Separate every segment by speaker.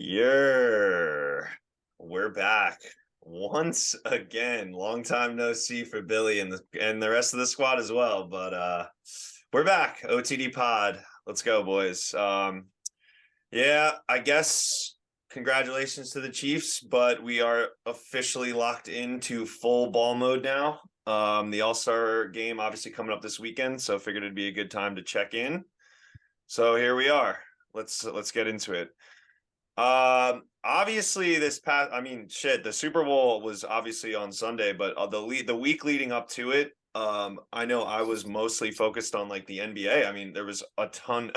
Speaker 1: Yeah, we're back once again. Long time no see for Billy and the rest of the squad as well. But we're back. OTD pod. Let's go, boys. Yeah, I guess congratulations to the Chiefs, but we are officially locked into full ball mode now. The All-Star game obviously coming up this weekend, so figured it'd be a good time to check in. So here we are. Let's get into it. Obviously this past, I mean, shit, the Super Bowl was obviously on Sunday, but the week leading up to it, I know I was mostly focused on like the NBA. I mean, there was a ton,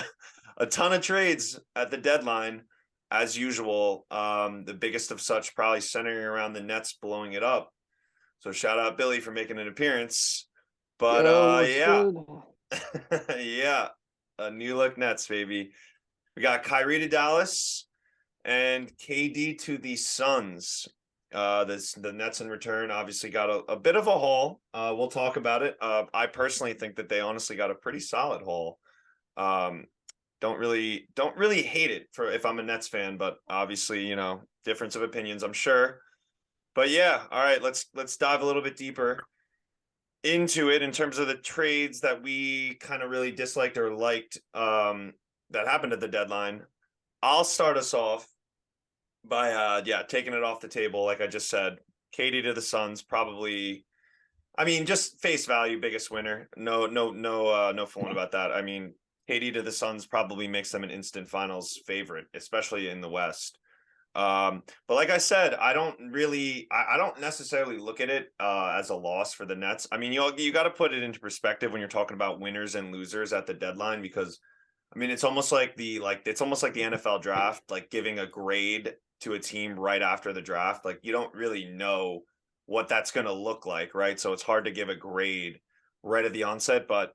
Speaker 1: a ton of trades at the deadline, as usual. The biggest of such probably centering around the Nets blowing it up. So shout out Billy for making an appearance. But
Speaker 2: Yo, what's
Speaker 1: yeah,
Speaker 2: good?
Speaker 1: yeah, a new look Nets, baby. We got Kyrie to Dallas and KD to the Suns. The Nets in return obviously got a bit of a haul. We'll talk about it. I personally think that they honestly got a pretty solid haul. Um, don't really hate it for if I'm a Nets fan, but obviously, difference of opinions, I'm sure. But yeah, all right, let's dive a little bit deeper into it in terms of the trades that we kind of really disliked or liked that happened at the deadline. I'll start us off by taking it off the table, like I just said. Katie to the Suns, probably. I mean, just face value, biggest winner. No fooling about that. I mean, Katie to the Suns probably makes them an instant finals favorite, especially in the West. But like I said, I don't necessarily look at it as a loss for the Nets. I mean, you got to put it into perspective when you're talking about winners and losers at the deadline, because I mean, it's almost like the NFL draft, like giving a grade to a team right after the draft. Like you don't really know what that's going to look like, right? So it's hard to give a grade right at the onset. But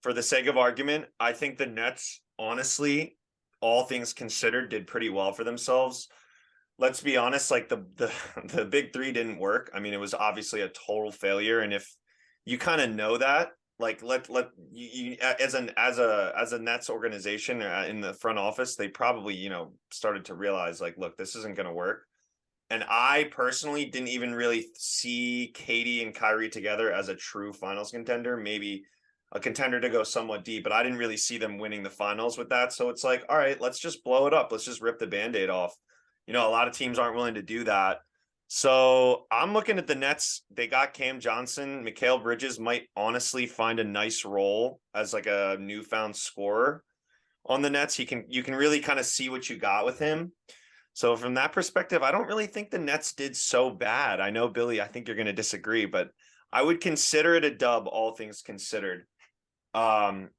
Speaker 1: for the sake of argument, I think the Nets, honestly, all things considered, did pretty well for themselves. Let's be honest, like the the big three didn't work. I mean, it was obviously a total failure, and if you kind of know that, like let you as a Nets organization in the front office, they probably started to realize like, look, this isn't going to work. And I personally didn't even really see Katie and Kyrie together as a true finals contender. Maybe a contender to go somewhat deep, but I didn't really see them winning the finals with that. So it's like, all right, let's just blow it up. Let's just rip the Band-Aid off. A lot of teams aren't willing to do that. So I'm looking at the Nets. They got Cam Johnson. Mikal Bridges might honestly find a nice role as like a newfound scorer on the Nets. You can really kind of see what you got with him. So from that perspective, I don't really think the Nets did so bad. I know, Billy, I think you're going to disagree, but I would consider it a dub, all things considered. Um,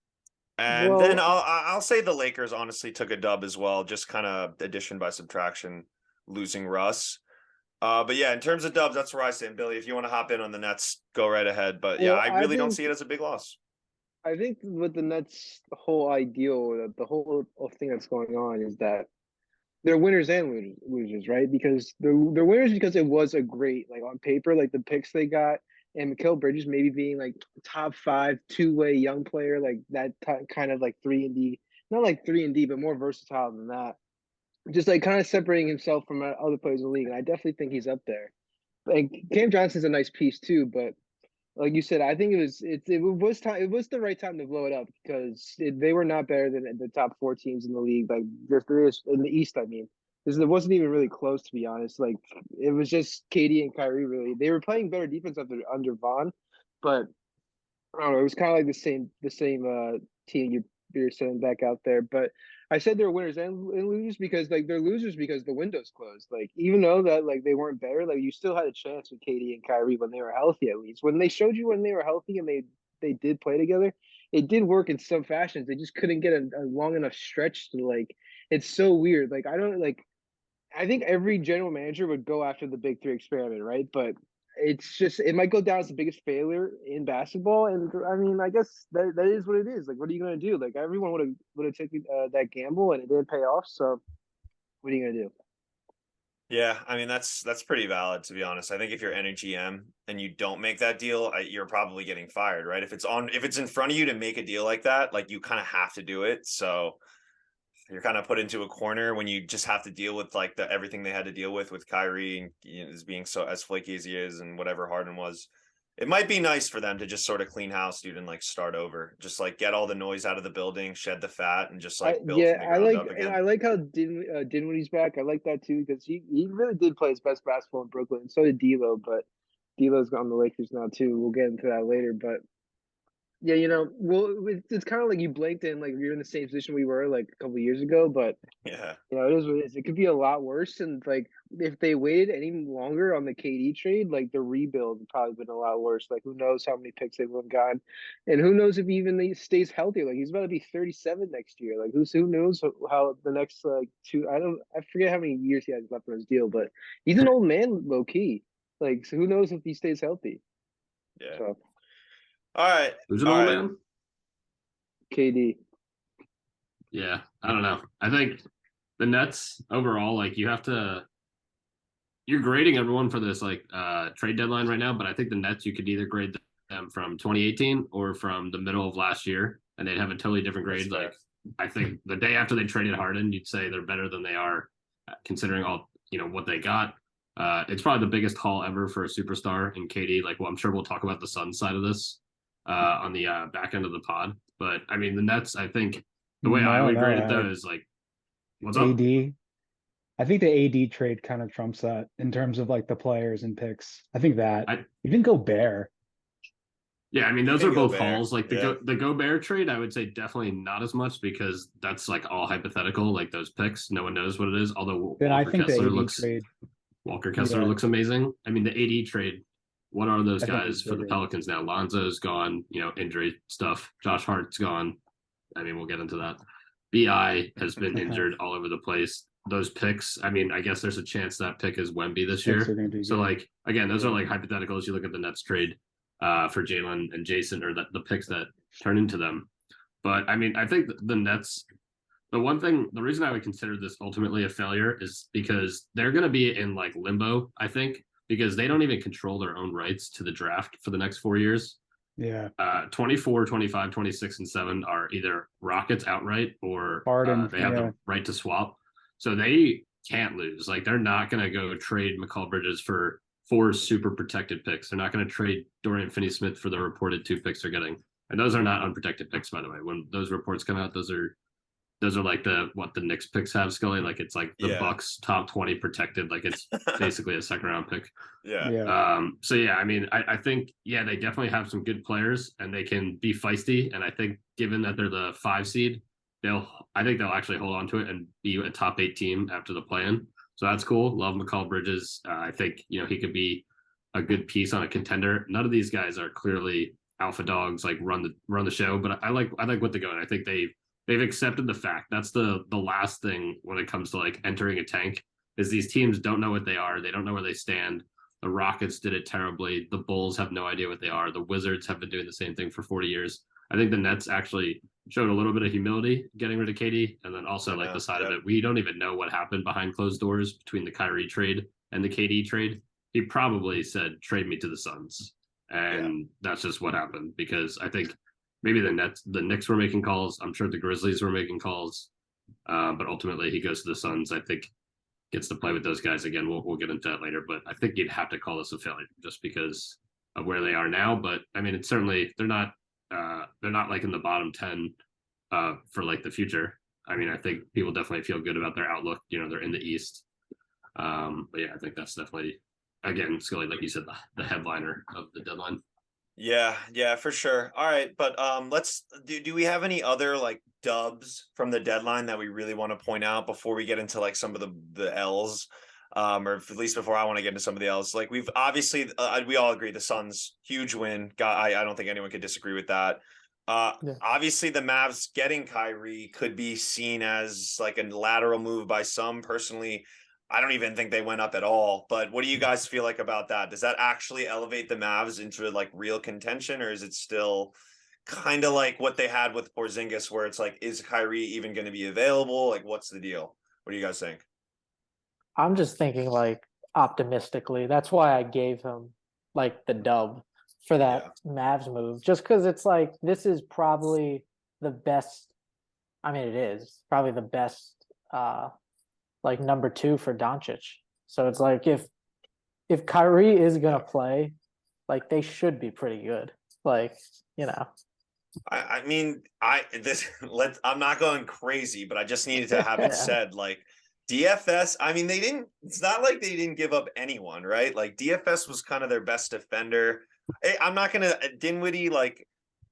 Speaker 1: and then
Speaker 2: Well,
Speaker 1: I'll say the Lakers honestly took a dub as well, just kind of addition by subtraction, losing Russ. But yeah, in terms of dubs, that's where I stand, Billy. If you want to hop in on the Nets, go right ahead. But yeah,
Speaker 2: well,
Speaker 1: I
Speaker 2: I
Speaker 1: really don't
Speaker 2: think
Speaker 1: see it as a big loss.
Speaker 2: I think with the Nets, the whole ideal, the whole thing that's going on is that they're winners and losers, right? Because they're winners because it was a great, like on paper, like the picks they got, and Mikal Bridges maybe being like top five two-way young player, like that kind of like 3 and D, not like 3 and D, but more versatile than that. Just like kind of separating himself from other players in the league, and I definitely think he's up there. Like Cam Johnson's a nice piece too, but like you said, I think it was time. It was the right time to blow it up because they were not better than the top four teams in the league. Like just in the East, I mean, because it wasn't even really close to be honest. Like it was just Katie and Kyrie. Really, they were playing better defense under Vaughn, but I don't know. It was kind of like the same team you're sending back out there. But I said they're winners and losers because like they're losers because the window's closed. Like even though that like they weren't better, like you still had a chance with Katie and Kyrie when they were healthy at least. When they showed you when they were healthy and they did play together, it did work in some fashions. They just couldn't get a long enough stretch to like. It's so weird. Like I don't like. I think every general manager would go after the big three experiment, right? But it's just it might go down as the biggest failure in basketball, and I mean, I guess that is what it is. Like, what are you gonna do? Like, everyone would have taken that gamble, and it didn't pay off. So, what are you gonna do?
Speaker 1: Yeah, I mean that's pretty valid, to be honest. I think if you're NGM and you don't make that deal, you're probably getting fired, right? If it's in front of you to make a deal like that, like you kind of have to do it. So you're kind of put into a corner when you just have to deal with like everything they had to deal with Kyrie and as being so as flaky as he is and whatever Harden was. It might be nice for them to just sort of clean house, dude, and like start over. Just like get all the noise out of the building, shed the fat, and just like build from the ground up
Speaker 2: And
Speaker 1: again.
Speaker 2: I like how Dinwiddie's back. I like that too because he really did play his best basketball in Brooklyn. And so did D'Lo, but D'Lo's on the Lakers now too. We'll get into that later, but yeah, well, it's kind of like you blinked and like you're in the same position we were like a couple of years ago, but
Speaker 1: Yeah.
Speaker 2: it is what it is. It could be a lot worse, and like if they waited any longer on the KD trade, like the rebuild would probably been a lot worse. Like who knows how many picks they would have gotten, and who knows if he stays healthy. Like he's about to be 37 next year. Like who knows how the next like I forget how many years he has left on his deal, but he's an old man, low key. Like so who knows if he stays healthy.
Speaker 1: Yeah.
Speaker 2: So
Speaker 1: All right.
Speaker 3: Who's an
Speaker 1: All
Speaker 3: old
Speaker 1: right.
Speaker 3: man?
Speaker 2: KD.
Speaker 3: Yeah, I don't know. I think the Nets overall, like you're grading everyone for this like trade deadline right now, but I think the Nets you could either grade them from 2018 or from the middle of last year, and they'd have a totally different grade. Like I think the day after they traded Harden, you'd say they're better than they are, considering all what they got. It's probably the biggest haul ever for a superstar in KD. Like, well, I'm sure we'll talk about the Suns side of this on the back end of the pod. But I mean, the Nets, I think the way I would grade it though is like, what's up?
Speaker 4: AD. I think the AD trade kind of trumps that in terms of like the players and picks. I think that even Gobert.
Speaker 3: Yeah, I mean those are both
Speaker 1: Gobert,
Speaker 3: hauls. Like the Gobert trade, I would say definitely not as much because that's like all hypothetical. Like those picks, no one knows what it is. Although
Speaker 4: Then I think
Speaker 3: Kessler
Speaker 4: the AD trade.
Speaker 3: Walker Kessler looks amazing. I mean the AD trade. What are those guys for the
Speaker 4: bigger.
Speaker 3: Pelicans now? Lonzo's gone. Injury stuff. Josh Hart's gone. I mean we'll get into that. Bi has been injured all over the place. Those picks, I mean, I guess there's a chance that pick is Wemby this year. So, like, again, those are like hypotheticals. You look at the Nets trade for Jalen and Jason, or the picks that turn into them. But I mean, I think the Nets, the reason I would consider this ultimately a failure is because they're going to be in like limbo, I think, because they don't even control their own rights to the draft for the next 4 years.
Speaker 4: Yeah.
Speaker 3: 24, 25, 26, and 7 are either Rockets outright or they have the right to swap. So they can't lose. Like they're not going to go trade McCall Bridges for 4 super protected picks. They're not going to trade Dorian Finney-Smith for the reported 2 picks they're getting. And those are not unprotected picks, by the way. When those reports come out, those are like the Knicks picks have, Scully. Like it's like the Bucks top 20 protected. Like it's basically a second round pick. So yeah, I mean, I think they definitely have some good players and they can be feisty. And I think given that they're the 5 seed, I think they'll actually hold on to it and be a top 8 team after the play-in. So that's cool. Love McCall Bridges. I think he could be a good piece on a contender. None of these guys are clearly alpha dogs, like run the show. But I like what they're going. I think they've accepted the fact. That's the last thing when it comes to like entering a tank is these teams don't know what they are. They don't know where they stand. The Rockets did it terribly. The Bulls have no idea what they are. The Wizards have been doing the same thing for 40 years. I think the Nets actually showed a little bit of humility getting rid of KD. And then also like the side of it, we don't even know what happened behind closed doors between the Kyrie trade and the KD trade. He probably said, trade me to the Suns. And that's just what happened because I think maybe the Knicks were making calls. I'm sure the Grizzlies were making calls. But ultimately he goes to the Suns. I think gets to play with those guys again. We'll get into that later, but I think you'd have to call this a failure just because of where they are now. But I mean, it's certainly, they're not like in the bottom 10 for like the future. I mean, I think people definitely feel good about their outlook. They're in the East. But yeah, I think that's definitely, again, Scully, like you said, the headliner of the deadline.
Speaker 1: Yeah, for sure. All right, but let's do we have any other like dubs from the deadline that we really want to point out before we get into like some of the L's? Or at least before I want to get into some of the L's. Like we've obviously we all agree the Suns huge win. I don't think anyone could disagree with that. Obviously the Mavs getting Kyrie could be seen as like a lateral move by some. Personally, I don't even think they went up at all. But what do you guys feel like about that? Does that actually elevate the Mavs into like real contention, or is it still kind of like what they had with Porzingis, where it's like, is Kyrie even going to be available? Like, what's the deal? What do you guys think?
Speaker 5: I'm just thinking like optimistically. That's why I gave him like the dub for that Mavs move, just because it's like this is probably the best I mean, it is probably the best, like number 2 for Doncic. So it's like if Kyrie is gonna play, like they should be pretty good. Like, you know.
Speaker 1: I mean, I'm not going crazy, but I just needed to have it said. Like DFS, I mean, it's not like they didn't give up anyone, right? Like DFS was kind of their best defender. I'm not gonna Dinwiddie, like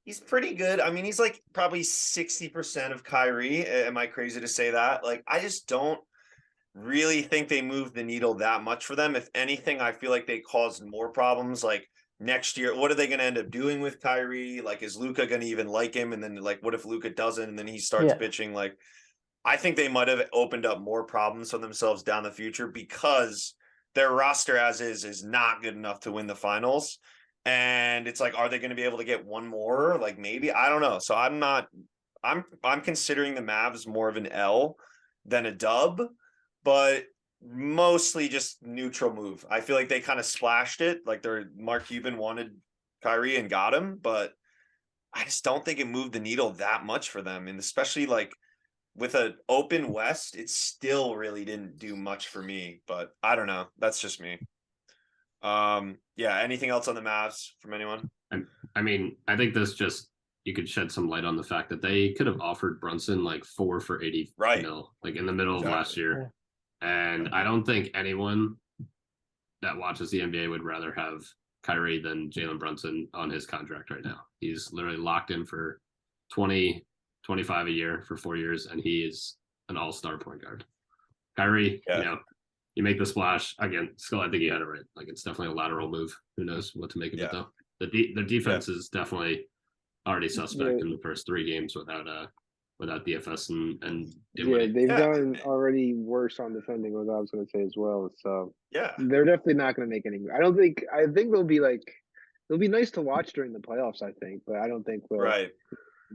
Speaker 1: he's pretty good. I mean, he's like probably 60% of Kyrie. Am I crazy to say that? Like, I just don't really think they moved the needle that much for them. If anything, I feel like they caused more problems. Like next year, what are they going to end up doing with Kyrie? Like, is Luka going to even like him? And then, like, what if Luka doesn't and then he starts pitching? Like, I think they might have opened up more problems for themselves down the future because their roster as is not good enough to win the finals. And it's like, are they going to be able to get one more? Like, maybe, I don't know. So I'm considering the Mavs more of an L than a dub, but mostly just neutral move. I feel like they kind of splashed it. Like Mark Cuban wanted Kyrie and got him, but I just don't think it moved the needle that much for them. And especially like with an open West, it still really didn't do much for me, but I don't know. That's just me. Yeah. Anything else on the Mavs from anyone?
Speaker 3: I mean, I think this just, you could shed some light on the fact that they could have offered Brunson like 4 for 80 mil, like in the middle of last year. And I don't think anyone that watches the NBA would rather have Kyrie than Jalen Brunson on his contract right now. He's literally locked in for 20, 25 a year for 4 years, and he is an all-star point guard. Kyrie, you know, you make the splash again. Still, I think he had it right. Like, it's definitely a lateral move. Who knows what to make of it though? The defense is definitely already suspect in the first 3 games without DFS and
Speaker 2: Dinwiddie. They've gotten already worse on defending, what I was going to say as well. So they're definitely not going to make any. I think they'll be like, it'll be nice to watch during the playoffs. I think, but I don't think they'll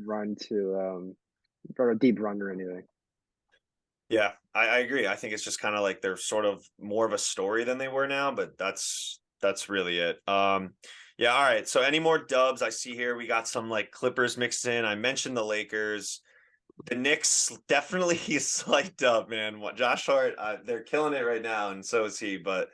Speaker 2: run to for a deep run or anything.
Speaker 1: Yeah, I agree. I think it's just kind of like they're sort of more of a story than they were now, but that's really it. Yeah, all right. So any more dubs I see here? We got some like Clippers mixed in. I mentioned the Lakers. The Knicks definitely a slight dub, man. What Josh Hart, they're killing it right now, and so is he. But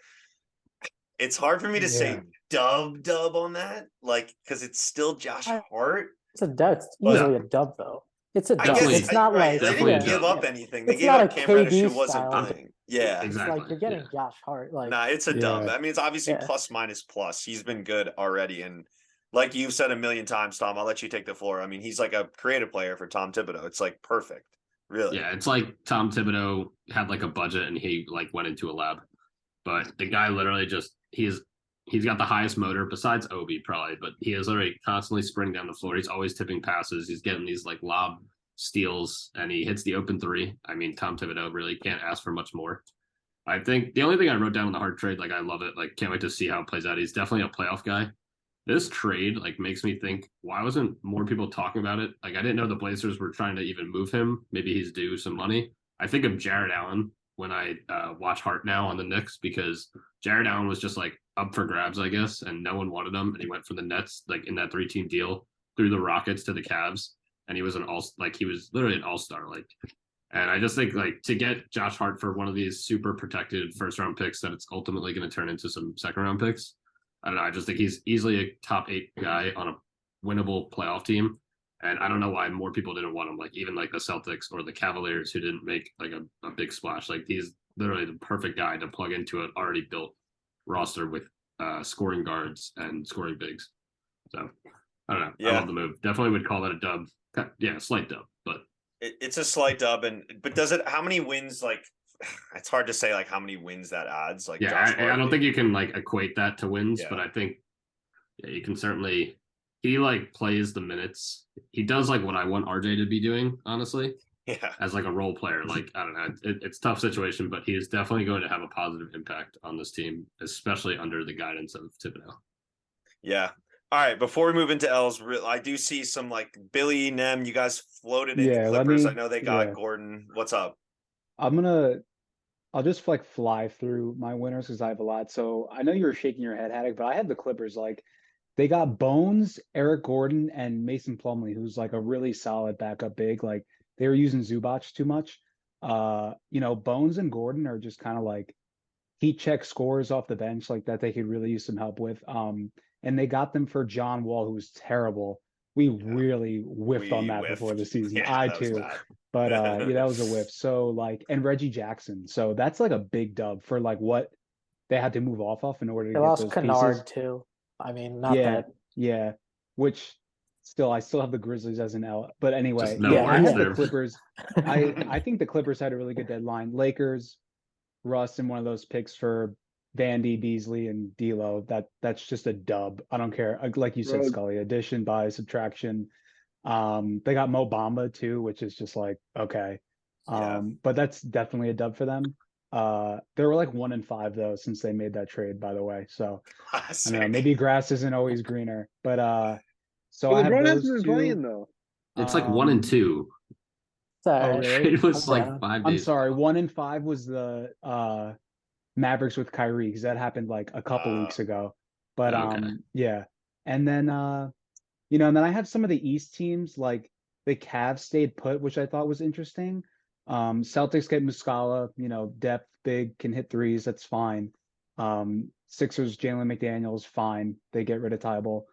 Speaker 1: it's hard for me to say dub on that, like because it's still Josh Hart.
Speaker 5: It's a dub. It's easily a dub, though. It's a dub. It's not like
Speaker 1: they didn't give up anything. They
Speaker 5: it's
Speaker 1: gave
Speaker 5: not
Speaker 1: up
Speaker 5: a
Speaker 1: Cam Reddish who
Speaker 5: KD
Speaker 1: wasn't
Speaker 5: style.
Speaker 1: playing. Yeah,
Speaker 3: exactly.
Speaker 5: It's like you're getting Josh Hart. Like,
Speaker 1: nah, it's a dub. I mean, it's obviously plus minus plus. He's been good already, and like you've said a million times, Tom, I'll let you take the floor. I mean, he's like a creative player for Tom Thibodeau. It's like perfect, really.
Speaker 3: Yeah, it's like Tom Thibodeau had like a budget and he like went into a lab, but the guy literally just he's got the highest motor besides Obi probably, but he is already constantly sprinting down the floor. He's always tipping passes. He's getting these like lob steals and he hits the open 3. I mean, Tom Thibodeau really can't ask for much more. I think the only thing I wrote down on the Hart trade, like I love it, like can't wait to see how it plays out. He's definitely a playoff guy. This trade like makes me think, why wasn't more people talking about it? Like I didn't know the Blazers were trying to even move him. Maybe he's due some money. I think of Jared Allen when I watch Hart now on the Knicks because Jared Allen was just like up for grabs, I guess, and no one wanted him. And he went from the Nets, like in that 3-team deal, through the Rockets to the Cavs, and he was he was literally an all-star. Like, and I just think like to get Josh Hart for one of these super protected first-round picks that it's ultimately going to turn into some second-round picks. I don't know. I just think he's easily a top 8 guy on a winnable playoff team. And I don't know why more people didn't want him. Like even like the Celtics or the Cavaliers who didn't make like a big splash. Like he's literally the perfect guy to plug into an already built roster with scoring guards and scoring bigs. So I don't know. Yeah. I love the move. Definitely would call that a dub. Yeah, slight dub, but
Speaker 1: it's a slight dub. But does it? How many wins? Like it's hard to say like how many wins that adds. Like
Speaker 3: I don't think you can like equate that to wins, but I think you can certainly. He like plays the minutes. He does like what I want RJ to be doing, honestly.
Speaker 1: Yeah.
Speaker 3: As like a role player, like I don't know, it's a tough situation, but he is definitely going to have a positive impact on this team, especially under the guidance of Thibodeau.
Speaker 1: Yeah. All right. Before we move into L's, I do see some like Billy, Nem. You guys floated in the Clippers. I know they got Gordon. What's up?
Speaker 4: I'll just like fly through my winners because I have a lot. So I know you were shaking your head, Haddock, but I had the Clippers like. They got Bones, Eric Gordon, and Mason Plumlee, who's like a really solid backup big. Like they were using Zubac too much. Bones and Gordon are just kind of like heat check scores off the bench like that they could really use some help with. And they got them for John Wall, who was terrible. We really whiffed on that before the season.
Speaker 1: Yeah,
Speaker 4: I
Speaker 1: that was
Speaker 4: too.
Speaker 1: bad.
Speaker 4: But yeah, that was a whiff. So like, and Reggie Jackson. So that's like a big dub for like what they had to move off in order to
Speaker 5: They
Speaker 4: get
Speaker 5: lost
Speaker 4: those
Speaker 5: Kennard
Speaker 4: pieces.
Speaker 5: too. I mean, not
Speaker 4: Yeah,
Speaker 5: that.
Speaker 4: yeah. Which I still have the Grizzlies as an L. But anyway,
Speaker 3: Just no
Speaker 4: yeah, I
Speaker 3: words
Speaker 4: had
Speaker 3: there.
Speaker 4: the Clippers. I think the Clippers had a really good deadline. Lakers, Russ, and one of those picks for Vandy, Beasley, and D'Lo. That's just a dub. I don't care. Like you said,
Speaker 2: Bro.
Speaker 4: Scully, addition by subtraction. They got Mo Bamba too, which is just like okay.
Speaker 1: Yeah.
Speaker 4: But that's definitely a dub for them. They were like 1-5 though since they made that trade, by the way. So I don't know, maybe grass isn't always greener. But so
Speaker 2: But
Speaker 4: I have
Speaker 2: LeBron
Speaker 4: those
Speaker 2: hasn't been
Speaker 4: two.
Speaker 2: playing though.
Speaker 3: It's like 1 and 2.
Speaker 5: It's all
Speaker 4: Oh,
Speaker 5: right.
Speaker 4: really?
Speaker 3: It was
Speaker 5: I'm
Speaker 3: like
Speaker 5: down.
Speaker 3: 5
Speaker 4: I'm
Speaker 3: days.
Speaker 4: sorry,
Speaker 3: ago.
Speaker 4: 1-5 was the Mavericks with Kyrie because that happened like a couple weeks ago. But
Speaker 3: Okay.
Speaker 4: yeah. And then and then I have some of the East teams like the Cavs stayed put, which I thought was interesting. Celtics get Muscala, depth, big, can hit threes, that's fine. Sixers, Jalen McDaniels, fine. They get rid of Tybal.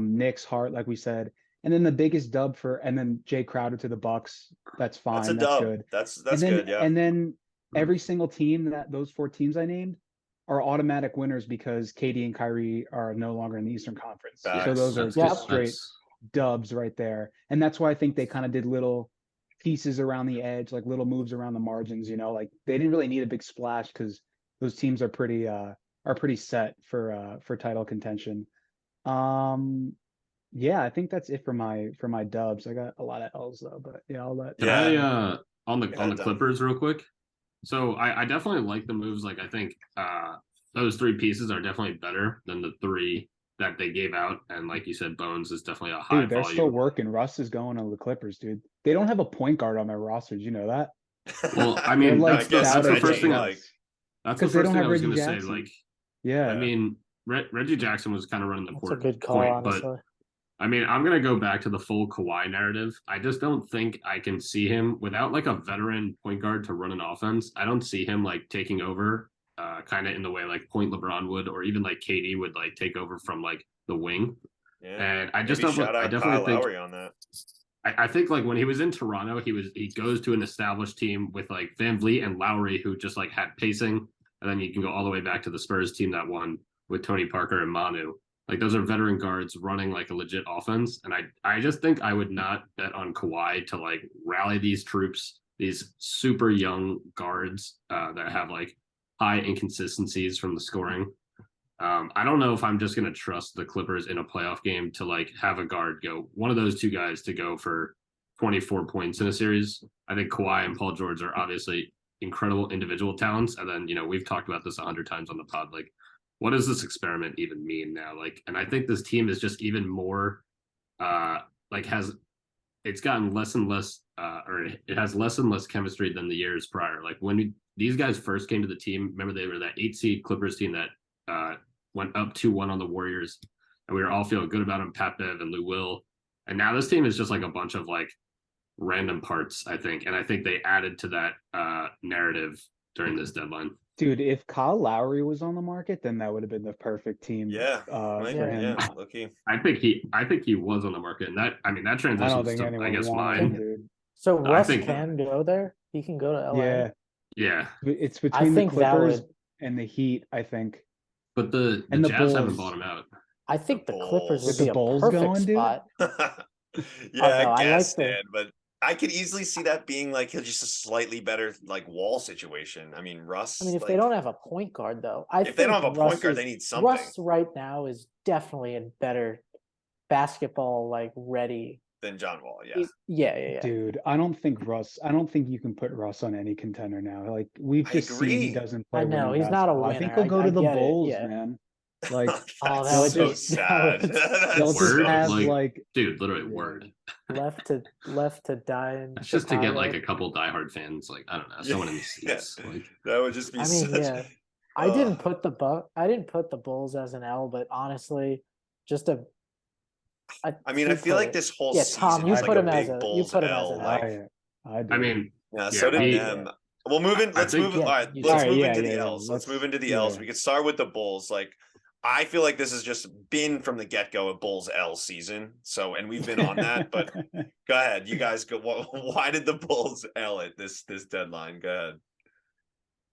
Speaker 4: Knicks, Hart, like we said. And then the biggest dub and then Jay Crowder to the Bucks. That's fine.
Speaker 1: That's a
Speaker 4: That's
Speaker 1: dub.
Speaker 4: good.
Speaker 1: That's
Speaker 4: and then,
Speaker 1: good. Yeah.
Speaker 4: And then every single team those 4 teams I named are automatic winners because KD and Kyrie are no longer in the Eastern Conference.
Speaker 1: Facts.
Speaker 4: So those are
Speaker 3: That's
Speaker 4: just
Speaker 3: good.
Speaker 4: straight dubs right there. And that's why I think they kind of did little pieces around the edge, like little moves around the margins, like they didn't really need a big splash because those teams are pretty set for title contention. Yeah, I think that's it for my dubs. I got a lot of L's though, but yeah, I'll let
Speaker 3: Can I on the
Speaker 1: Done.
Speaker 3: Clippers real quick? So I definitely like the moves. Like I think those 3 pieces are definitely better than the 3 that they gave out. And like you said, Bones is definitely a high
Speaker 4: dude, they're
Speaker 3: volume.
Speaker 4: still working. Russ is going to the Clippers, dude. They don't have a point guard on their roster. Did you know that?
Speaker 3: Well, I mean,
Speaker 4: They're, like,
Speaker 3: that's the
Speaker 4: Reggie,
Speaker 3: first thing.
Speaker 1: like,
Speaker 3: That's the
Speaker 4: 'cause they
Speaker 3: first
Speaker 4: don't
Speaker 3: thing I
Speaker 4: have
Speaker 3: was going
Speaker 4: Reggie
Speaker 3: to say.
Speaker 4: Jackson.
Speaker 3: Like,
Speaker 4: Yeah.
Speaker 3: I mean, Reggie Jackson was kind of running the
Speaker 5: That's a
Speaker 3: court
Speaker 5: good call,
Speaker 3: point,
Speaker 5: honestly.
Speaker 3: but I mean, I'm going to go back to the full Kawhi narrative. I just don't think I can see him without like a veteran point guard to run an offense. I don't see him like taking over kind of in the way like Point LeBron would, or even like KD would like take over from like the wing.
Speaker 1: Yeah.
Speaker 3: And I just
Speaker 1: Maybe
Speaker 3: don't.
Speaker 1: shout out
Speaker 3: I definitely
Speaker 1: Kyle
Speaker 3: think.
Speaker 1: Lowry on that.
Speaker 3: I think like when he was in Toronto, he goes to an established team with like Van Vliet and Lowry, who just like had pacing, and then you can go all the way back to the Spurs team that won with Tony Parker and Manu. Like those are veteran guards running like a legit offense, and I just think I would not bet on Kawhi to like rally these troops, these super young guards that have like high inconsistencies from the scoring. I don't know if I'm just going to trust the Clippers in a playoff game to like have a guard go, one of those 2 guys to go for 24 points in a series. I think Kawhi and Paul George are obviously incredible individual talents. And then, we've talked about this 100 times on the pod. Like, what does this experiment even mean now? Like, and I think this team is just even more, it's gotten less and less, or it has less and less chemistry than the years prior. Like when these guys first came to the team, remember they were that 8 seed Clippers team that went up 2-1 on the Warriors, and we were all feeling good about them, Pat Bev and Lou Will. And now this team is just like a bunch of like random parts, I think. And I think they added to that narrative during this deadline.
Speaker 4: Dude, if Kyle Lowry was on the market, then that would have been the perfect team.
Speaker 1: Yeah.
Speaker 4: For him.
Speaker 1: Yeah. Lucky.
Speaker 3: I think he was on the market, and that transition.
Speaker 4: I don't think anyone
Speaker 3: I guess
Speaker 4: wanted
Speaker 3: mine.
Speaker 4: him, dude.
Speaker 5: So Russ can go there. He can go to LA.
Speaker 4: Yeah,
Speaker 3: yeah.
Speaker 4: It's between the Clippers and the Heat, I think.
Speaker 3: But the Jazz haven't bought him out.
Speaker 5: I think the Clippers would
Speaker 4: the
Speaker 5: be a
Speaker 4: Bulls
Speaker 5: perfect
Speaker 4: going,
Speaker 5: spot.
Speaker 1: Yeah, I guess,
Speaker 5: like
Speaker 1: man. But I could easily see that being like just a slightly better like Wall situation. I mean, Russ.
Speaker 5: I mean, if they don't have a point guard, though,
Speaker 1: if they don't have a point guard, they need something.
Speaker 5: Russ right now is definitely a better basketball like ready
Speaker 1: than John Wall. Yeah.
Speaker 5: Yeah.
Speaker 4: Dude, I don't think you can put Russ on any contender now. Like we've just seen he doesn't play.
Speaker 5: I know he's not a winner.
Speaker 4: I think he'll go to the Bulls,
Speaker 5: yeah.
Speaker 4: man. Like,
Speaker 1: that was so sad.
Speaker 4: They'll just have like,
Speaker 3: dude, literally word.
Speaker 5: Left to die in
Speaker 3: That's just to get like a couple diehard fans, like I don't know, someone in the seats.
Speaker 1: Yeah.
Speaker 3: Like
Speaker 1: that would just be.
Speaker 5: I didn't put the Bulls as an L, but honestly, just
Speaker 1: I mean, I feel like this whole
Speaker 5: Yeah,
Speaker 1: season
Speaker 5: Tom, you
Speaker 1: is like
Speaker 5: put
Speaker 1: a
Speaker 5: him as
Speaker 1: big
Speaker 5: a
Speaker 1: Bulls
Speaker 5: as
Speaker 1: L.
Speaker 5: an
Speaker 1: Like,
Speaker 5: L.
Speaker 4: I do.
Speaker 3: I mean,
Speaker 1: yeah,
Speaker 3: yeah,
Speaker 1: so did
Speaker 3: he-
Speaker 1: them. We'll move in. Let's move.
Speaker 5: Yeah,
Speaker 1: All right,
Speaker 5: you
Speaker 1: let's
Speaker 5: did.
Speaker 1: move
Speaker 4: Alright,
Speaker 1: into the
Speaker 4: yeah,
Speaker 1: L's. Let's move into the
Speaker 4: yeah.
Speaker 1: L's. We could start with the Bulls. Like, I feel like this has just been from the get go a Bulls L season. So, and we've been on that. But go ahead, you guys go. Why did the Bulls L at this deadline? Go ahead.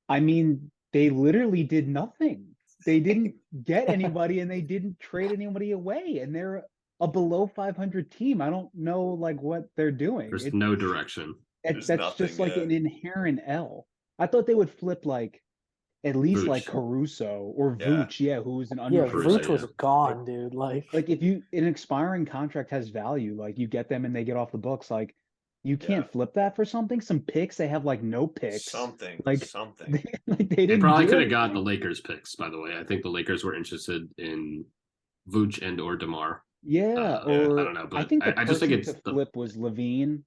Speaker 4: I mean, they literally did nothing. They didn't get anybody and they didn't trade anybody away. And they're a below 500 team. I don't know like what they're doing.
Speaker 3: there's no direction.
Speaker 1: There's
Speaker 4: That's
Speaker 1: nothing,
Speaker 4: just like
Speaker 1: yeah.
Speaker 4: an inherent L. I thought they would flip like at least like
Speaker 3: Vooch.
Speaker 4: Caruso or
Speaker 1: Yeah.
Speaker 4: Vooch, yeah, who was an
Speaker 5: Yeah,
Speaker 4: unrestricted.
Speaker 5: Vooch was
Speaker 3: yeah.
Speaker 5: gone, dude.
Speaker 4: Like if you an expiring contract has value, like you get them and they get off the books, like you can't flip that for something. Some picks, they have like no picks.
Speaker 1: Something.
Speaker 4: Like
Speaker 1: Something.
Speaker 4: they
Speaker 3: They
Speaker 4: didn't
Speaker 3: probably
Speaker 4: do
Speaker 3: could have got the
Speaker 4: anything.
Speaker 3: Lakers picks, by the way. I think the Lakers were interested in Vooch and or DeMar.
Speaker 4: Yeah,
Speaker 3: I
Speaker 4: or
Speaker 3: don't know,
Speaker 4: I
Speaker 3: but
Speaker 4: think the
Speaker 3: I just think
Speaker 4: person
Speaker 3: it's
Speaker 4: to flip was Levine,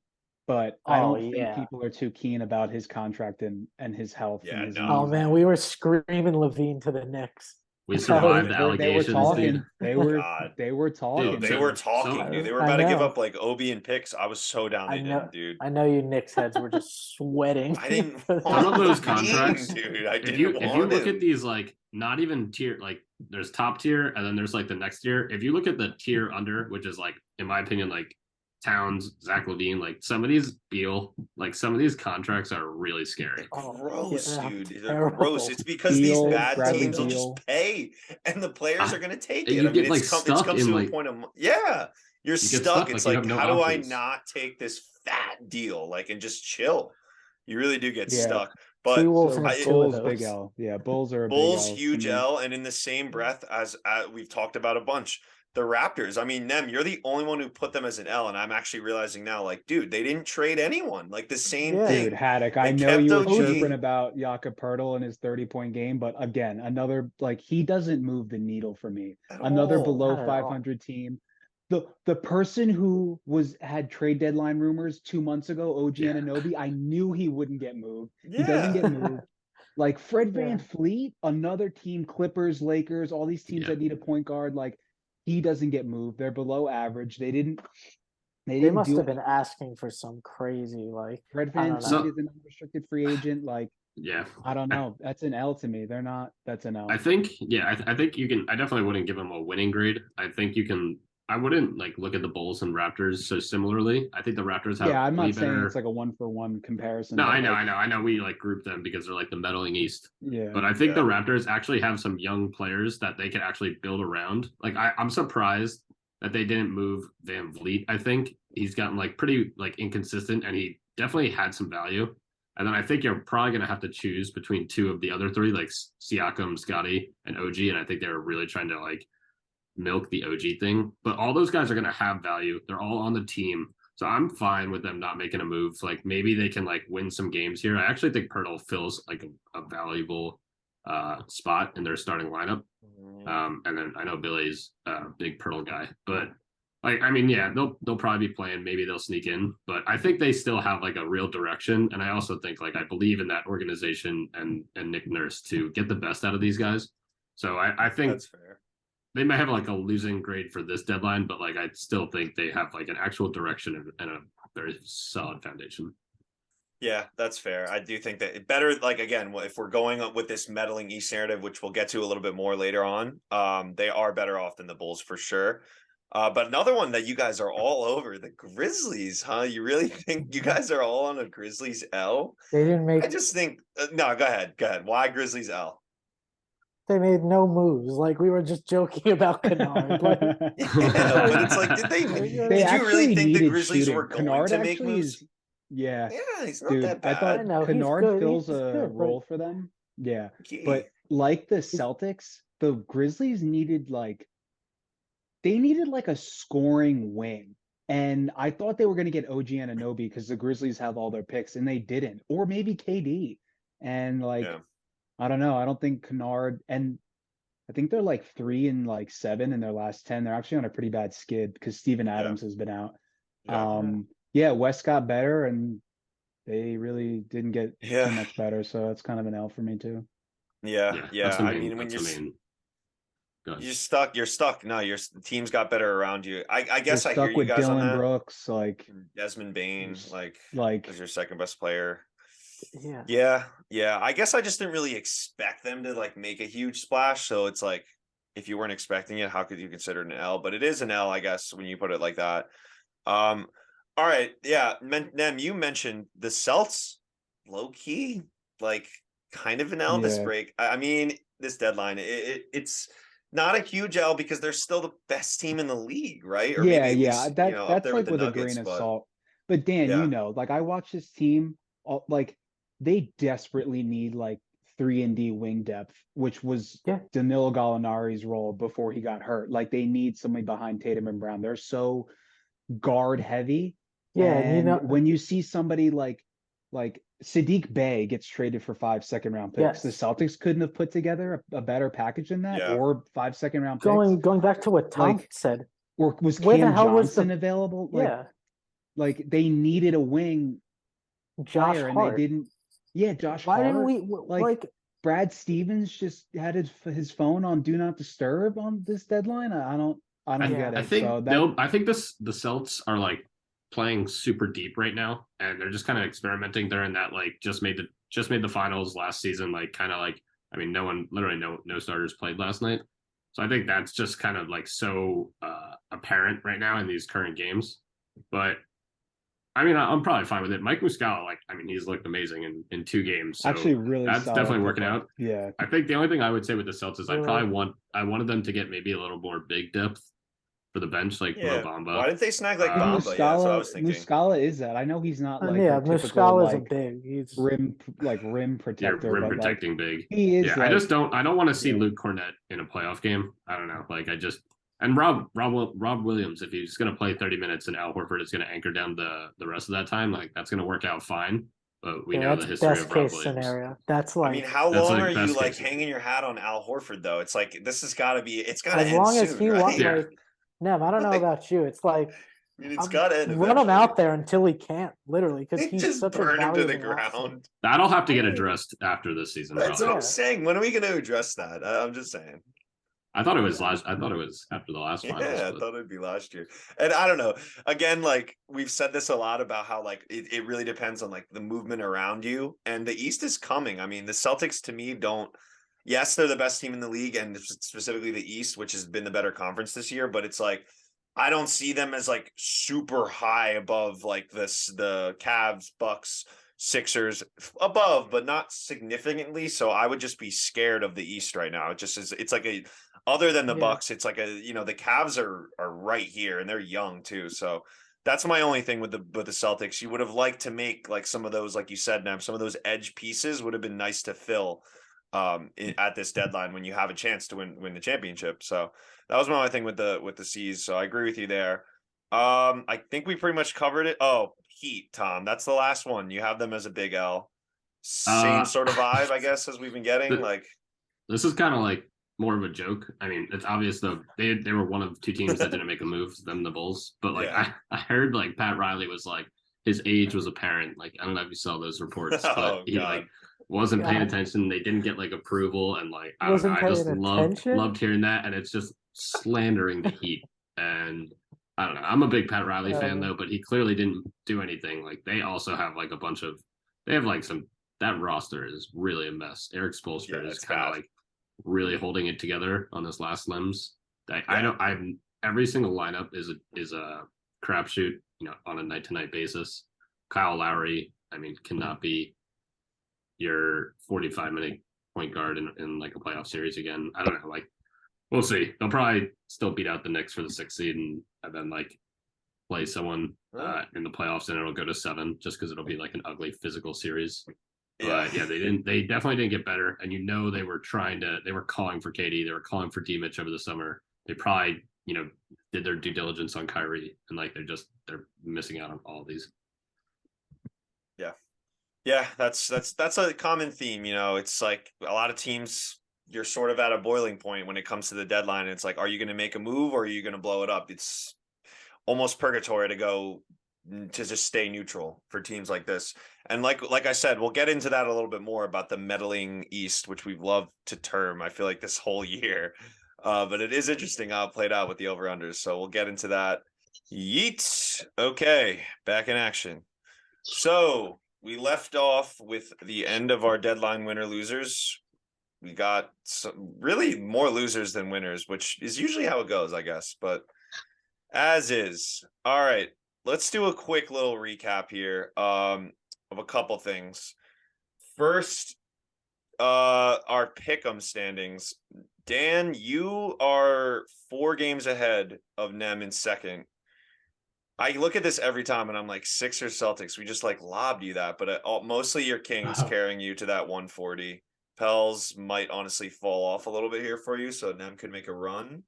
Speaker 4: but I
Speaker 5: Oh,
Speaker 4: don't think
Speaker 5: yeah.
Speaker 4: people are too keen about his contract and his health
Speaker 1: Yeah,
Speaker 4: and his
Speaker 1: no.
Speaker 5: Oh
Speaker 4: knees.
Speaker 5: man, we were screaming Levine to the Knicks.
Speaker 3: we
Speaker 5: That
Speaker 3: survived
Speaker 5: was-
Speaker 3: the
Speaker 4: They were
Speaker 3: allegations,
Speaker 4: talking.
Speaker 3: dude.
Speaker 4: They were
Speaker 1: God.
Speaker 4: they were talking.
Speaker 3: Dude,
Speaker 1: They
Speaker 3: so-
Speaker 1: were talking,
Speaker 3: so-
Speaker 1: dude. They were
Speaker 5: I
Speaker 1: about to give
Speaker 5: know.
Speaker 1: up like Obi and picks. I was so down they didn't, dude.
Speaker 5: I know you Knicks heads were just sweating.
Speaker 1: I didn't
Speaker 5: for
Speaker 1: want
Speaker 3: Some of those
Speaker 1: Levine,
Speaker 3: contracts,
Speaker 1: dude. I
Speaker 3: if
Speaker 1: didn't
Speaker 3: you
Speaker 1: want
Speaker 3: look
Speaker 1: him.
Speaker 3: at these like not even tier, like there's top tier and then there's like the next tier. If you look at the tier under, which is like in my opinion like Towns, Zach Levine, like some of these some of these contracts are really scary.
Speaker 5: Oh,
Speaker 1: Gross,
Speaker 5: yeah,
Speaker 1: dude. They're
Speaker 5: terrible.
Speaker 1: gross. It's because
Speaker 4: Beal,
Speaker 1: these bad
Speaker 4: Bradley
Speaker 1: teams will
Speaker 4: Beal.
Speaker 1: just pay, and the players are going to take it.
Speaker 3: You
Speaker 1: I mean,
Speaker 3: get, like,
Speaker 1: it's
Speaker 3: stuck
Speaker 1: comes
Speaker 3: in,
Speaker 1: to a
Speaker 3: like-
Speaker 1: point of yeah, you're
Speaker 3: You get
Speaker 1: stuck.
Speaker 3: stuck,
Speaker 1: It's
Speaker 3: like, you
Speaker 1: like,
Speaker 3: have no
Speaker 1: how do I
Speaker 3: options.
Speaker 1: not take this fat deal, like, and just chill? You really do get
Speaker 4: Yeah.
Speaker 1: stuck. But
Speaker 5: T-Wolves
Speaker 4: So
Speaker 5: and
Speaker 1: I-
Speaker 5: two
Speaker 4: Bulls
Speaker 5: of
Speaker 4: big
Speaker 5: those.
Speaker 4: L. Yeah, Bulls are a big
Speaker 1: Bulls
Speaker 4: L. to
Speaker 1: huge
Speaker 4: me.
Speaker 1: L, and in the same breath as we've talked about a bunch, the Raptors. I mean, Nem, you're the only one who put them as an L, and I'm actually realizing now, like, dude, they didn't trade anyone. Like the same
Speaker 5: Yeah.
Speaker 1: thing.
Speaker 4: Dude, Haddock, I
Speaker 1: They
Speaker 4: know
Speaker 1: kept
Speaker 4: you were
Speaker 1: OG.
Speaker 4: chirping about Jakob Pertl and his 30-point game, but again, another like he doesn't move the needle for me.
Speaker 1: At
Speaker 4: Another
Speaker 1: all.
Speaker 4: below
Speaker 5: Not at all.
Speaker 4: 500 team. The person who had trade deadline rumors 2 months ago, OG
Speaker 3: Yeah.
Speaker 4: Anunoby, I knew he wouldn't get moved.
Speaker 1: Yeah.
Speaker 4: He doesn't get moved. Like Fred
Speaker 5: Yeah.
Speaker 4: Van Fleet, another team, Clippers, Lakers, all these teams
Speaker 3: Yeah.
Speaker 4: that need a point guard, like he doesn't get moved. They're below average. They didn't
Speaker 5: They must
Speaker 4: do
Speaker 5: have been
Speaker 4: anything.
Speaker 5: asking for some crazy like
Speaker 4: Fred
Speaker 5: I
Speaker 4: Van
Speaker 5: don't
Speaker 4: Fleet
Speaker 5: know.
Speaker 4: is an unrestricted free agent. Like
Speaker 3: Yeah.
Speaker 4: I don't know. That's an L to me. They're not. That's an L.
Speaker 3: I think, yeah, I think you can. I definitely wouldn't give them a winning grade. I think you can. I wouldn't like look at the Bulls and Raptors so similarly. I think the Raptors have.
Speaker 4: Yeah, I'm
Speaker 3: way
Speaker 4: not saying
Speaker 3: better-
Speaker 4: it's like a 1-for-1 comparison.
Speaker 3: No,
Speaker 4: but,
Speaker 3: I know,
Speaker 4: like,
Speaker 3: I know. We like group them because they're like the meddling East.
Speaker 4: Yeah.
Speaker 3: But I think
Speaker 1: Yeah.
Speaker 3: the Raptors actually have some young players that they could actually build around. Like I'm surprised that they didn't move Van Vliet. I think he's gotten like pretty like inconsistent, and he definitely had some value. And then I think you're probably going to have to choose between two of the other three, like Siakam, Scotty, and OG. And I think they were really trying to like milk the OG thing. But all those guys are going to have value. They're all on the team. So I'm fine with them not making a move. Like maybe they can like win some games here. I actually think Pirtle fills like a valuable spot in their starting lineup. And then I know Billy's a big Pirtle guy, but like, I mean, yeah, they'll probably be playing. Maybe they'll sneak in, but I think they still have like a real direction. And I also think like I believe in that organization and Nick Nurse to get the best out of these guys. So I think
Speaker 1: That's fair.
Speaker 3: they might have like a losing grade for this deadline, but like I still think they have like an actual direction and a very solid foundation.
Speaker 1: Yeah, that's fair. I do think that it better, like, again, if we're going up with this meddling East narrative, which we'll get to a little bit more later on, they are better off than the Bulls for sure. But another one that you guys are all over, the Grizzlies, huh? You really think you guys are all on a Grizzlies L?
Speaker 5: They didn't make
Speaker 1: I just think, no, go ahead. Why Grizzlies L?
Speaker 5: they made no moves. Like we were just joking about Kennard. Like
Speaker 1: Yeah, but it's like, did
Speaker 5: They
Speaker 1: you
Speaker 4: actually
Speaker 1: really think the
Speaker 4: needed
Speaker 1: Grizzlies
Speaker 4: shooting.
Speaker 1: were going
Speaker 4: Kennard
Speaker 1: to make
Speaker 4: actually
Speaker 1: moves?
Speaker 4: is. Yeah,
Speaker 1: Yeah, he's not
Speaker 4: dude.
Speaker 1: that
Speaker 4: I
Speaker 1: bad.
Speaker 4: thought
Speaker 5: I know, he's
Speaker 4: Kennard
Speaker 5: good,
Speaker 4: fills
Speaker 5: he's
Speaker 4: a
Speaker 5: good, but-
Speaker 4: role for them. Yeah,
Speaker 1: Yeah.
Speaker 4: but like the Celtics, the Grizzlies needed like a scoring wing. And I thought they were going to get OG Anunoby because the Grizzlies have all their picks, and they didn't. Or maybe KD. And like,
Speaker 1: Yeah.
Speaker 4: I don't know. I don't think Kennard, and I think they're like 3-7 in their last 10. They're actually on a pretty bad skid because Steven Adams has been out.
Speaker 1: Yeah.
Speaker 4: Yeah, West got better, and they really didn't get
Speaker 1: Yeah.
Speaker 4: too much better. So that's kind of an L for me too.
Speaker 1: Yeah.
Speaker 3: That's the
Speaker 1: I
Speaker 3: main,
Speaker 1: mean, when
Speaker 3: that's
Speaker 1: you're
Speaker 3: the main. Go ahead.
Speaker 1: You're stuck. No, your team's got better around you. I guess
Speaker 4: You're
Speaker 1: I hear
Speaker 4: stuck
Speaker 1: you
Speaker 4: with
Speaker 1: guys on
Speaker 4: Dylan
Speaker 1: that.
Speaker 4: Brooks, like
Speaker 1: Desmond Bain,
Speaker 4: like
Speaker 1: as your second best player.
Speaker 5: Yeah.
Speaker 1: Yeah. I guess I just didn't really expect them to like make a huge splash. So it's like, if you weren't expecting it, how could you consider it an L? But it is an L, I guess, when you put it like that. All right, yeah. Nem, you mentioned the Celts, low key, like kind of an L this
Speaker 4: Yeah.
Speaker 1: break. I mean, this deadline, it's not a huge L because they're still the best team in the league, right? Or
Speaker 4: yeah,
Speaker 1: maybe at
Speaker 4: yeah.
Speaker 1: least, up
Speaker 4: That's
Speaker 1: there with
Speaker 4: like
Speaker 1: the
Speaker 4: with a
Speaker 1: Nuggets,
Speaker 4: grain of
Speaker 1: but
Speaker 4: salt. But Dan,
Speaker 1: yeah.
Speaker 4: like I watch this team, like they desperately need like 3-and-D wing depth, which was
Speaker 5: Yeah.
Speaker 4: Danilo Gallinari's role before he got hurt. Like they need somebody behind Tatum and Brown. They're so guard heavy.
Speaker 5: Yeah, and
Speaker 4: And when you see somebody like Sadiq Bey gets traded for 5 second-round picks, the
Speaker 5: Yes.
Speaker 4: Celtics couldn't have put together a better package than that,
Speaker 1: Yeah.
Speaker 4: or 5 second-round picks.
Speaker 5: going back to what Tom
Speaker 4: Like,
Speaker 5: said,
Speaker 4: or was
Speaker 5: where the
Speaker 4: Cam
Speaker 5: hell was
Speaker 4: Johnson
Speaker 5: the-
Speaker 4: available?
Speaker 5: yeah,
Speaker 4: Like they needed a wing
Speaker 5: Josh
Speaker 4: player and
Speaker 5: Hart.
Speaker 4: they didn't. Yeah, Josh
Speaker 5: Why
Speaker 4: Hart.
Speaker 5: didn't we
Speaker 4: like Brad Stevens just had his phone on do not disturb on this deadline? I don't get it.
Speaker 3: I think
Speaker 4: So that
Speaker 3: I think the Celts are like playing super deep right now, and they're just kind of experimenting. They're in that like just made the finals last season. Like kind of like, I mean, no starters played last night. So I think that's just kind of like so apparent right now in these current games. But I mean, I'm probably fine with it. Mike Muscala, like, I mean, he's looked amazing in 2 games. So
Speaker 4: actually really
Speaker 3: that's
Speaker 4: solid
Speaker 3: definitely working
Speaker 4: pickup.
Speaker 3: out.
Speaker 4: Yeah.
Speaker 3: I think the only thing I would say with the Celtics is
Speaker 5: Really?
Speaker 3: I wanted them to get maybe a little more big depth for the bench, like
Speaker 1: Yeah.
Speaker 3: Bamba.
Speaker 1: Why didn't they snag like
Speaker 3: Uh,
Speaker 1: Bamba? Yeah, that's what I
Speaker 4: Muscala
Speaker 1: was thinking.
Speaker 4: Muscala is that. I know he's not like
Speaker 5: yeah,
Speaker 4: your typical
Speaker 5: Muscala is a
Speaker 4: like
Speaker 5: big. He's
Speaker 4: rim
Speaker 3: Yeah,
Speaker 4: protector,
Speaker 3: rim
Speaker 4: but
Speaker 3: protecting big.
Speaker 4: he is.
Speaker 3: Yeah,
Speaker 4: like,
Speaker 3: I don't want to see
Speaker 4: yeah.
Speaker 3: Luke Cornett in a playoff game. I don't know. Like and Rob Williams, if he's going to play 30 minutes and Al Horford is going to anchor down the rest of that time, like that's going to work out fine. But we know
Speaker 5: that's
Speaker 3: the history
Speaker 5: best
Speaker 3: of Rob
Speaker 5: case
Speaker 3: Williams.
Speaker 5: scenario. That's like,
Speaker 1: I mean, how
Speaker 3: That's
Speaker 1: long
Speaker 3: like
Speaker 1: are you
Speaker 3: best
Speaker 1: like
Speaker 3: case.
Speaker 1: hanging your hat on Al Horford though? It's like this has got to be. It's got to
Speaker 5: as
Speaker 1: end
Speaker 5: long as
Speaker 1: soon,
Speaker 5: he
Speaker 1: right?
Speaker 3: Yeah.
Speaker 5: like, Nem, I don't know
Speaker 1: Like,
Speaker 5: about you. It's like
Speaker 1: I mean, it's got to end.
Speaker 5: run him
Speaker 1: eventually.
Speaker 5: out there until he can't, literally, because
Speaker 1: They
Speaker 5: he's
Speaker 1: just
Speaker 5: such a
Speaker 1: burn him to the
Speaker 5: valuable asset.
Speaker 1: ground.
Speaker 3: That'll have to get
Speaker 1: I mean,
Speaker 3: addressed after this season.
Speaker 1: That's
Speaker 3: Probably.
Speaker 1: what I'm
Speaker 5: Yeah.
Speaker 1: saying. When are we going to address that? I'm just saying.
Speaker 3: I thought it was after the last finals.
Speaker 1: Yeah, I
Speaker 3: But
Speaker 1: thought it'd be last year. And I don't know. Again, like we've said this a lot about how like it really depends on like the movement around you. And the East is coming. I mean, the Celtics to me don't. Yes, they're the best team in the league, and specifically the East, which has been the better conference this year. But it's like I don't see them as like super high above like the Cavs, Bucks, Sixers above, but not significantly. So I would just be scared of the East right now. It just is. It's like a other than the
Speaker 5: Yeah.
Speaker 1: Bucks, it's like the Cavs are right here and they're young too. So that's my only thing with the Celtics. You would have liked to make like some of those, like you said, Nam, some of those edge pieces would have been nice to fill at this deadline when you have a chance to win the championship. So that was my only thing with the C's. So I agree with you there. I think we pretty much covered it. Oh, Heat, Tom. That's the last one. You have them as a big L. Same sort of vibe, I guess, as we've been getting. Like
Speaker 3: this is kind of like more of a joke. I mean, it's obvious though they were one of 2 teams that didn't make a move, them the Bulls. But like
Speaker 1: Yeah.
Speaker 3: I heard like Pat Riley was like his age was apparent. Like I don't know if you saw those reports, but
Speaker 1: Oh,
Speaker 3: he
Speaker 1: God.
Speaker 3: like wasn't paying
Speaker 5: God.
Speaker 3: attention. They didn't get like approval, and like I don't
Speaker 5: Wasn't
Speaker 3: know. I just
Speaker 5: paying attention?
Speaker 3: loved hearing that, and it's just slandering the Heat. And I don't know. I'm a big Pat Riley fan though, but he clearly didn't do anything. Like they also have like a bunch of they have like some that roster is really a mess. Eric Spoelstra is kind of like really holding it together on this last limbs. Every single lineup is a crapshoot, on a night to night basis. Kyle Lowry, I mean, cannot be your 45-minute point guard in like a playoff series again. I don't know, like we'll see. They'll probably still beat out the Knicks for the 6th seed and then like play someone in the playoffs, and it'll go to 7 just because it'll be like an ugly physical series. But yeah, they definitely didn't get better. And they were calling for KD, they were calling for D-Mitch over the summer. They probably, did their due diligence on Kyrie, and like they're missing out on all of these.
Speaker 1: Yeah, that's a common theme. It's like a lot of teams, you're sort of at a boiling point when it comes to the deadline. It's like, are you going to make a move or are you going to blow it up? It's almost purgatory to just stay neutral for teams like this. And like I said, we'll get into that a little bit more about the meddling East, which we've loved to term, I feel like, this whole year. But it is interesting how it played out with the over-unders. So we'll get into that. Yeet. Okay, back in action. So we left off with the end of our deadline winner losers. We got some really more losers than winners, which is usually how it goes, I guess. But as is. All right, let's do a quick little recap here of a couple things. First, our pick'em standings. Dan, you are 4 games ahead of Nem in second. I look at this every time and I'm like, Sixers Celtics. We just like lobbed you that, but mostly your Kings carrying you to that 140. Pels might honestly fall off a little bit here for you, so Nem could make a run.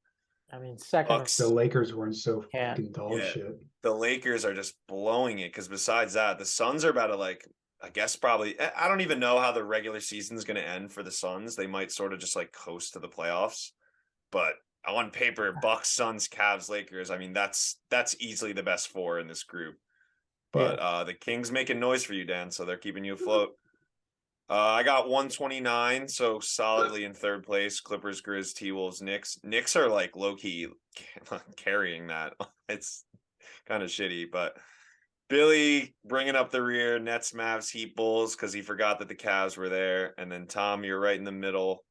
Speaker 5: I mean, second.
Speaker 1: Bucks,
Speaker 6: The Lakers weren't so
Speaker 5: Yeah.
Speaker 6: fucking dog
Speaker 1: Yeah.
Speaker 6: shit.
Speaker 1: the Lakers are just blowing it because besides that, the Suns are about to like, I guess probably, I don't even know how the regular season is going to end for the Suns. They might sort of just like coast to the playoffs, but on paper, Bucks, Suns, Cavs, Lakers. I mean, that's easily the best 4 in this group. But the Kings making noise for you, Dan, so they're keeping you afloat. I got 129, so solidly in third place. Clippers, Grizz, T-Wolves, Knicks. Knicks are like low-key carrying that. It's kind of shitty, but Billy bringing up the rear. Nets, Mavs, Heat, Bulls, because he forgot that the Cavs were there. And then Tom, you're right in the middle.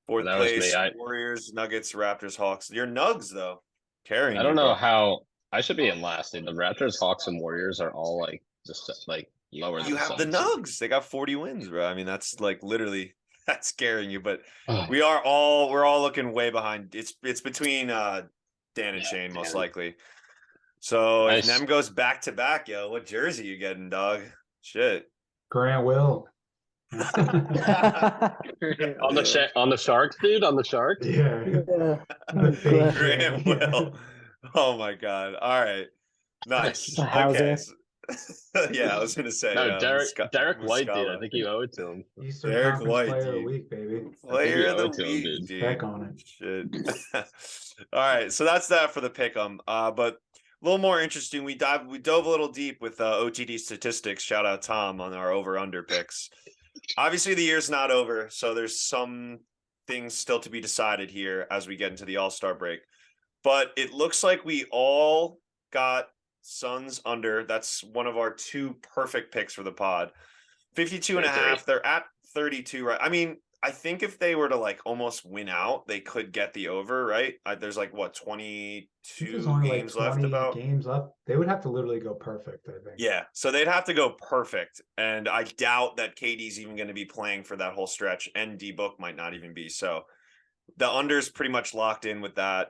Speaker 1: Fourth
Speaker 7: That was
Speaker 1: place,
Speaker 7: me.
Speaker 1: Warriors, Nuggets, Raptors, Hawks. Your Nugs, though, carrying
Speaker 7: I don't
Speaker 1: you,
Speaker 7: know
Speaker 1: bro.
Speaker 7: how I should be in last. Dude. The Raptors, Hawks, and Warriors are all like just like lower than
Speaker 1: You have the
Speaker 7: Suns.
Speaker 1: Nugs. They got 40 wins, bro. I mean, that's like literally that's scaring you. But
Speaker 7: Ugh.
Speaker 1: we're all looking way behind. It's between Dan and Shane most
Speaker 7: Dan.
Speaker 1: likely. So if
Speaker 7: Nice.
Speaker 1: Nem goes back to back, yo, what jersey you getting, dog? Shit.
Speaker 6: Grant Will.
Speaker 7: on the Sharks, dude. On the Sharks.
Speaker 6: Yeah.
Speaker 5: Yeah.
Speaker 6: The fake
Speaker 1: Graham
Speaker 6: Grant, yeah.
Speaker 1: Will. Oh my god. All right. Nice.
Speaker 5: Hauser.
Speaker 1: Okay. Yeah, I was gonna say
Speaker 7: No, Derek White, dude.
Speaker 1: Muscala.
Speaker 7: I think you owe it to him.
Speaker 6: Eastern
Speaker 1: Derek
Speaker 6: Conference
Speaker 1: White,
Speaker 6: Player of the
Speaker 1: dude.
Speaker 6: Week, baby.
Speaker 1: Player of
Speaker 7: owe
Speaker 1: the
Speaker 7: it to him,
Speaker 1: week,
Speaker 7: dude.
Speaker 1: dude.
Speaker 6: Back on it.
Speaker 1: Shit. All right, so that's that for the pick'em. But a little more interesting. We dove a little deep with OTD statistics. Shout out Tom on our over/under picks. Obviously, the year's not over, so there's some things still to be decided here as we get into the All-Star break. But it looks like we all got Suns under. That's one of our 2 perfect picks for the pod. 52.5. They're at 32, right? I mean, I think if they were to like almost win out, they could get the over, right? There's like what, 22
Speaker 6: There's only like
Speaker 1: games left
Speaker 6: 20
Speaker 1: about?
Speaker 6: games left. They would have to literally go perfect, I think.
Speaker 1: Yeah, so they'd have to go perfect, and I doubt that KD's even going to be playing for that whole stretch, and D-Book might not even be. So the under's pretty much locked in with that.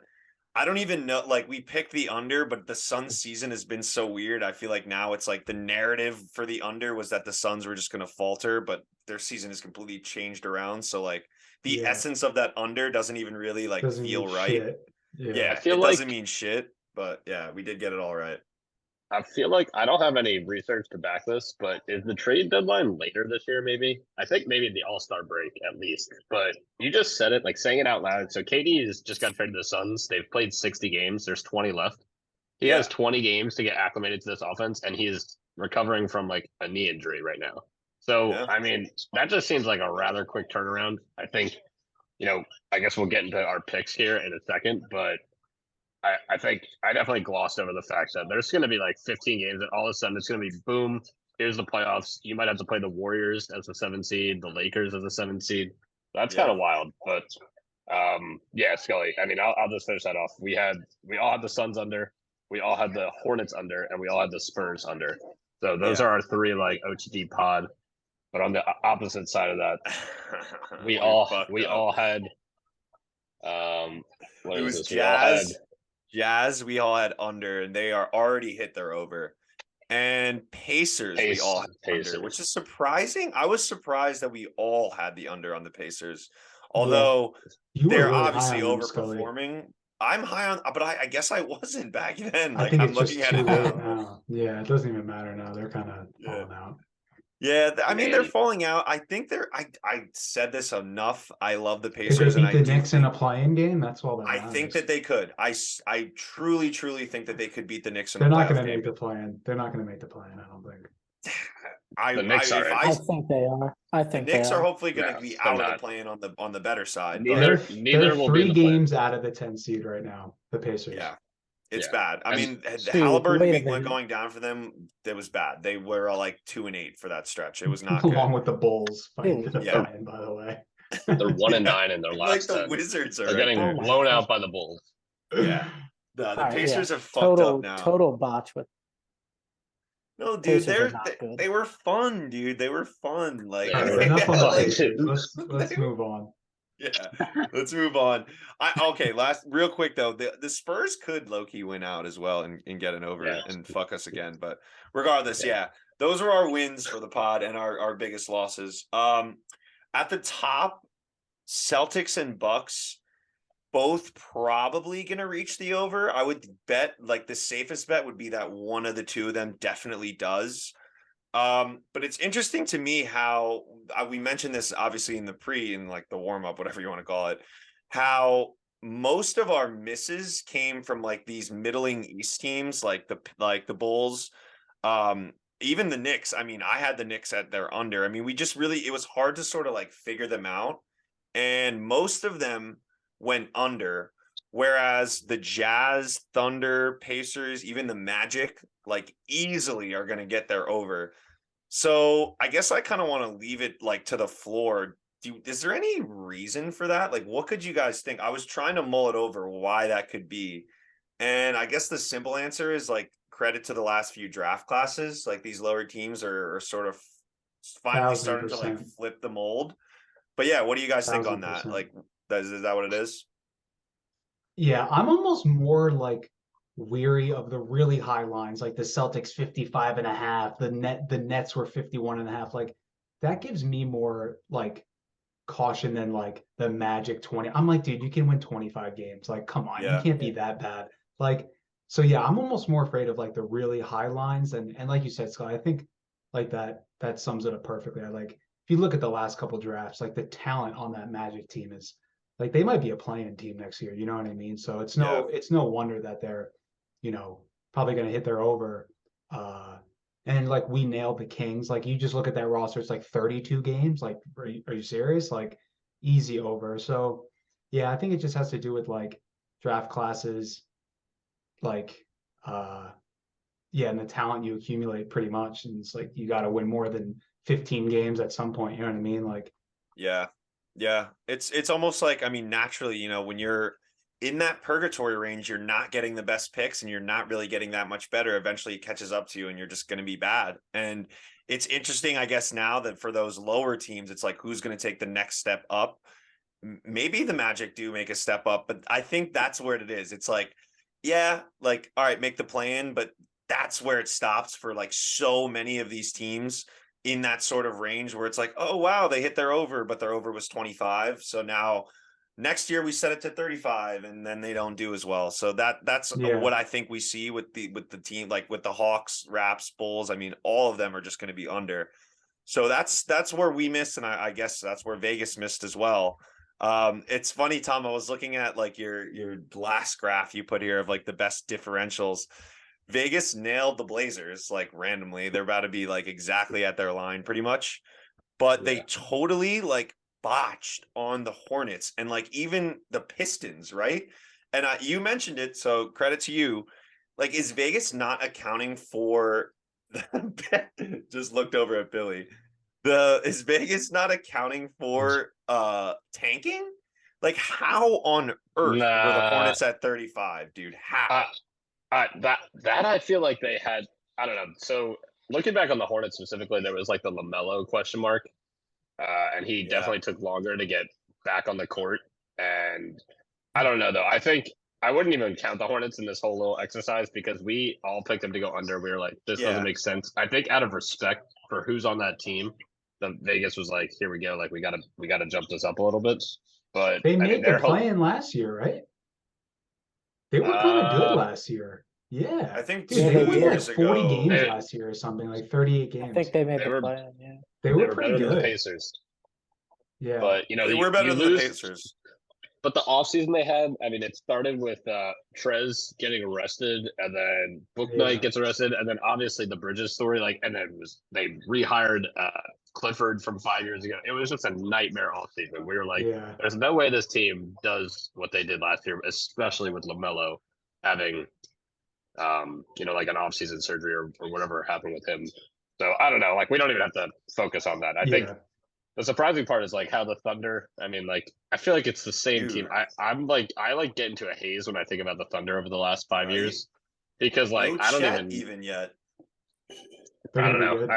Speaker 1: I don't even know, like we picked the under, but the Suns season has been so weird. I feel like now it's like the narrative for the under was that the Suns were just going to falter, but their season has completely changed around. So like the essence of that under doesn't even really like
Speaker 6: Doesn't
Speaker 1: feel
Speaker 6: mean
Speaker 1: right.
Speaker 6: shit.
Speaker 1: Yeah,
Speaker 7: I feel
Speaker 1: it
Speaker 7: like-
Speaker 1: doesn't mean shit, but yeah, we did get it all right.
Speaker 7: I feel like I don't have any research to back this, but is the trade deadline later this year? Maybe I think maybe the All-Star break at least. But you just said it, like saying it out loud. So KD has just got traded to the Suns. They've played 60 games. There's 20 left. He has 20 games to get acclimated to this offense, and he's recovering from like a knee injury right now. So I mean, that just seems like a rather quick turnaround. I think, I guess we'll get into our picks here in a second, but I think I definitely glossed over the fact that there's going to be like 15 games, and all of a sudden it's going to be boom. Here's the playoffs. You might have to play the Warriors as a 7 seed, the Lakers as a 7 seed. That's kind of wild, but yeah, Scully. I mean, I'll just finish that off. We all had the Suns under, we all had the Hornets under, and we all had the Spurs under. So those are our 3 like OTD pod. But on the opposite side of that, we all had what
Speaker 1: it
Speaker 7: is
Speaker 1: was
Speaker 7: this?
Speaker 1: Jazz, we all had under, and they are already hit their over. And Pacers, we all had under, which is surprising. I was surprised that we all had the under on the Pacers, although they're really obviously overperforming. I'm high on, but I guess I wasn't back then. Like,
Speaker 6: I think
Speaker 1: I'm
Speaker 6: it's
Speaker 1: looking
Speaker 6: just
Speaker 1: at
Speaker 6: too
Speaker 1: it
Speaker 6: late
Speaker 1: now.
Speaker 6: now. Yeah, it doesn't even matter now. They're kind of falling out.
Speaker 1: Yeah, I mean, they're falling out. I think I said this enough. I love the
Speaker 6: If
Speaker 1: Pacers,
Speaker 6: they
Speaker 1: and
Speaker 6: beat the Knicks in a playing game, that's all that
Speaker 1: I
Speaker 6: matters.
Speaker 1: think that they could. I truly think that they could beat the Knicks in
Speaker 6: They're
Speaker 1: a
Speaker 6: not
Speaker 1: playoff
Speaker 6: going to
Speaker 1: game.
Speaker 6: make the plan. They're not going to make the plan, I don't think.
Speaker 1: I
Speaker 7: The Knicks
Speaker 1: if
Speaker 7: aren't.
Speaker 5: I think they are. I
Speaker 1: the
Speaker 5: think
Speaker 1: Knicks
Speaker 5: they
Speaker 1: are
Speaker 5: are.
Speaker 1: hopefully going to
Speaker 7: No,
Speaker 1: be
Speaker 7: they're
Speaker 1: out of the
Speaker 7: not.
Speaker 1: play-in on the better side.
Speaker 7: Neither-
Speaker 1: But
Speaker 6: They're
Speaker 7: will be in
Speaker 6: three
Speaker 7: the play-in.
Speaker 6: games out of the 10 seed right now. The Pacers.
Speaker 1: yeah, it's
Speaker 7: Yeah.
Speaker 1: bad. I
Speaker 7: And-
Speaker 1: mean, the
Speaker 5: Shoot,
Speaker 1: Halliburton
Speaker 5: wait a minute.
Speaker 1: going down for them. That was bad. They were like 2-8 for that stretch. It was not
Speaker 6: Along
Speaker 1: good.
Speaker 6: with the Bulls fighting for the
Speaker 1: Yeah.
Speaker 6: play-in, by the way.
Speaker 7: They're 1-9
Speaker 1: Yeah.
Speaker 7: in their
Speaker 1: Like
Speaker 7: last
Speaker 1: the
Speaker 7: 10.
Speaker 1: Wizards are
Speaker 7: They're
Speaker 1: right
Speaker 7: getting
Speaker 1: there.
Speaker 5: Oh my
Speaker 7: blown
Speaker 5: God.
Speaker 7: out by the Bulls.
Speaker 1: Yeah. The
Speaker 5: All right,
Speaker 1: Pacers
Speaker 5: yeah.
Speaker 1: are fucked
Speaker 5: Total
Speaker 1: up now.
Speaker 5: total botch with
Speaker 1: No, dude,
Speaker 5: Pacers are not good.
Speaker 1: they were fun, dude. They were fun. Like,
Speaker 7: Yeah,
Speaker 6: All
Speaker 7: they
Speaker 6: right,
Speaker 7: were
Speaker 6: enough on the
Speaker 7: fun.
Speaker 6: Pacers. Let's
Speaker 1: They-
Speaker 6: move on.
Speaker 1: yeah, let's move on. Last real quick though, the Spurs could low-key win out as well and get an over
Speaker 7: Yeah.
Speaker 1: and fuck us again. But regardless,
Speaker 7: Yeah.
Speaker 1: yeah, those are our wins for the pod and our biggest losses. At the top, Celtics and Bucks both probably gonna reach the over. I would bet like the safest bet would be that one of the two of them definitely does. But it's interesting to me how we mentioned this obviously in like the warm up, whatever you want to call it, how most of our misses came from like these middling East teams, like the Bulls, even the Knicks. I mean, I had the Knicks at their under. I mean, it was hard to sort of like figure them out, and most of them went under. Whereas the Jazz, Thunder, Pacers, even the Magic, like easily are going to get their over. So I guess I kind of want to leave it like to the floor. Is there any reason for that? Like, what could you guys think? I was trying to mull it over why that could be. And I guess the simple answer is like credit to the last few draft classes. Like these lower teams are sort of finally starting to like
Speaker 6: 1000%.
Speaker 1: flip the mold. But yeah, what do you guys think on that?
Speaker 6: 1000%.
Speaker 1: Like, is that what it is?
Speaker 6: Yeah, I'm almost more like weary of the really high lines, like the Celtics 55 and a half, the Nets were 51 and a half. Like that gives me more like caution than like the Magic 20. I'm like, dude, you can win 25 games. Like, come on,
Speaker 1: Yeah.
Speaker 6: you can't be that bad. Like, so yeah, I'm almost more afraid of like the really high lines. And like you said, Scott, I think like that sums it up perfectly. Like if you look at the last couple drafts, like the talent on that Magic team is like they might be a playing team next year. You know what I mean? So it's no wonder that they're, probably going to hit their over. And like we nailed the Kings. Like you just look at that roster, it's like 32 games. Like, are you serious? Like easy over. So yeah, I think it just has to do with like draft classes, like and the talent you accumulate pretty much. And it's like you got to win more than 15 games at some point. You know what I mean? Like
Speaker 1: Yeah. It's almost like, I mean, naturally, when you're in that purgatory range, you're not getting the best picks and you're not really getting that much better. Eventually it catches up to you and you're just going to be bad. And it's interesting, I guess, now that for those lower teams, it's like, who's going to take the next step up? Maybe the Magic do make a step up, but I think that's where it is. It's like, yeah, like, all right, make the plan, but that's where it stops for like so many of these teams in that sort of range where it's like, oh, wow, they hit their over, but their over was 25. So now next year we set it to 35 and then they don't do as well. So that's what I think we see with the team, like with the Hawks, Raps, Bulls. I mean, all of them are just going to be under. So that's where we missed. And I guess that's where Vegas missed as well. It's funny, Tom, I was looking at like your last graph you put here of like the best differentials. Vegas nailed the Blazers like randomly. They're about to be like exactly at their line pretty much, but they totally like botched on the Hornets and like even the Pistons, right? And you mentioned it, so credit to you. Like, is Vegas not accounting for just looked over at Billy. Is Vegas not accounting for tanking? Like, how on earth were the Hornets at 35, dude? How?
Speaker 7: That I feel like they had, I don't know. So looking back on the Hornets specifically, there was like the LaMelo question mark. And he definitely took longer to get back on the court. And I don't know, though. I think I wouldn't even count the Hornets in this whole little exercise because we all picked them to go under. We were like, this doesn't make sense. I think out of respect for who's on that team, the Vegas was like, here we go. Like, we gotta jump this up a little bit. But
Speaker 6: they made the play-in last year, right? They were kind of good last year. Yeah.
Speaker 1: I think
Speaker 6: dude, they won like
Speaker 1: years
Speaker 6: 40
Speaker 1: ago.
Speaker 6: games last year or something, like 38 games.
Speaker 5: I think they made the play. Yeah.
Speaker 6: They were
Speaker 7: better
Speaker 6: pretty
Speaker 7: than the
Speaker 6: good.
Speaker 7: Pacers.
Speaker 6: Yeah.
Speaker 7: But
Speaker 1: they were better than the Pacers.
Speaker 7: but the offseason they had, I mean, it started with Trez getting arrested, and then Book Knight gets arrested, and then obviously the Bridges story, like, and then they rehired Clifford from 5 years ago. It was just a nightmare offseason. We were like, there's no way this team does what they did last year, especially with LaMelo having like an offseason surgery or whatever happened with him. So I don't know, like, we don't even have to focus on that. I think the surprising part is like how the Thunder, I mean, like, I feel like it's the same team. I get into a haze when I think about the Thunder over the last 5 years, because like,
Speaker 1: no
Speaker 7: I don't
Speaker 1: Chet even yet.
Speaker 7: I don't know.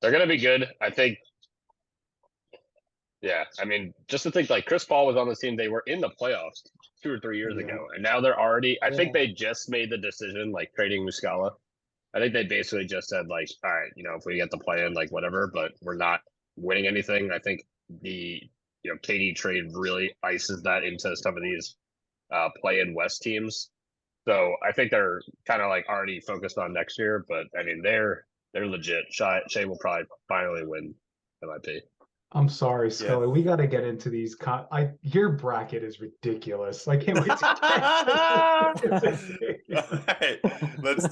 Speaker 7: They're going to be good. I think. Yeah. I mean, just to think, like, Chris Paul was on the team. They were in the playoffs 2 or 3 years ago, and now they're already, I think they just made the decision, like, trading Muscala. I think they basically just said, like, all right, if we get the play in, like, whatever, but we're not winning anything. I think the KD trade really ices that into some of these play-in West teams. So I think they're kind of like already focused on next year. But I mean, they're legit. Shea will probably finally win MIP.
Speaker 6: I'm sorry, Scully. We got to get into these. Your bracket is ridiculous. I can't wait to
Speaker 1: All right, let's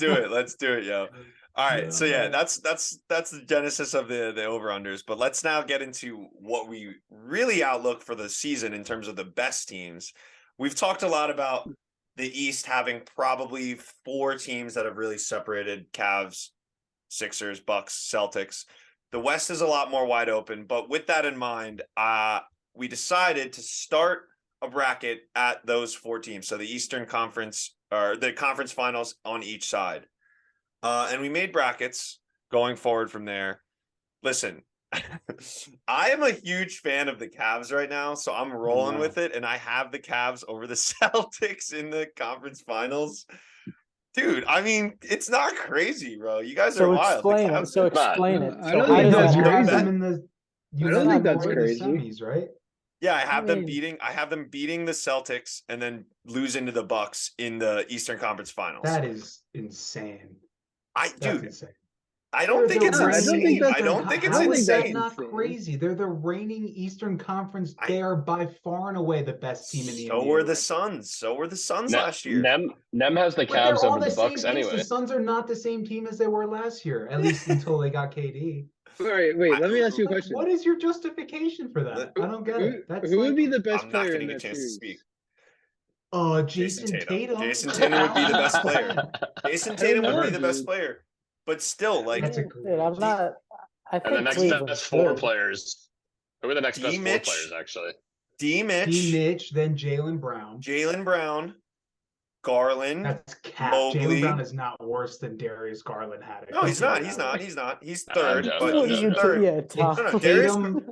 Speaker 1: do it, yo. All right, so yeah, that's the genesis of the over-unders. But let's now get into what we really outlook for the season in terms of the best teams. We've talked a lot about the East having probably 4 teams that have really separated: Cavs, Sixers, Bucks, Celtics. The West is a lot more wide open, but with that in mind, we decided to start a bracket at those 4 teams. So the Eastern Conference, or the conference finals on each side. And we made brackets going forward from there. Listen, I am a huge fan of the Cavs right now, so I'm rolling with it, and I have the Cavs over the Celtics in the conference finals. Dude, I mean, it's not crazy, bro. You guys are wild.
Speaker 5: Explain it.
Speaker 2: I don't think that's crazy.
Speaker 6: I
Speaker 2: don't think that's crazy.
Speaker 6: Semis, right?
Speaker 1: Yeah, I have them beating the Celtics and then losing to the Bucks in the Eastern Conference Finals.
Speaker 6: That is insane.
Speaker 1: Insane. I don't think it's insane. I don't think it's insane.
Speaker 6: That's not crazy. They're the reigning Eastern Conference. They are by far and away the best team in the NBA.
Speaker 1: So were the Suns last year.
Speaker 7: Nem has the Cavs over the Bucks anyway.
Speaker 6: The Suns are not the same team as they were last year, at least until they got KD.
Speaker 2: All right, wait. Let me ask you a question.
Speaker 6: What is your justification for that? I don't get it.
Speaker 2: Who would be the best player in
Speaker 1: that
Speaker 2: series?
Speaker 6: Jason Tatum.
Speaker 1: Jason Tatum would be the best player. Jason Tatum would be the best player. But still, like,
Speaker 5: I'm not. I think
Speaker 7: and the next best 4 players. Who are the next best 4 players, actually?
Speaker 1: D. Mitch,
Speaker 6: then Jaylen Brown.
Speaker 1: Garland.
Speaker 6: That's cap. Jaylen Brown is not worse than Darius Garland had it.
Speaker 1: No, he's not. He's third. But he's third.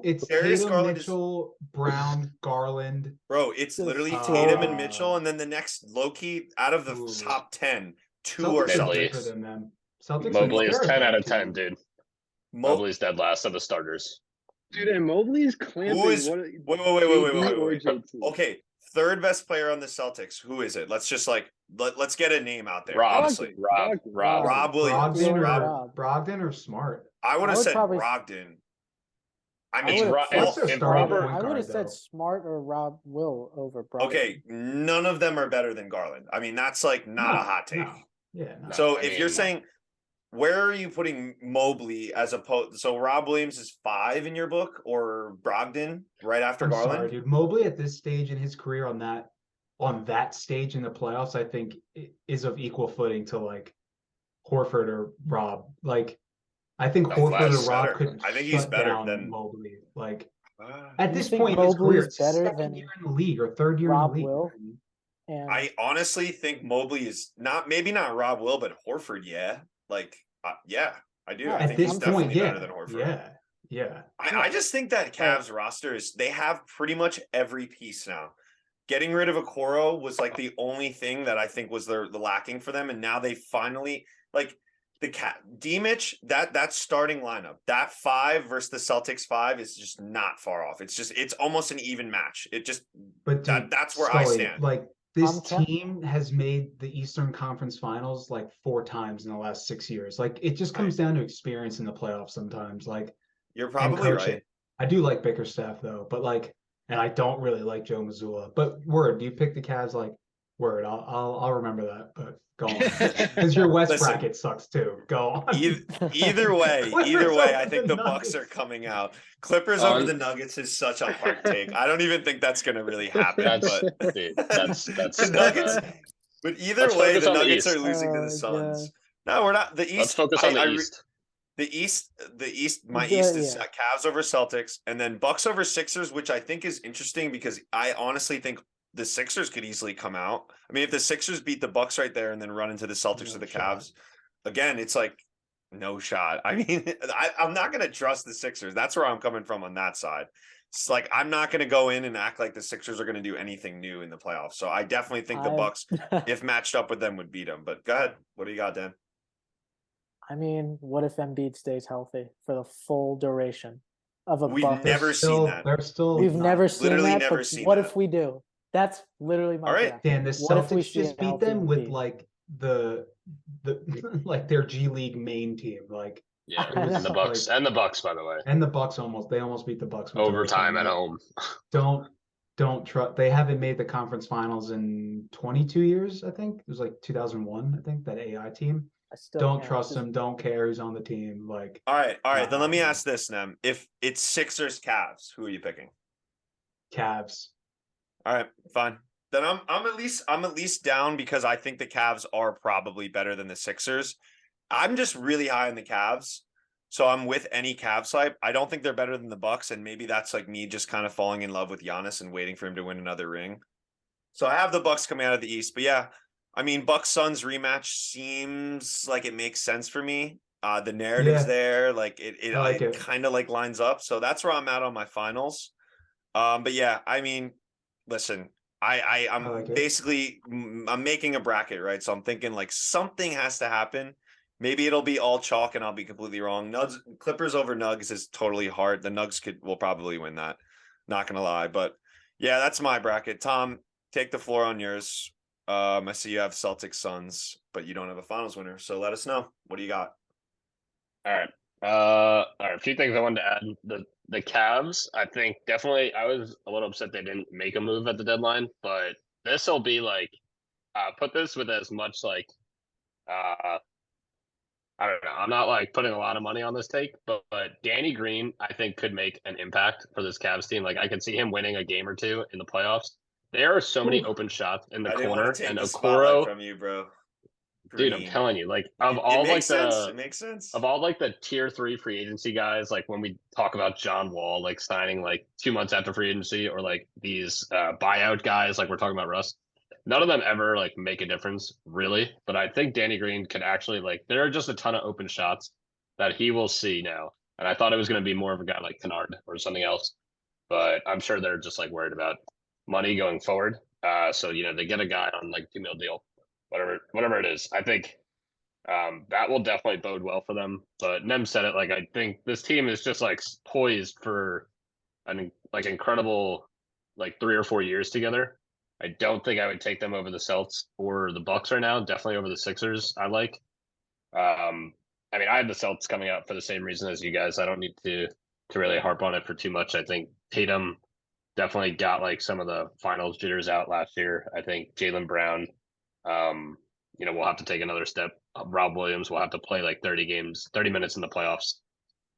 Speaker 6: It's Darius Garland, Mitchell, Brown, Garland.
Speaker 1: Bro, it's literally Tatum and Mitchell, and then the next low-key out of the top 10, 2 are Celtics.
Speaker 7: Mobley is 10 out of 10, dude. Mobley's dead last of the starters.
Speaker 2: Dude, and Mobley's clamping.
Speaker 1: Wait. Okay, third best player on the Celtics. Who is it? Let's just let's get a name out there.
Speaker 7: Rob Williams.
Speaker 6: Brogdon or Smart?
Speaker 1: I would have said Brogdon. I mean,
Speaker 5: I would have said Smart or Rob Will over Brogdon.
Speaker 1: Okay, none of them are better than Garland. I mean, that's not a hot take.
Speaker 6: No. Yeah.
Speaker 1: So if you're saying, where are you putting Mobley as opposed? So Rob Williams is 5 in your book, or Brogdon right after Garland?
Speaker 6: Sorry, dude. Mobley at this stage in his career on that stage in the playoffs, I think is of equal footing to like Horford or Rob. Like, I think Horford or Rob could.
Speaker 1: I think he's better than
Speaker 6: Mobley. Like at this point in his career, it's second year in the league or third year
Speaker 5: Rob
Speaker 6: in the league.
Speaker 5: Will.
Speaker 1: I honestly think Mobley is maybe not Rob Will, but Horford, yeah. Like, yeah, I do. I think he's definitely better than Horford.
Speaker 6: Yeah.
Speaker 1: I just think that Cavs roster they have pretty much every piece now. Getting rid of Okoro was like the only thing that I think was the lacking for them, and now they finally like D-Mitch, that starting lineup, that 5 versus the Celtics 5 is just not far off. It's almost an even match. That's where I stand.
Speaker 6: Like, this team has made the Eastern Conference Finals like 4 times in the last 6 years. Like, it just comes down to experience in the playoffs sometimes. Like,
Speaker 1: you're probably right.
Speaker 6: I do like Bickerstaff though, but like and I don't really like Joe Mazzulla. But word, do you pick the Cavs? Like word, I'll remember that. But go on, because your West
Speaker 1: Listen,
Speaker 6: bracket sucks too. Go on.
Speaker 1: Either way,
Speaker 6: Clippers
Speaker 1: I
Speaker 6: over
Speaker 1: think
Speaker 6: the
Speaker 1: the Bucks are
Speaker 6: Nuggets.
Speaker 1: coming out. Clippers over the Nuggets is such a hard take. I don't even think that's gonna really happen.
Speaker 7: That's
Speaker 1: But
Speaker 7: dude, that's
Speaker 1: the
Speaker 7: so
Speaker 1: Nuggets.
Speaker 7: bad.
Speaker 1: But either
Speaker 7: Let's
Speaker 1: way,
Speaker 7: focus
Speaker 1: the
Speaker 7: on the
Speaker 1: Nuggets are
Speaker 7: East.
Speaker 1: losing to the
Speaker 5: Oh,
Speaker 1: Suns. No, we're not. The
Speaker 7: Let's
Speaker 1: East.
Speaker 7: focus on the East.
Speaker 1: The East. My
Speaker 5: The-
Speaker 1: East is
Speaker 5: yeah.
Speaker 1: Cavs over Celtics, and then Bucks over Sixers, which I think is interesting because I honestly think the Sixers could easily come out. I mean, if the Sixers beat the Bucks right there and then run into the Celtics
Speaker 6: No
Speaker 1: or the
Speaker 6: shot.
Speaker 1: Cavs, again, it's like no shot. I mean, I'm not going to trust the Sixers. That's where I'm coming from on that side. It's like I'm not going to go in and act like the Sixers are going to do anything new in the playoffs. So I definitely think the Bucks, if matched up with them, would beat them. But go ahead. What do you got, Dan?
Speaker 5: I mean, what if Embiid stays healthy for the full duration of a
Speaker 1: We've
Speaker 5: Bucks?
Speaker 1: never seen that.
Speaker 6: They're still.
Speaker 5: We've
Speaker 6: not-
Speaker 5: never seen
Speaker 1: literally
Speaker 5: that.
Speaker 1: never
Speaker 5: But
Speaker 1: seen
Speaker 5: what
Speaker 1: that.
Speaker 5: if we do? That's literally my
Speaker 1: All right.
Speaker 5: prediction.
Speaker 6: Dan, the
Speaker 5: What if we
Speaker 6: Celtics
Speaker 5: see a
Speaker 6: just beat
Speaker 5: healthy
Speaker 6: them with
Speaker 5: Embiid?
Speaker 6: like the like their G League main team, like
Speaker 7: Yeah,
Speaker 5: I
Speaker 7: and the
Speaker 5: know.
Speaker 7: Bucks,
Speaker 6: Like-
Speaker 7: and the Bucks, by the way,
Speaker 6: and the Bucks almost beat the Bucks with
Speaker 7: overtime at
Speaker 6: overtime.
Speaker 7: home.
Speaker 6: Don't trust. They haven't made the conference finals in 22 years. I think it was like 2001. I think that AI team.
Speaker 5: I still
Speaker 6: Don't
Speaker 5: can't
Speaker 6: trust
Speaker 5: just-
Speaker 6: him. Don't care who's on the team. Like
Speaker 1: All right. Then let me
Speaker 6: happening.
Speaker 1: ask this, Nem. If it's Sixers Cavs, who are you picking?
Speaker 6: Cavs.
Speaker 1: All right, fine. Then I'm at least down because I think the Cavs are probably better than the Sixers. I'm just really high on the Cavs. So I'm with any Cavs hype. I don't think they're better than the Bucks, and maybe that's like me just kind of falling in love with Giannis and waiting for him to win another ring. So I have the Bucks coming out of the East, but yeah, I mean Bucks Suns rematch seems like it makes sense for me. The narrative's
Speaker 6: Yeah.
Speaker 1: there, like it
Speaker 6: I like it.
Speaker 1: kind of like lines up. So that's where I'm at on my finals. But yeah, I mean, listen, I'm
Speaker 6: like it.
Speaker 1: basically I'm making a bracket, right? So I'm thinking like something has to happen. Maybe it'll be all chalk and I'll be completely wrong. Clippers over Nugs is totally hard. The Nugs will probably win that. Not gonna lie, but yeah, that's my bracket. Tom, take the floor on yours. I see you have Celtics Suns, but you don't have a finals winner. So let us know. What do you got?
Speaker 7: All right. All right. A few things I wanted to add. The Cavs, I think definitely. I was a little upset they didn't make a move at the deadline, but this will be like, put this with as much like, I don't know. I'm not like putting a lot of money on this take, but Danny Green, I think, could make an impact for this Cavs team. Like I could see him winning a game or two in the playoffs. There are so many open shots in the
Speaker 1: I didn't
Speaker 7: corner,
Speaker 1: want to take
Speaker 7: and
Speaker 1: the spotlight
Speaker 7: Okoro,
Speaker 1: from you, bro.
Speaker 7: dude, I'm
Speaker 1: Green.
Speaker 7: telling you, like of
Speaker 1: It
Speaker 7: all like
Speaker 1: makes sense.
Speaker 7: the
Speaker 1: It makes sense.
Speaker 7: of all like the tier 3 free agency guys, like when we talk about John Wall like signing like 2 months after free agency, or like these buyout guys, like we're talking about Russ, none of them ever like make a difference really. But I think Danny Green could actually, like, there are just a ton of open shots that he will see now. And I thought it was going to be more of a guy like Kennard or something else, but I'm sure they're just like worried about money going forward. So they get a guy on like 2 mil deal, whatever it is. I think that will definitely bode well for them. But Nem said it, like I think this team is just like poised for an like incredible like 3 or 4 years together. I don't think I would take them over the Celts or the Bucks right now. Definitely over the Sixers. I like. I mean, I had the Celts coming out for the same reason as you guys. I don't need to really harp on it for too much. I think Tatum definitely got like some of the finals jitters out last year. I think Jaylen Brown, we'll have to take another step. Rob Williams will have to play like 30 minutes in the playoffs.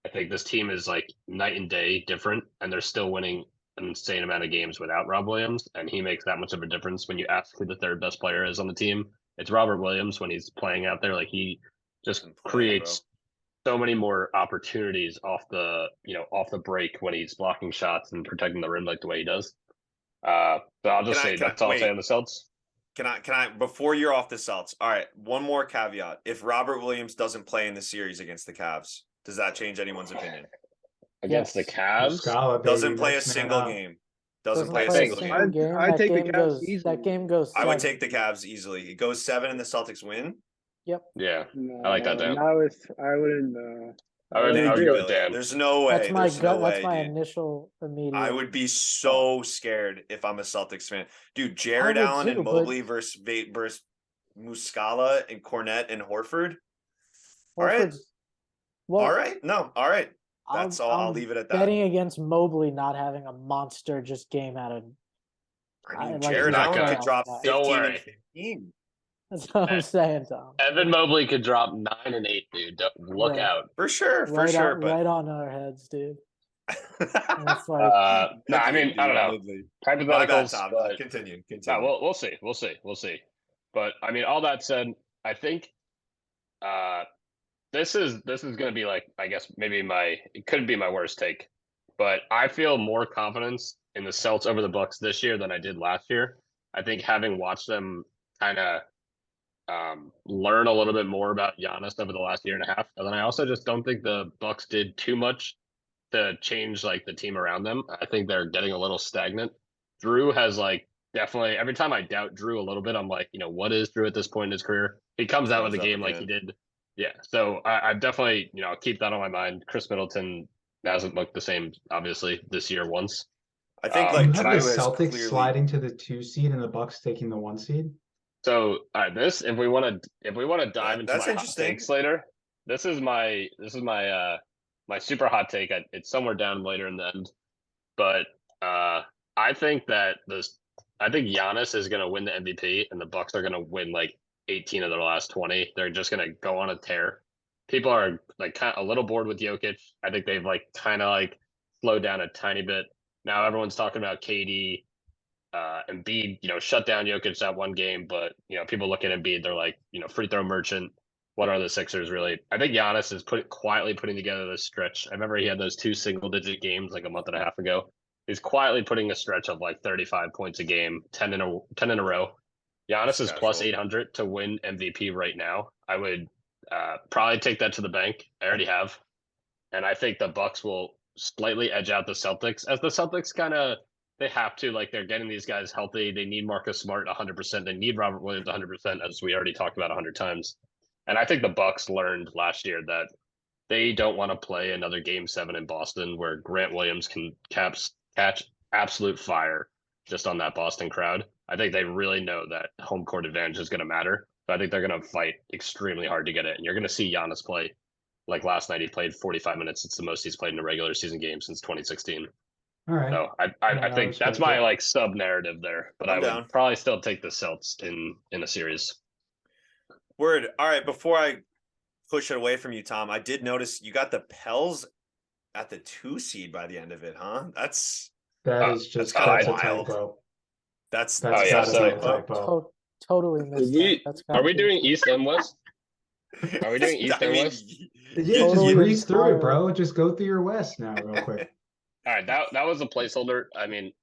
Speaker 7: I think this team is like night and day different, and they're still winning an insane amount of games without Rob Williams, and he makes that much of a difference. When you ask who the third best player is on the team, it's Robert Williams. When he's playing out there, like he just creates so many more opportunities off the break when he's blocking shots and protecting the rim like the way he does. So I'll just say that's all I'll say on the Celtics.
Speaker 1: Can I before you're off the Celtics? All right, one more caveat. If Robert Williams doesn't play in the series against the Cavs, does that change anyone's opinion?
Speaker 7: Against the Cavs?
Speaker 6: Muscala, baby,
Speaker 1: Doesn't play a
Speaker 6: next man
Speaker 1: single
Speaker 6: up.
Speaker 1: game. Doesn't play a
Speaker 5: play
Speaker 1: single game.
Speaker 2: I'd
Speaker 5: That
Speaker 2: take the
Speaker 5: game
Speaker 2: Cavs
Speaker 5: goes.
Speaker 2: easily.
Speaker 5: That game goes.
Speaker 1: I would
Speaker 5: 7.
Speaker 1: take the Cavs easily. It goes 7 and the Celtics win.
Speaker 5: Yep.
Speaker 7: Yeah,
Speaker 2: No,
Speaker 7: I like that down.
Speaker 2: Not with. I wouldn't.
Speaker 7: I would
Speaker 1: Thank
Speaker 7: go
Speaker 1: you,
Speaker 7: with
Speaker 1: Billy.
Speaker 7: Dan.
Speaker 1: There's no way.
Speaker 5: That's my
Speaker 1: There's
Speaker 5: gut.
Speaker 1: no way,
Speaker 5: That's my
Speaker 1: dude.
Speaker 5: initial immediate.
Speaker 1: I would be so scared if I'm a Celtics fan. Dude, Jared
Speaker 5: would
Speaker 1: Allen
Speaker 5: too,
Speaker 1: and
Speaker 5: but-
Speaker 1: Mobley versus Muscala and Cornette and Horford. All right.
Speaker 5: Horford's- Well,
Speaker 1: All right. No. All right. That's all. I'll leave it at that.
Speaker 5: Betting against Mobley not having a monster just game out of.
Speaker 1: I mean,
Speaker 5: like,
Speaker 1: Jared
Speaker 7: not
Speaker 1: Allen
Speaker 7: gonna-
Speaker 1: could drop
Speaker 5: Don't
Speaker 1: 15
Speaker 7: worry.
Speaker 1: and 15.
Speaker 5: That's what I'm saying, Tom.
Speaker 7: Evan Mobley could drop 9 and 8, dude. Look
Speaker 5: Right.
Speaker 7: out.
Speaker 1: For sure, but
Speaker 5: Right on our heads, dude. And it's like,
Speaker 7: No, I mean, I don't know.
Speaker 1: My bad,
Speaker 7: Hypotheticals,
Speaker 1: Tom.
Speaker 7: but
Speaker 1: Continue.
Speaker 7: no, we'll see. But I mean, all that said, I think this is going to be like, I guess maybe it could be my worst take, but I feel more confidence in the Celtics over the Bucks this year than I did last year. I think having watched them kind of learn a little bit more about Giannis over the last year and a half, and then I also just don't think the Bucks did too much to change like the team around them. I think they're getting a little stagnant. Drew has like definitely every time I doubt Drew a little bit, I'm like, what is Drew at this point in his career? He comes out with a game like he did. Yeah. So I definitely, keep that on my mind. Chris Middleton hasn't looked the same, obviously, this year once.
Speaker 1: I think
Speaker 6: You
Speaker 1: like
Speaker 6: have
Speaker 1: Drew
Speaker 6: the
Speaker 1: is
Speaker 6: Celtics
Speaker 1: clearly
Speaker 6: sliding to the 2 seed and the Bucks taking the 1 seed.
Speaker 7: So if we want to dive into
Speaker 1: that's
Speaker 7: my hot
Speaker 1: interesting.
Speaker 7: takes later, this is my my super hot take. It's somewhere down later in the end, but I think Giannis is going to win the MVP, and the Bucks are going to win like 18 of their last 20. They're just going to go on a tear. People are like kind of a little bored with Jokic. I think they've like kind of like slowed down a tiny bit. Now everyone's talking about KD. Embiid, shut down Jokic that one game, but people look at Embiid, they're like, free throw merchant. What are the Sixers really? I think Giannis is quietly putting together this stretch. I remember he had those 2 single-digit games like a month and a half ago. He's quietly putting a stretch of like 35 points a game, 10 in a row. Giannis is plus 800 to win MVP right now. I would probably take that to the bank. I already have, and I think the Bucks will slightly edge out the Celtics, as the Celtics kind of. They have to, like, they're getting these guys healthy. They need Marcus Smart 100%. They need Robert Williams 100%, as we already talked about 100 times. And I think the Bucks learned last year that they don't want to play another Game 7 in Boston where Grant Williams can catch absolute fire just on that Boston crowd. I think they really know that home court advantage is going to matter. So I think they're going to fight extremely hard to get it. And you're going to see Giannis play. Like last night, he played 45 minutes. It's the most he's played in a regular season game since 2016.
Speaker 6: All right.
Speaker 7: So I think that's my like sub narrative there, but I would probably still take the Celts in a series.
Speaker 1: Word. All right. Before I push it away from you, Tom, I did notice you got the Pels at the 2 seed by the end of it, huh? That's
Speaker 6: a typo.
Speaker 1: That's
Speaker 6: a typo.
Speaker 5: Totally missed that.
Speaker 7: Are we doing East and West? Are we doing East and West?
Speaker 6: Yeah,
Speaker 5: Totally
Speaker 6: just breeze through
Speaker 5: inspired.
Speaker 6: it, bro. Just go through your West now, real quick.
Speaker 7: All right, that was a placeholder. I mean,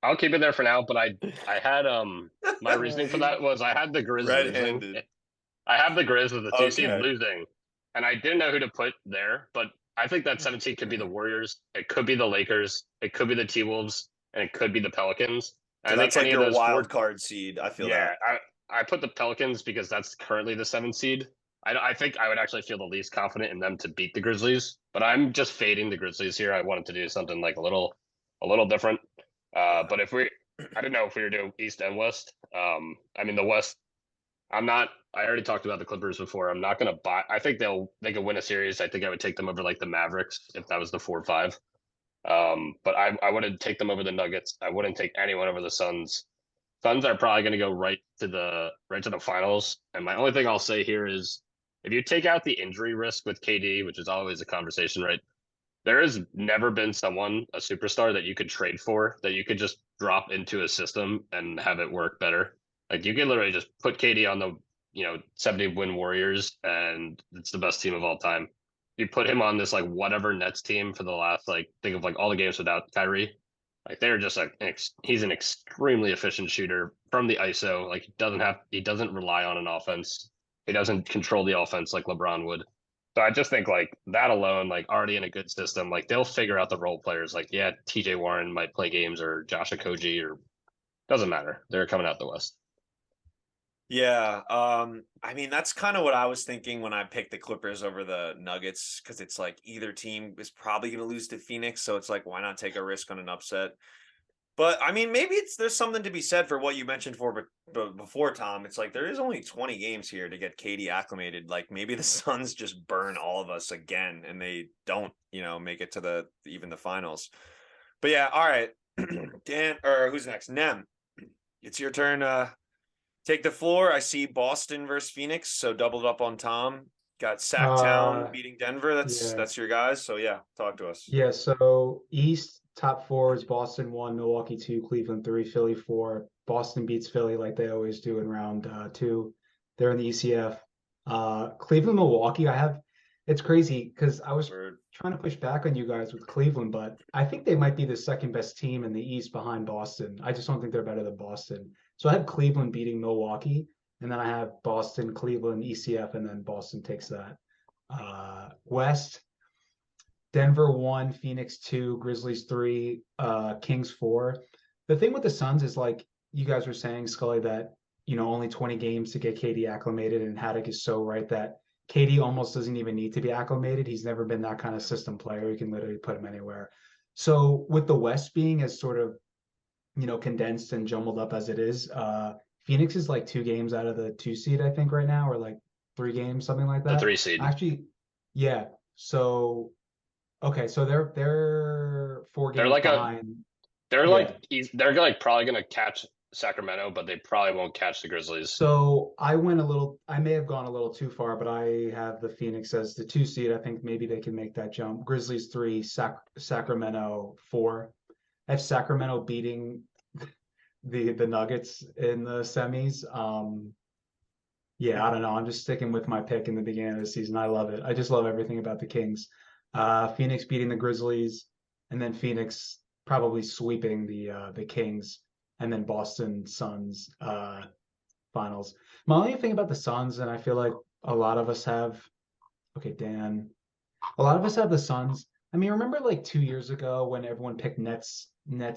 Speaker 7: I'll keep it there for now. But I had my reasoning for that was I had the Grizz losing. I have the Grizz with the 2 seed losing, and I didn't know who to put there. But I think that 17 could be the Warriors. It could be the Lakers. It could be the T-Wolves, and it could be the Pelicans.
Speaker 1: So that's like your wild card seed. I feel that.
Speaker 7: I put the Pelicans because that's currently the 7th seed. I think I would actually feel the least confident in them to beat the Grizzlies, but I'm just fading the Grizzlies here. I wanted to do something like a little different. But I don't know if we were doing East and West. I mean the West. I already talked about the Clippers before. I'm not going to buy. I think they could win a series. I think I would take them over like the Mavericks if that was the 4-5. But I wouldn't take them over the Nuggets. I wouldn't take anyone over the Suns. Suns are probably going to go right to the finals. And my only thing I'll say here is, if you take out the injury risk with KD, which is always a conversation, right? There has never been a superstar that you could trade for, that you could just drop into a system and have it work better. Like you can literally just put KD on the 70-win Warriors, and it's the best team of all time. You put him on this like whatever Nets team for the last think of like all the games without Kyrie. Like they're just he's an extremely efficient shooter from the ISO. Like he doesn't rely on an offense. He doesn't control the offense like LeBron would. So I just think like that alone, like already in a good system, like they'll figure out the role players. Like, yeah, TJ Warren might play games or Josh Okogie, or doesn't matter. They're coming out the West.
Speaker 1: Yeah. I mean, that's kind of what I was thinking when I picked the Clippers over the Nuggets, because it's like either team is probably going to lose to Phoenix. So it's like, why not take a risk on an upset? But I mean, maybe there's something to be said for what you mentioned before, Tom. It's like there is only 20 games here to get KD acclimated. Like maybe the Suns just burn all of us again, and they don't, make it to even the finals. But yeah, all right, Dan, or who's next? Nem, it's your turn. Take the floor. I see Boston versus Phoenix, so doubled up on Tom. Got Sacktown beating Denver. That's your guys. So yeah, talk to us.
Speaker 6: Yeah, so East top four is Boston 1, Milwaukee 2, Cleveland 3, Philly 4. Boston beats Philly like they always do in round 2. They're in the ECF. Cleveland, Milwaukee, it's crazy because I was trying to push back on you guys with Cleveland, but I think they might be the second best team in the East behind Boston. I just don't think they're better than Boston. So I have Cleveland beating Milwaukee, and then I have Boston, Cleveland, ECF, and then Boston takes that. West, Denver 1, Phoenix 2, Grizzlies 3, Kings 4. The thing with the Suns is like you guys were saying, Scully, that only 20 games to get KD acclimated, and Haddock is so right that KD almost doesn't even need to be acclimated. He's never been that kind of system player. You can literally put him anywhere. So with the West being as sort of condensed and jumbled up as it is, Phoenix is like 2 games out of the 2 seed, I think, right now, or like 3 games, something like that.
Speaker 7: The 3 seed.
Speaker 6: Actually, yeah. So okay, so they're 4 games behind.
Speaker 7: They're like probably gonna catch Sacramento, but they probably won't catch the Grizzlies.
Speaker 6: So I may have gone a little too far, but I have the Phoenix as the 2 seed. I think maybe they can make that jump. Grizzlies 3, Sacramento 4. I have Sacramento beating the Nuggets in the semis. Yeah, I don't know. I'm just sticking with my pick in the beginning of the season. I love it. I just love everything about the Kings. Phoenix beating the Grizzlies, and then Phoenix probably sweeping the Kings, and then Boston Suns finals. My only thing about the Suns, and I feel like a lot of us have, Dan, a lot of us have the Suns. I mean, remember like 2 years ago when everyone picked Nets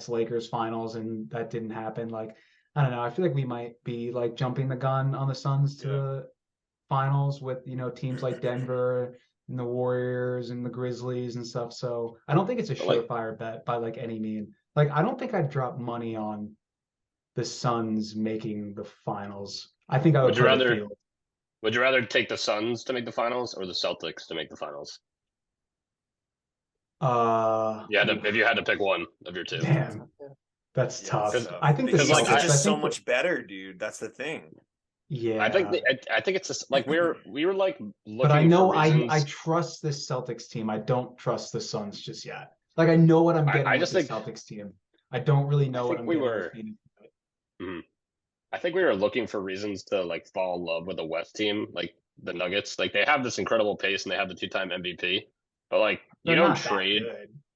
Speaker 6: Lakers finals and that didn't happen? Like, I don't know. I feel like we might be like jumping the gun on the Suns to the finals with, teams like Denver and the Warriors and the Grizzlies and stuff. So I don't think it's a surefire bet by like any mean. Like, I don't think I'd drop money on the Suns making the finals. I think I would.
Speaker 7: Would you rather take the Suns to make the finals or the Celtics to make the finals? If you had to pick one of your 2.
Speaker 6: Damn, that's tough.
Speaker 1: I think the Celtics are just so much better, dude. That's the thing.
Speaker 6: Yeah,
Speaker 7: I think it's just like we were like looking.
Speaker 6: But I know I trust this Celtics team. I don't trust the Suns just yet. Like I know what I'm getting with the Celtics team. I don't really know what I'm getting with Phoenix.
Speaker 7: I think we were looking for reasons to like fall in love with the West team, like the Nuggets. Like they have this incredible pace and they have the 2-time MVP, but like you don't trade.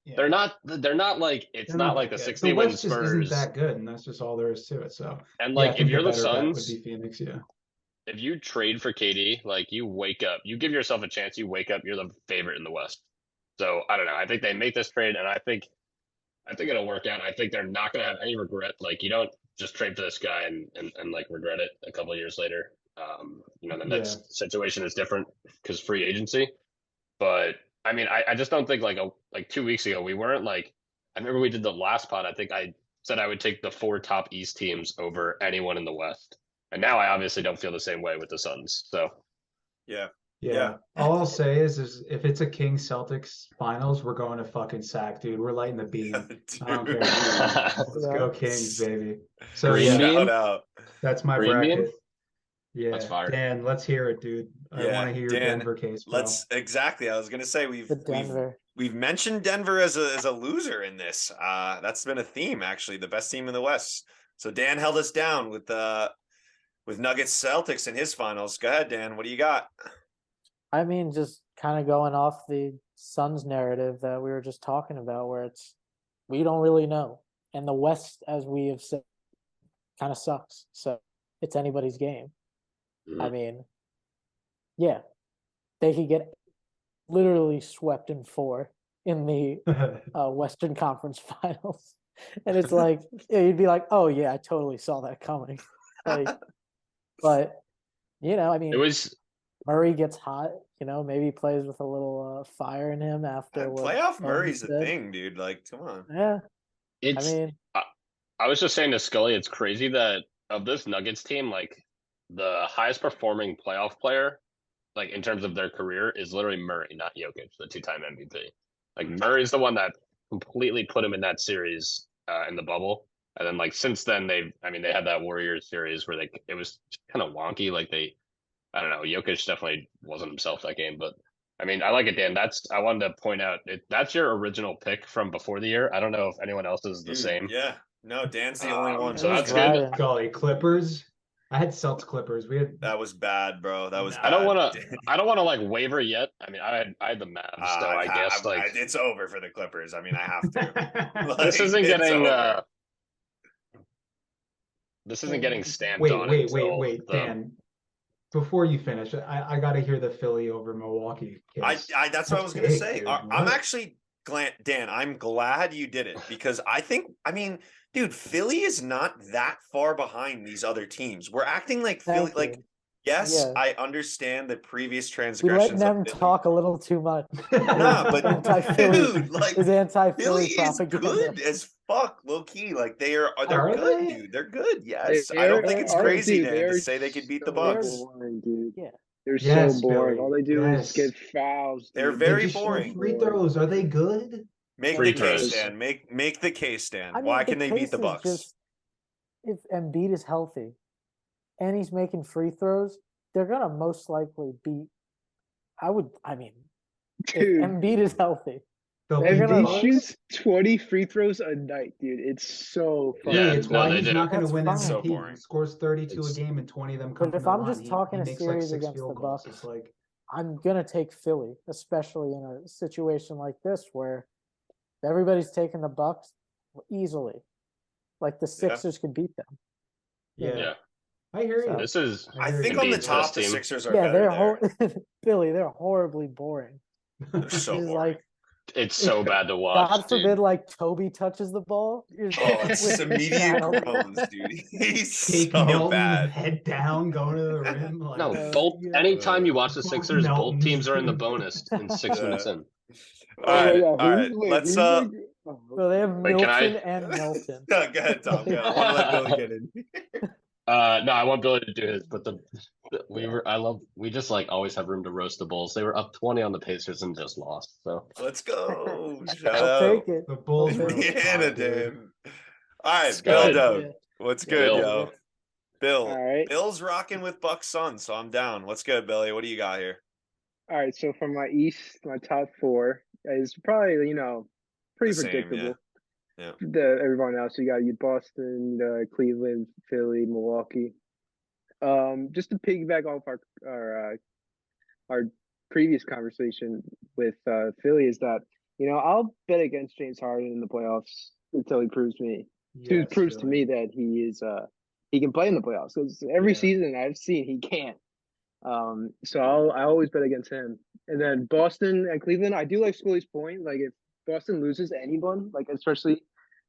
Speaker 7: Yeah. They're not like it's not like the 60-win Spurs.
Speaker 6: Isn't that good, and that's just all there is to it. So
Speaker 7: and like if you're the Suns,
Speaker 6: would be Phoenix,
Speaker 7: if you trade for KD, like you wake up, you give yourself a chance. You wake up, you're the favorite in the West. So I don't know. I think they make this trade, and I think it'll work out. I think they're not going to have any regret. Like you don't just trade for this guy and like regret it a couple of years later. The next situation is different because free agency. But I mean, I just don't think like 2 weeks ago we weren't like. I remember we did the last pod. I think I said I would take the 4 top East teams over anyone in the West, and now I obviously don't feel the same way with the Suns. So
Speaker 6: yeah. All I'll say is if it's a Kings Celtics finals, we're going to fucking Sac, dude. We're lighting the beam. I don't care. Let's go Kings, baby. So
Speaker 1: shout out.
Speaker 6: That's my bracket.
Speaker 7: Beam?
Speaker 6: Yeah,
Speaker 7: that's fire.
Speaker 6: Dan, let's hear it, dude. I want to hear your Denver case. Bro.
Speaker 1: Exactly. I was gonna say we've mentioned Denver as a loser in this. That's been a theme actually. The best team in the West. So Dan held us down with Nuggets Celtics in his finals. Go ahead, Dan. What do you got?
Speaker 5: I mean, just kind of going off the Suns narrative that we were just talking about, where we don't really know, and the West, as we have said, kind of sucks. So it's anybody's game. I mean, yeah, they could get literally swept in 4 in the Western Conference Finals, and it's like you'd be like, "Oh yeah, I totally saw that coming." Like, but I mean,
Speaker 7: it was
Speaker 5: Murray gets hot. Maybe he plays with a little fire in him after
Speaker 1: playoff. Murray's a thing, dude. Like, come on.
Speaker 5: Yeah,
Speaker 7: I was just saying to Scully, it's crazy that of this Nuggets team, like the highest performing playoff player, like in terms of their career, is literally Murray, not Jokic, the 2-time MVP. Like Murray's the one that completely put him in that series in the bubble. And then like since then they had that Warriors series where it was kind of wonky. Like I don't know, Jokic definitely wasn't himself that game, but I mean, I like it, Dan. I wanted to point out that's your original pick from before the year. I don't know if anyone else is the same.
Speaker 1: Yeah. No, Dan's the only one.
Speaker 7: So that's
Speaker 5: Right.
Speaker 7: good.
Speaker 6: Golly, Clippers. I had Celtics Clippers. We had
Speaker 1: That was bad, bro. That was
Speaker 6: I
Speaker 7: I
Speaker 1: bad.
Speaker 7: don't want to like waver yet. I mean, I had the Mavs, so I guess
Speaker 1: it's over for the Clippers. I mean, I have to.
Speaker 7: this isn't
Speaker 1: It's
Speaker 7: getting
Speaker 1: over.
Speaker 7: this isn't getting stamped
Speaker 6: wait,
Speaker 7: on.
Speaker 6: wait, Dan. Before you finish, I got to hear the Philly over Milwaukee case.
Speaker 1: That's what I was gonna
Speaker 6: big,
Speaker 1: say.
Speaker 6: dude.
Speaker 1: I'm actually glad, Dan. I'm glad you did it because I mean, dude, Philly is not that far behind these other teams. We're acting like Philly,
Speaker 5: Thank
Speaker 1: like
Speaker 5: you.
Speaker 1: yes,
Speaker 5: Yeah.
Speaker 1: I understand the previous
Speaker 5: We
Speaker 1: transgressions.
Speaker 5: let
Speaker 1: of
Speaker 5: them
Speaker 1: Philly.
Speaker 5: talk a little too much.
Speaker 1: Nah, but
Speaker 5: Anti-Philly
Speaker 1: dude, like
Speaker 5: is anti-Philly
Speaker 1: Philly is
Speaker 5: propaganda.
Speaker 1: good as fuck, low key. Like they're
Speaker 6: Are
Speaker 1: good,
Speaker 6: they?
Speaker 1: dude. They're good. Yes, I don't think it's crazy, Dan, to say they could beat the Bucks.
Speaker 2: Boring, dude.
Speaker 5: Yeah.
Speaker 2: They're
Speaker 6: Yes,
Speaker 2: so boring.
Speaker 6: Billy.
Speaker 2: All they do is
Speaker 6: Yes.
Speaker 2: get fouls.
Speaker 1: They're
Speaker 2: dude.
Speaker 1: very
Speaker 6: just shoot
Speaker 1: boring.
Speaker 6: free throws. Are they good?
Speaker 1: Make
Speaker 7: Free
Speaker 1: the case,
Speaker 7: throws.
Speaker 1: Dan. Make the case, Dan.
Speaker 5: I mean,
Speaker 1: Why
Speaker 5: the
Speaker 1: can they beat
Speaker 5: case
Speaker 1: the
Speaker 5: is
Speaker 1: Bucks?
Speaker 5: just if Embiid is healthy and he's making free throws, they're gonna most likely beat. I mean, if
Speaker 2: Dude,
Speaker 5: Embiid is healthy,
Speaker 6: They'll
Speaker 5: They're
Speaker 6: beat
Speaker 5: gonna-
Speaker 6: the
Speaker 2: Embiid
Speaker 6: Bucks?
Speaker 2: shoots 20 free throws a night, dude. It's so fun.
Speaker 7: Yeah,
Speaker 6: Billy, it's
Speaker 7: no,
Speaker 6: why
Speaker 7: they
Speaker 6: he's
Speaker 7: do.
Speaker 6: not going to
Speaker 5: That's
Speaker 6: win
Speaker 5: fine.
Speaker 6: MVP.
Speaker 1: So
Speaker 6: He
Speaker 1: boring.
Speaker 6: scores 32
Speaker 7: It's-
Speaker 6: a game and 20 of them come
Speaker 5: but
Speaker 6: from
Speaker 5: if
Speaker 6: the
Speaker 5: I'm
Speaker 6: line.
Speaker 5: just talking
Speaker 6: he
Speaker 5: a
Speaker 6: makes
Speaker 5: series
Speaker 6: like 6
Speaker 5: against the
Speaker 6: field goals.
Speaker 5: Bucks,
Speaker 6: It's like
Speaker 5: I'm gonna take Philly, especially in a situation like this where everybody's taking the Bucks easily. Like the Sixers could beat them.
Speaker 6: yeah.
Speaker 7: Yeah.
Speaker 6: I hear you.
Speaker 5: So-
Speaker 7: This is
Speaker 1: I
Speaker 6: hear
Speaker 1: think
Speaker 6: you.
Speaker 1: on the
Speaker 7: Embiid's
Speaker 1: top,
Speaker 7: best
Speaker 1: the
Speaker 7: team.
Speaker 1: Sixers are
Speaker 5: Yeah,
Speaker 1: better
Speaker 5: they're
Speaker 1: there.
Speaker 5: Philly. They're horribly boring.
Speaker 1: They're so
Speaker 5: It's
Speaker 1: boring.
Speaker 5: like
Speaker 7: It's so bad to watch.
Speaker 5: God forbid,
Speaker 7: dude.
Speaker 5: like Toby touches the ball. You're
Speaker 1: Oh, it's
Speaker 5: with
Speaker 1: immediate
Speaker 5: Seattle.
Speaker 1: groans, dude. He's
Speaker 6: Jake
Speaker 1: so
Speaker 6: Milton,
Speaker 1: bad.
Speaker 6: head down, going to the rim. Like,
Speaker 7: No,
Speaker 5: Yeah.
Speaker 7: both.
Speaker 5: Yeah.
Speaker 7: Anytime you watch the
Speaker 6: Both
Speaker 7: Sixers, both
Speaker 6: Meltons,
Speaker 7: teams are in the
Speaker 6: dude.
Speaker 7: bonus in 6
Speaker 1: Yeah.
Speaker 7: minutes in.
Speaker 1: All right,
Speaker 2: yeah,
Speaker 1: all right. Let's
Speaker 2: oh,
Speaker 5: So they have
Speaker 7: Wait, can I-
Speaker 5: Milton and Melton.
Speaker 1: Go ahead, Tom. Go. I want to let Billy get in.
Speaker 7: No, I want Billy to do his, but we just like always have room to roast the Bulls. They were up 20 on the Pacers and just lost. So
Speaker 1: Let's go. Shout
Speaker 5: I'll
Speaker 1: out.
Speaker 5: take it.
Speaker 6: the Bulls were
Speaker 1: Indiana,
Speaker 6: hot, dude.
Speaker 1: Dan. All right,
Speaker 7: Sky.
Speaker 1: Bill Dub.
Speaker 5: Yeah.
Speaker 1: What's
Speaker 5: Yeah.
Speaker 1: good,
Speaker 7: Bill.
Speaker 1: yo? Bill.
Speaker 2: All right.
Speaker 1: Bill's rocking with Bucks Suns, so I'm down. What's good, Billy? What do you got here?
Speaker 2: All right, so from my East, my top four is probably, pretty
Speaker 1: The same,
Speaker 2: predictable.
Speaker 1: yeah.
Speaker 2: Everyone else, you got Boston, Cleveland, Philly, Milwaukee. Just to piggyback off our previous conversation with Philly is that, I'll bet against James Harden in the playoffs until he proves
Speaker 6: Yes,
Speaker 2: to
Speaker 6: Billy.
Speaker 2: me that he can play in the playoffs. Because every
Speaker 6: Yeah.
Speaker 2: season I've seen he can't. So I always bet against him. And then Boston and Cleveland, I do like Scully's point. Like if Boston loses anyone, like especially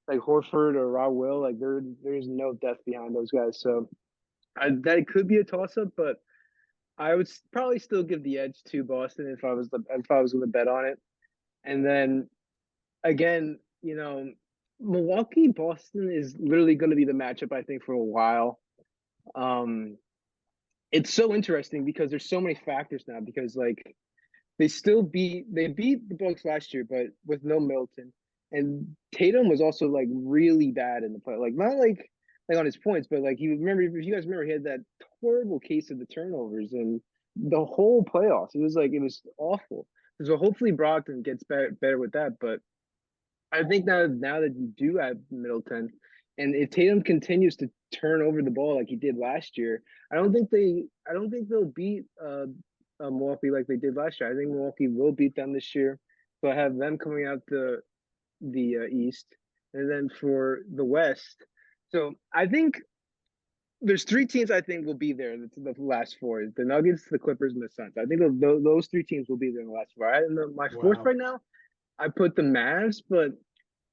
Speaker 2: like Horford or Rob Will, like there's no depth behind those guys. So that could be a toss up, but I would probably still give the edge to Boston if I was going to bet on it. And then again, Milwaukee Boston is literally going to be the matchup I think for a while. It's so interesting because there's so many factors now because like they beat the Bucks last year, but with no Milton. And Tatum was also like really bad in the play. Like not like on his points, but like if you guys remember, he had that horrible case of the turnovers and the whole playoffs. It was awful. So hopefully Brogdon gets better with that. But I think now that you do have Middleton, and if Tatum continues to turn over the ball like he did last year, I don't think they'll beat Milwaukee like they did last year. I think Milwaukee will beat them this year. So I have them coming out the East, and then for the West. So I think there's three teams I think will be there. The last four: the Nuggets, the Clippers, and the Suns. I think those three teams will be there in the last four. And my fourth
Speaker 6: Wow.
Speaker 2: right now, I put the Mavs, but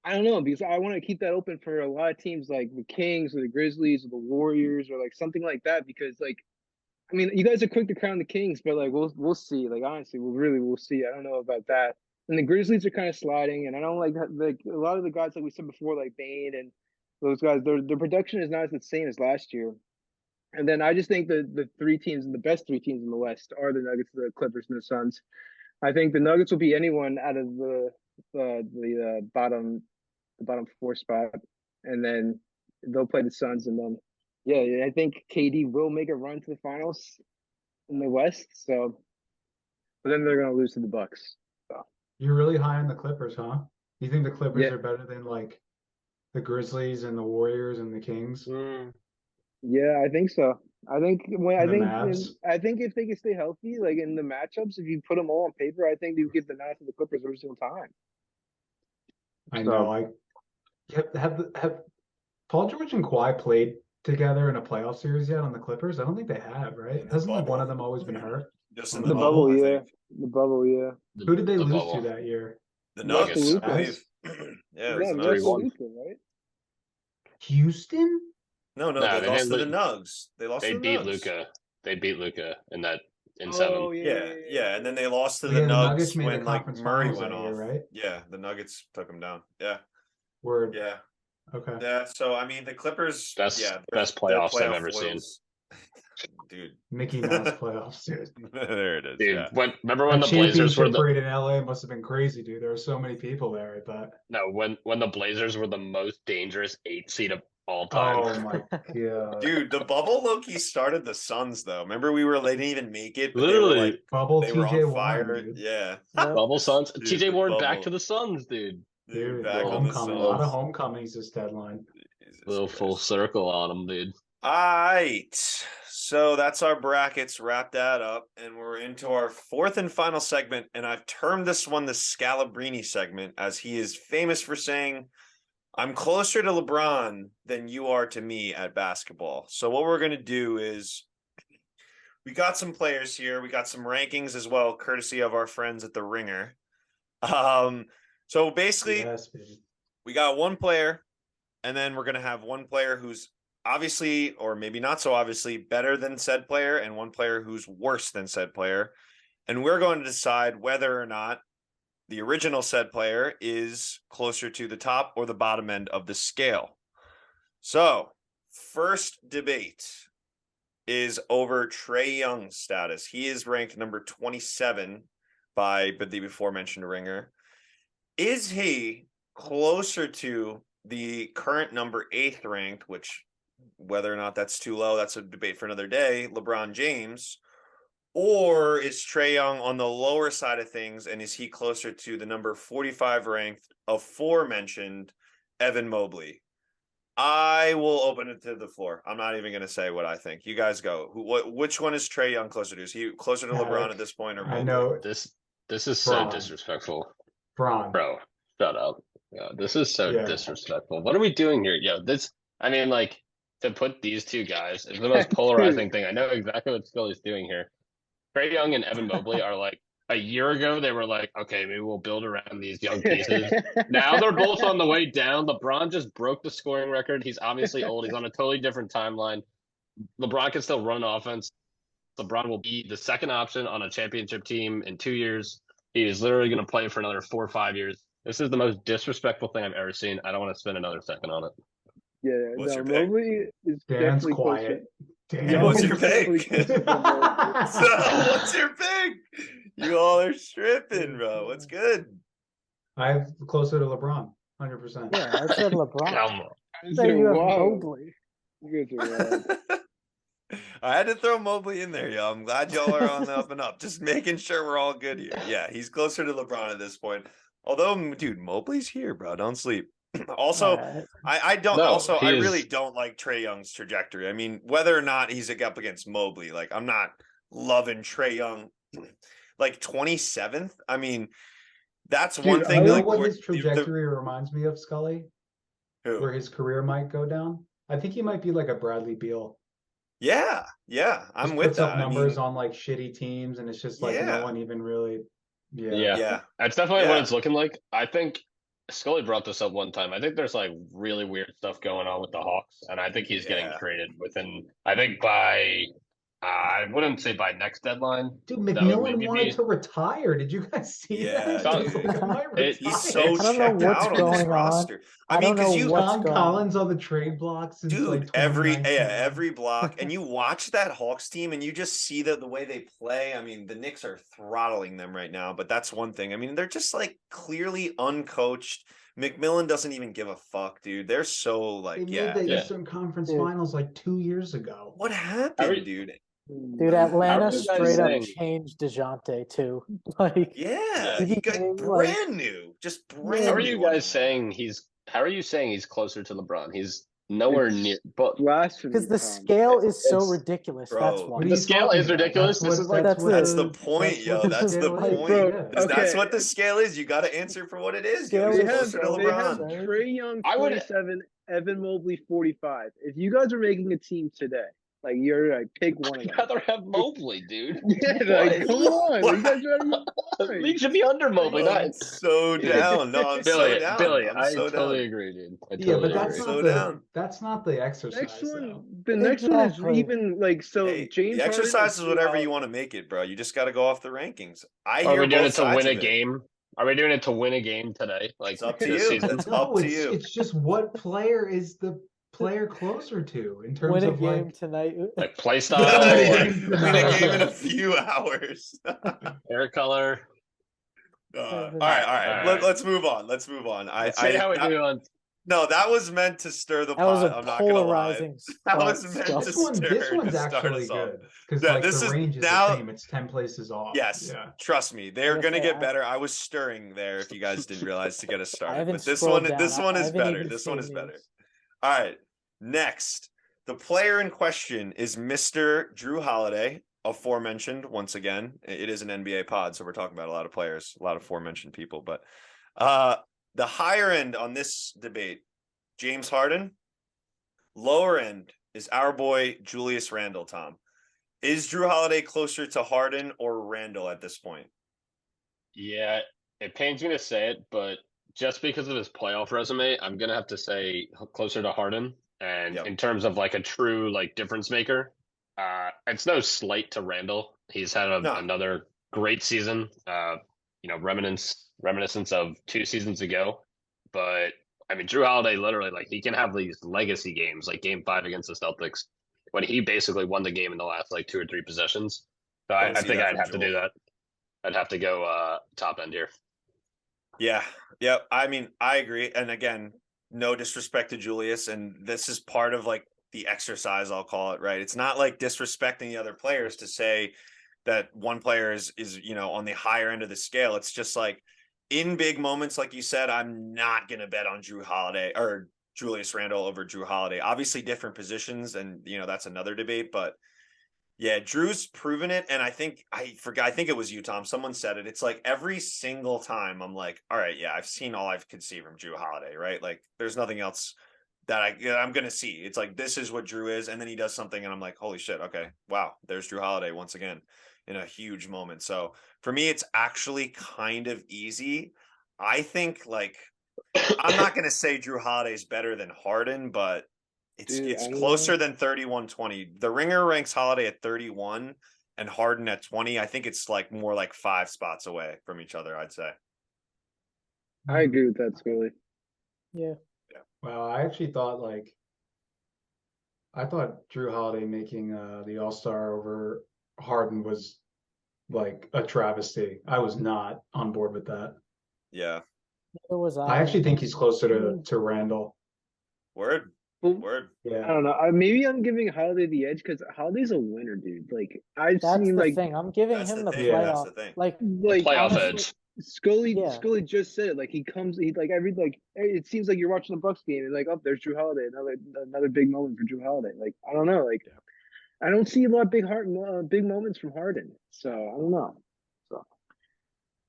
Speaker 2: I don't know because I want to keep that open for a lot of teams like the Kings or the Grizzlies or the Warriors or like something like that. Because like, I mean, you guys are quick to crown the Kings, but like we'll see. Like honestly, we'll see. I don't know about that. And the Grizzlies are kind of sliding, and I don't like a lot of the guys like we said before, like Bane and Those guys, their production is not the same as last year. And then I just think the three teams, the best three teams in the West, are the Nuggets, the Clippers, and the Suns. I think the Nuggets will beat anyone out of the bottom four spot, and then they'll play the Suns, and then yeah, I think KD will make a run to the finals in the West. So, but then they're gonna lose to the Bucks. So
Speaker 6: You're really high on the Clippers, huh? You think the Clippers
Speaker 2: Yeah.
Speaker 6: are better than like the Grizzlies and the Warriors and the Kings?
Speaker 2: yeah, I think so. I think
Speaker 6: And the Mavs?
Speaker 2: I think if they can stay healthy, like in the matchups, if you put them all on paper, I think you get the nod to the Clippers every single time.
Speaker 6: I
Speaker 2: So-
Speaker 6: know. Have Paul George and Kawhi played together in a playoff series yet on the Clippers? I don't think they have, right?
Speaker 1: In the
Speaker 6: Hasn't like one
Speaker 1: bubble.
Speaker 6: of them always been hurt?
Speaker 1: Just in
Speaker 2: The
Speaker 1: the
Speaker 2: bubble,
Speaker 1: bubble, I
Speaker 2: yeah.
Speaker 1: think.
Speaker 2: The bubble, yeah.
Speaker 6: Who did they
Speaker 7: The
Speaker 6: lose
Speaker 7: bubble.
Speaker 6: to that year?
Speaker 1: The
Speaker 7: Nuggets.
Speaker 1: Nuggets, I
Speaker 2: Luka.
Speaker 1: believe. Yeah, it was
Speaker 2: Yeah,
Speaker 1: the
Speaker 2: no,
Speaker 1: Nuggets.
Speaker 7: 3-1.
Speaker 2: Luka, right?
Speaker 6: Houston?
Speaker 1: No,
Speaker 7: Nah,
Speaker 1: they
Speaker 7: they
Speaker 1: lost to the
Speaker 7: didn't
Speaker 1: Nugs. They lost
Speaker 7: They
Speaker 1: to the
Speaker 7: beat
Speaker 1: Nugs.
Speaker 7: Luca. They beat Luca in that in
Speaker 2: Oh,
Speaker 7: seven.
Speaker 1: Yeah, and then they lost to
Speaker 6: Oh,
Speaker 1: the
Speaker 6: yeah, the Nuggets
Speaker 1: Nugs
Speaker 6: made the
Speaker 1: when like
Speaker 6: conference
Speaker 1: Murray
Speaker 6: finals
Speaker 1: went
Speaker 6: that
Speaker 1: off.
Speaker 6: year, right?
Speaker 1: Yeah, the Nuggets took him down. Yeah,
Speaker 6: Word.
Speaker 1: yeah,
Speaker 6: Okay.
Speaker 1: yeah. So I mean, the Clippers,
Speaker 7: Best
Speaker 1: yeah,
Speaker 7: best
Speaker 1: their
Speaker 7: playoffs I've
Speaker 1: playoff
Speaker 7: ever seen.
Speaker 1: foils. Dude,
Speaker 6: Mickey Mouse playoffs, dude.
Speaker 1: there it is.
Speaker 7: Dude,
Speaker 1: Yeah,
Speaker 7: remember when
Speaker 6: That
Speaker 7: the Blazers were
Speaker 6: championship
Speaker 7: the
Speaker 6: parade in LA must have been crazy, dude. There were so many people there, I bet.
Speaker 7: no when the Blazers were the most dangerous 8 seed of all time.
Speaker 6: Oh my god.
Speaker 1: dude, the bubble Loki started the Suns though. Remember they didn't even make it, but
Speaker 7: Literally.
Speaker 6: Bubble
Speaker 1: they were
Speaker 6: TJ
Speaker 1: on
Speaker 6: Warren,
Speaker 1: fire.
Speaker 6: dude.
Speaker 1: Yeah,
Speaker 5: Yep.
Speaker 7: Bubble Suns.
Speaker 1: Dude,
Speaker 7: TJ
Speaker 1: the
Speaker 7: Warren back
Speaker 1: bubble.
Speaker 7: to the Suns, dude.
Speaker 1: dude,
Speaker 6: Dude,
Speaker 1: back on the
Speaker 6: homecoming. A lot of
Speaker 1: Suns.
Speaker 6: homecomings this deadline.
Speaker 1: Jesus
Speaker 7: Little full
Speaker 1: Christ.
Speaker 7: circle on him, dude.
Speaker 1: All right. So that's our brackets. Wrap that up. And we're into our fourth and final segment. And I've termed this one the Scalabrini segment, as he is famous for saying, I'm closer to LeBron than you are to me at basketball. So what we're going to do is we got some players here. We got some rankings as well, courtesy of our friends at the Ringer. So basically,
Speaker 6: Yes, baby.
Speaker 1: we got one player, and then we're going to have one player who's obviously, or maybe not so obviously, better than said player, and one player who's worse than said player. And we're going to decide whether or not the original said player is closer to the top or the bottom end of the scale. So, first debate is over Trae Young's status. He is ranked number 27 by the before-mentioned Ringer. Is he closer to the current number 8th ranked, which whether or not that's too low, that's a debate for another day, LeBron James, or is Trae Young on the lower side of things, and is he closer to the number 45 ranked aforementioned Evan Mobley? I will open it to the floor. I'm not even going to say what I think. You guys go. Which one is Trae Young closer to? Is he closer to LeBron at this point, or Mobley?
Speaker 6: I know.
Speaker 7: This is so
Speaker 6: Bron.
Speaker 7: disrespectful.
Speaker 6: Bron.
Speaker 7: Bro, shut up. Yeah, this is so
Speaker 6: Yeah.
Speaker 7: disrespectful. What are we doing here? Yo, I mean, like, to put these two guys is the most polarizing thing. I know exactly what Scully's doing here. Trae Young and Evan Mobley are like, a year ago, they were like, okay, maybe we'll build around these young pieces. Now they're both on the way down. LeBron just broke the scoring record. He's obviously old. He's on a totally different timeline. LeBron can still run offense. LeBron will be the second option on a championship team in 2 years. He is literally going to play for another 4 or 5 years. This is the most disrespectful thing I've ever seen. I don't want to spend another second on it.
Speaker 2: Yeah,
Speaker 1: What's
Speaker 2: no,
Speaker 1: your pick?
Speaker 2: Mobley is
Speaker 6: Dan's
Speaker 2: definitely
Speaker 6: quiet.
Speaker 2: closer.
Speaker 6: Dan.
Speaker 1: What's your
Speaker 2: Mobley's
Speaker 1: pick?
Speaker 2: definitely closer to Mobley.
Speaker 1: So, what's your pick? You all are stripping, bro. What's good?
Speaker 6: I have closer to LeBron, 100%.
Speaker 5: Yeah, I said LeBron.
Speaker 7: Come on.
Speaker 2: You
Speaker 5: Say
Speaker 2: guys
Speaker 5: you
Speaker 2: are
Speaker 5: have
Speaker 2: wild.
Speaker 5: Mobley.
Speaker 2: You guys are wild.
Speaker 1: I had to throw Mobley in there, y'all. I'm glad y'all are on the up and up. Just making sure we're all good here. Yeah, he's closer to LeBron at this point. Although, dude, Mobley's here, bro. Don't sleep. Also,
Speaker 5: Alright.
Speaker 1: I don't.
Speaker 7: No,
Speaker 1: also,
Speaker 7: he
Speaker 1: I
Speaker 7: is-
Speaker 1: really don't like Trae Young's trajectory. I mean, whether or not he's up against Mobley, like I'm not loving Trae Young. Like 27th. I mean, that's
Speaker 6: Dude,
Speaker 1: one
Speaker 6: you
Speaker 1: thing.
Speaker 6: know
Speaker 1: Like
Speaker 6: what
Speaker 1: where-
Speaker 6: his trajectory reminds me of, Scully?
Speaker 1: who?
Speaker 6: Where his career might go down? I think he might be like a Bradley Beal.
Speaker 1: Yeah, I'm
Speaker 6: Just
Speaker 1: with
Speaker 6: puts up
Speaker 1: that. I
Speaker 6: numbers
Speaker 1: mean,
Speaker 6: on like shitty teams, and it's just like no
Speaker 1: Yeah.
Speaker 6: one even really. Yeah.
Speaker 1: yeah,
Speaker 7: That's definitely what
Speaker 1: Yeah.
Speaker 7: it's looking like. I think Scully brought this up one time. I think there's like really weird stuff going on with the Hawks, and I think he's getting
Speaker 1: Yeah.
Speaker 7: traded within. I think by I wouldn't say by next deadline.
Speaker 6: Dude,
Speaker 7: That would
Speaker 6: McMillan
Speaker 7: maybe
Speaker 6: wanted
Speaker 7: be.
Speaker 6: to retire. Did you guys see
Speaker 1: Yeah,
Speaker 6: that? He's
Speaker 1: dude.
Speaker 6: like, I might
Speaker 7: He's
Speaker 6: retire.
Speaker 1: so
Speaker 5: I don't know
Speaker 1: checked
Speaker 5: what's
Speaker 1: out on this
Speaker 5: going on.
Speaker 1: roster. I
Speaker 5: I
Speaker 1: mean,
Speaker 5: don't know
Speaker 1: because you,
Speaker 5: what's
Speaker 6: John
Speaker 5: going
Speaker 6: Collins on the trade block since like
Speaker 1: dude, every
Speaker 6: 2019.
Speaker 1: every block, and you watch that Hawks team, and you just see the way they play. I mean, the Knicks are throttling them right now, but that's one thing. I mean, they're just like clearly uncoached. McMillan doesn't even give a fuck, dude. They're so
Speaker 6: They
Speaker 1: like,
Speaker 6: made the
Speaker 7: Yeah.
Speaker 6: Eastern Conference
Speaker 5: Dude.
Speaker 6: Finals like 2 years ago.
Speaker 1: what
Speaker 7: How are
Speaker 1: happened,
Speaker 7: you-
Speaker 1: dude?
Speaker 5: Dude,
Speaker 7: How
Speaker 5: Atlanta
Speaker 7: are you guys
Speaker 5: straight up
Speaker 7: saying-
Speaker 5: changed DeJounte too. Like,
Speaker 1: Yeah,
Speaker 5: he
Speaker 1: he got
Speaker 5: became,
Speaker 1: brand new, just brand
Speaker 7: How are
Speaker 1: new.
Speaker 7: you
Speaker 1: on
Speaker 7: guys
Speaker 1: him.
Speaker 7: saying he's? How are you saying he's closer to LeBron? He's nowhere
Speaker 2: It's
Speaker 7: near. But
Speaker 2: Blasphemy.
Speaker 5: because the
Speaker 2: Tom.
Speaker 5: scale is so
Speaker 7: It's-
Speaker 5: ridiculous.
Speaker 1: Bro,
Speaker 5: That's
Speaker 1: what
Speaker 5: why.
Speaker 6: What are
Speaker 7: The
Speaker 6: you
Speaker 7: scale
Speaker 6: talking
Speaker 7: is
Speaker 6: about?
Speaker 7: ridiculous. This is like-
Speaker 5: That's
Speaker 1: That's
Speaker 5: it.
Speaker 1: the point,
Speaker 6: that's
Speaker 1: yo.
Speaker 6: what the
Speaker 1: That's the
Speaker 6: scale is.
Speaker 1: point.
Speaker 2: Bro,
Speaker 1: That's
Speaker 2: okay.
Speaker 1: what the scale is. You got to answer for what it is. Yo.
Speaker 5: Scale
Speaker 1: He's
Speaker 2: They
Speaker 5: is
Speaker 2: have
Speaker 1: closer to
Speaker 5: so
Speaker 2: they have
Speaker 1: LeBron.
Speaker 2: Trae Young
Speaker 7: I would-
Speaker 2: 27, Evan Mobley 45. If you guys are making a team today, like you're like pick one of
Speaker 7: I'd
Speaker 2: them.
Speaker 7: rather have Mobley, dude.
Speaker 2: Yeah, like come on,
Speaker 1: What?
Speaker 2: you guys are
Speaker 7: He should be under Mobley,
Speaker 1: I'm
Speaker 7: not
Speaker 1: so down. No, I'm
Speaker 7: Billy.
Speaker 1: so down.
Speaker 7: Billy,
Speaker 1: I'm
Speaker 7: I
Speaker 1: so
Speaker 7: totally
Speaker 1: down.
Speaker 7: agree, dude. I
Speaker 6: Yeah,
Speaker 7: totally
Speaker 6: but that's
Speaker 7: agree.
Speaker 6: not
Speaker 1: So
Speaker 6: the
Speaker 1: down.
Speaker 6: that's not the exercise.
Speaker 2: Next one,
Speaker 6: though.
Speaker 2: the next one is
Speaker 5: Exactly.
Speaker 2: even like so.
Speaker 1: Hey,
Speaker 2: James
Speaker 1: the
Speaker 2: Harden
Speaker 1: exercise
Speaker 2: or
Speaker 1: is whatever
Speaker 2: Drew
Speaker 1: you want to make it, bro. You just got to go off the rankings. I
Speaker 7: Are
Speaker 1: hear
Speaker 7: we doing
Speaker 1: both
Speaker 7: it to
Speaker 1: sides
Speaker 7: win a
Speaker 1: of it.
Speaker 7: game? Are we doing it to win a game today? Like
Speaker 1: It's up to
Speaker 7: this
Speaker 1: you.
Speaker 7: season?
Speaker 1: It's
Speaker 6: No,
Speaker 1: up to you.
Speaker 6: it's just what player is the player closer to in terms
Speaker 5: Win a
Speaker 6: of
Speaker 5: game
Speaker 6: like
Speaker 5: tonight.
Speaker 7: Like play
Speaker 1: Win
Speaker 7: style,
Speaker 6: Win a
Speaker 7: like
Speaker 6: game
Speaker 1: a game in a
Speaker 6: tonight.
Speaker 1: few hours.
Speaker 7: hair color.
Speaker 1: All right.
Speaker 7: All right.
Speaker 1: Let's move on. Let's move on.
Speaker 7: Let's see how we
Speaker 1: that-
Speaker 7: do on.
Speaker 1: No, that was meant to stir the
Speaker 5: That was
Speaker 1: pot.
Speaker 5: a
Speaker 1: I'm not gonna lie.
Speaker 5: polarizing.
Speaker 1: That was
Speaker 5: spot
Speaker 1: meant
Speaker 5: stuff.
Speaker 1: to
Speaker 6: This
Speaker 1: stir-
Speaker 6: one's
Speaker 1: to start
Speaker 6: actually
Speaker 1: us off.
Speaker 6: good because
Speaker 1: Yeah,
Speaker 6: like
Speaker 1: this
Speaker 6: the
Speaker 1: is
Speaker 6: range is
Speaker 1: now-
Speaker 6: the same. It's 10 places off.
Speaker 1: Yes,
Speaker 6: Yeah.
Speaker 1: trust me, they're
Speaker 5: gonna
Speaker 1: gonna
Speaker 5: say,
Speaker 1: get
Speaker 5: I-
Speaker 1: better. I was stirring there. If you guys didn't realize to get us
Speaker 5: I
Speaker 1: started,
Speaker 5: haven't
Speaker 1: but this
Speaker 5: scrolled
Speaker 1: one,
Speaker 5: down.
Speaker 1: this one
Speaker 5: I
Speaker 1: is
Speaker 5: haven't
Speaker 1: better.
Speaker 5: even
Speaker 1: This one is
Speaker 5: seen
Speaker 1: better.
Speaker 5: these.
Speaker 1: All right, next, the player in question is Mr. Drew Holiday, aforementioned. Once again, it is an NBA pod, so we're talking about a lot of players, a lot of aforementioned people. But the higher end on this debate, James Harden. Lower end is our boy Julius Randle. Tom, is Drew Holiday closer to Harden or Randle at this point?
Speaker 7: Yeah, it pains me to say it, but just because of his playoff resume, I'm gonna have to say closer to Harden. And
Speaker 1: Yep.
Speaker 7: in terms of like a true like difference maker, it's no slight to Randall. He's had
Speaker 1: No.
Speaker 7: another great season. Reminiscence of 2 seasons ago. But I mean, Drew Holiday literally like he can have these legacy games, like Game 5 against the Celtics, when he basically won the game in the last like 2 or 3 possessions. So I
Speaker 1: see
Speaker 7: think
Speaker 1: that
Speaker 7: I'd
Speaker 1: from
Speaker 7: have to do
Speaker 1: Joel.
Speaker 7: that. I'd have to go top end here.
Speaker 1: Yeah. Yep. I mean, I agree. And again, no disrespect to Julius. And this is part of like the exercise, I'll call it, right? It's not like disrespecting the other players to say that one player is, on the higher end of the scale. It's just like in big moments, like you said, I'm not going to bet on Drew Holiday or Julius Randle over Drew Holiday. Obviously different positions. And, that's another debate, but yeah, Drew's proven it. And I think it was you, Tom. Someone said it. It's like every single time I'm like, all right, yeah, I've seen all I could see from Drew Holiday, right? Like there's nothing else that I'm going to see. It's like, this is what Drew is. And then he does something and I'm like, holy shit. Okay. Wow. There's Drew Holiday once again in a huge moment. So for me, it's actually kind of easy. I think like, I'm not going to say Drew Holiday is better than Harden, but it's
Speaker 2: I don't
Speaker 1: closer
Speaker 2: know.
Speaker 1: than 31-20. The Ringer ranks Holiday at 31 and Harden at 20. I think it's like more like 5 spots away from each other, I'd say.
Speaker 2: I agree with that, Scully.
Speaker 5: Yeah.
Speaker 6: Well, I actually thought I thought Drew Holiday making the All-Star over Harden was like a travesty. I was not on board with that.
Speaker 1: Yeah.
Speaker 5: Neither was
Speaker 6: I actually think he's closer to Randall.
Speaker 1: Word.
Speaker 2: Well,
Speaker 1: Word.
Speaker 2: I
Speaker 6: Yeah.
Speaker 2: don't know. Maybe I'm giving Holiday the edge because Holiday's a winner, dude. Like I've
Speaker 5: That's
Speaker 2: seen
Speaker 5: the
Speaker 2: like
Speaker 5: thing. I'm giving
Speaker 1: That's
Speaker 5: him
Speaker 1: the
Speaker 5: the
Speaker 1: thing.
Speaker 6: Yeah.
Speaker 1: That's
Speaker 5: playoff.
Speaker 1: the thing.
Speaker 2: like
Speaker 7: Playoff
Speaker 2: honestly,
Speaker 7: edge.
Speaker 2: Scully
Speaker 5: Yeah.
Speaker 2: Scully just said it. Like he comes, he like it seems like you're watching the Bucks game and like, oh, there's Drew Holiday, another big moment for Drew Holiday. Like I don't know, like I don't see a lot of big moments from Harden. So I don't know.